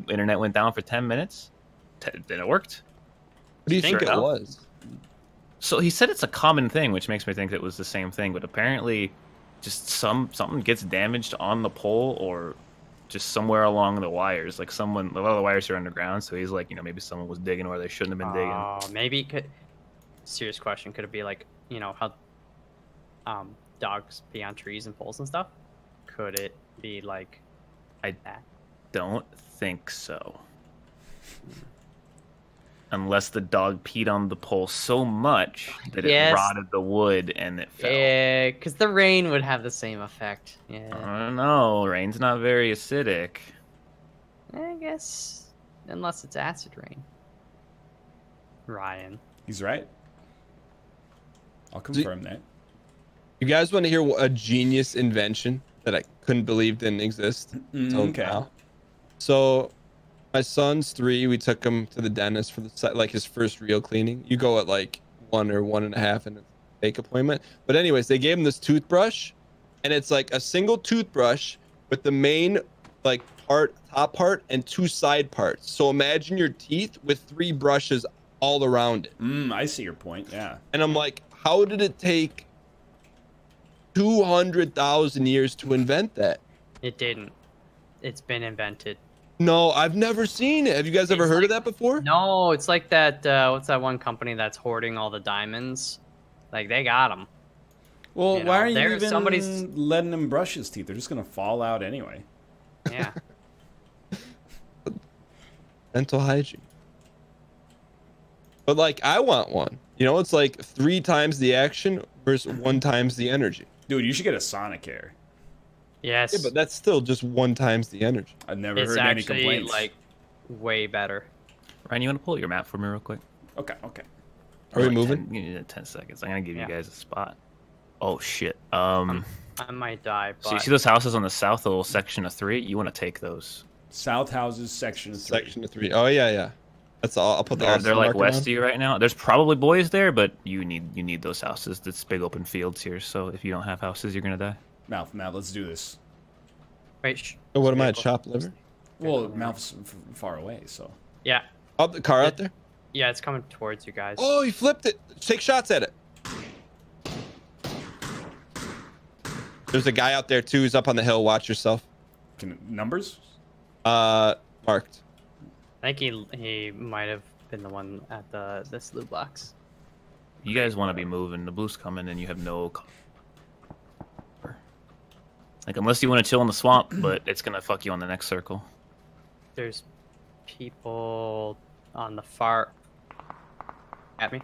C: Internet went down for 10 minutes. Then it worked.
D: What do you think it was?
C: So he said it's a common thing, which makes me think it was the same thing. But apparently, just something gets damaged on the pole or just somewhere along the wires. Like a lot of the wires are underground. So he's like, you know, maybe someone was digging where they shouldn't have been digging.
B: Oh, maybe it could. Serious question. Could it be like, you know, how dogs pee on trees and poles and stuff? Could it be like
C: I
B: that?
C: Don't think so. unless the dog peed on the pole so much that
B: Yes.
C: it rotted the wood and it fell.
B: Yeah, because the rain would have the same effect. Yeah,
C: I don't know. Rain's not very acidic.
B: I guess unless it's acid rain. Ryan.
A: He's right. I'll confirm that.
D: You guys want to hear a genius invention that I couldn't believe didn't exist until
A: Okay.
D: now? So, my son's 3. We took him to the dentist for his first real cleaning. You go at like 1 or 1.5 and it's a fake appointment. But anyways, they gave him this toothbrush, and it's like a single toothbrush with the main like top part and 2 side parts. So imagine your teeth with 3 brushes all around it.
A: I see your point. Yeah.
D: And I'm like, how did it take 200,000 years to invent that?
B: It didn't. It's been invented.
D: No, I've never seen it. Have you guys ever heard of that before?
B: No, it's like that. What's that one company that's hoarding all the diamonds? Like they got them.
A: Well,
B: You
A: why
B: know,
A: are you
B: there's
A: even
B: somebody's-
A: letting him brush his teeth? They're just gonna fall out anyway.
B: Yeah.
D: Dental hygiene. But like, I want one. You know, it's like 3 times the action versus 1 times the energy.
A: Dude, you should get a Sonicare.
B: Yes.
D: Yeah, but that's still just 1 times the energy.
A: I've never
B: it's
A: heard any
B: actually
A: complaints.
B: like way better.
C: Ryan, you want to pull your map for me real quick?
A: Okay.
D: Are we
C: Like
D: moving?
C: 10 seconds. I'm gonna give
B: Yeah.
C: you guys a spot. Oh shit.
B: I might die, but
C: So you see those houses on the south, the little section of 3? You want to take those.
A: South houses, section 3.
D: Section of 3. Oh yeah. That's all. I'll put the.
C: They're like west of you right now. There's probably boys there, but you need those houses. It's big open fields here, so if you don't have houses, you're gonna die.
A: Mouth, let's do this.
B: wait.
D: Oh, what am I, chopped liver?
A: Well, Mouth's far away, so.
B: Yeah,
D: Oh, the car out there.
B: yeah, it's coming towards you guys.
D: Oh, he flipped it. Take shots at it. There's a guy out there too. He's up on the hill. Watch yourself.
A: Numbers?
D: Marked.
B: I think he might have been the one at this loot box.
C: You guys want to be moving. The blue's coming, and you have no. Like unless you want to chill in the swamp, but it's gonna fuck you on the next circle.
B: There's people on the far at me.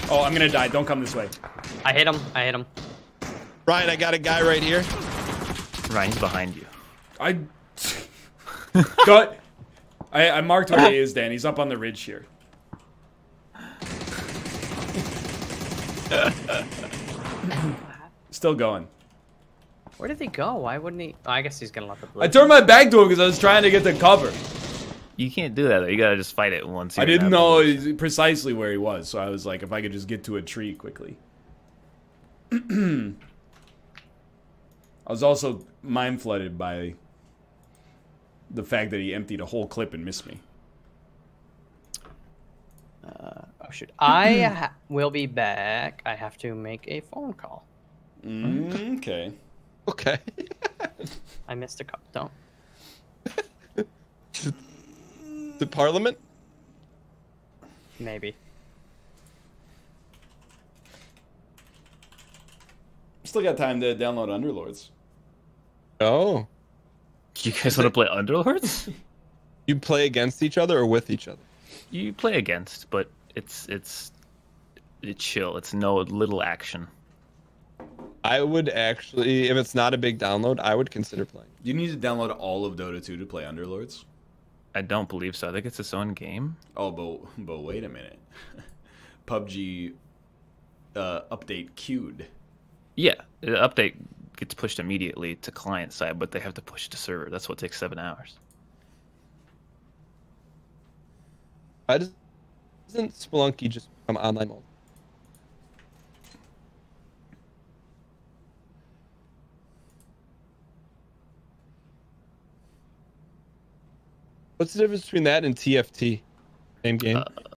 A: Oh, I'm gonna die. Don't come this way.
B: I hit him.
D: Ryan, I got a guy right here.
C: Ryan's behind you.
A: I got. I marked where he is, Dan. He's up on the ridge here. Still going.
B: Where did he go? Why wouldn't he? Oh, I guess he's gonna let the blue.
A: I turned my back to him because I was trying to get the cover.
C: You can't do that though. You gotta just fight it once.
A: I didn't know precisely where he was, so I was like, if I could just get to a tree quickly. I was also mind flooded by the fact that he emptied a whole clip and missed me.
B: Oh shoot! I will be back. I have to make a phone call.
A: Okay.
D: Okay.
B: I missed a call. Don't.
D: The Parliament.
B: Maybe.
A: Still got time to download Underlords.
D: Oh.
C: You guys want to play Underlords?
D: You play against each other or with each other?
C: You play against, but it's chill. It's no little action.
D: I would actually, if it's not a big download, I would consider playing.
A: You need to download all of Dota 2 to play Underlords?
C: I don't believe so. I think it's its own game.
A: Oh, but wait a minute. PUBG update queued.
C: Yeah, the update gets pushed immediately to client side, but they have to push to server. That's what takes 7 hours.
D: Why doesn't Spelunky just become online mode? What's the difference between that and TFT? Same game?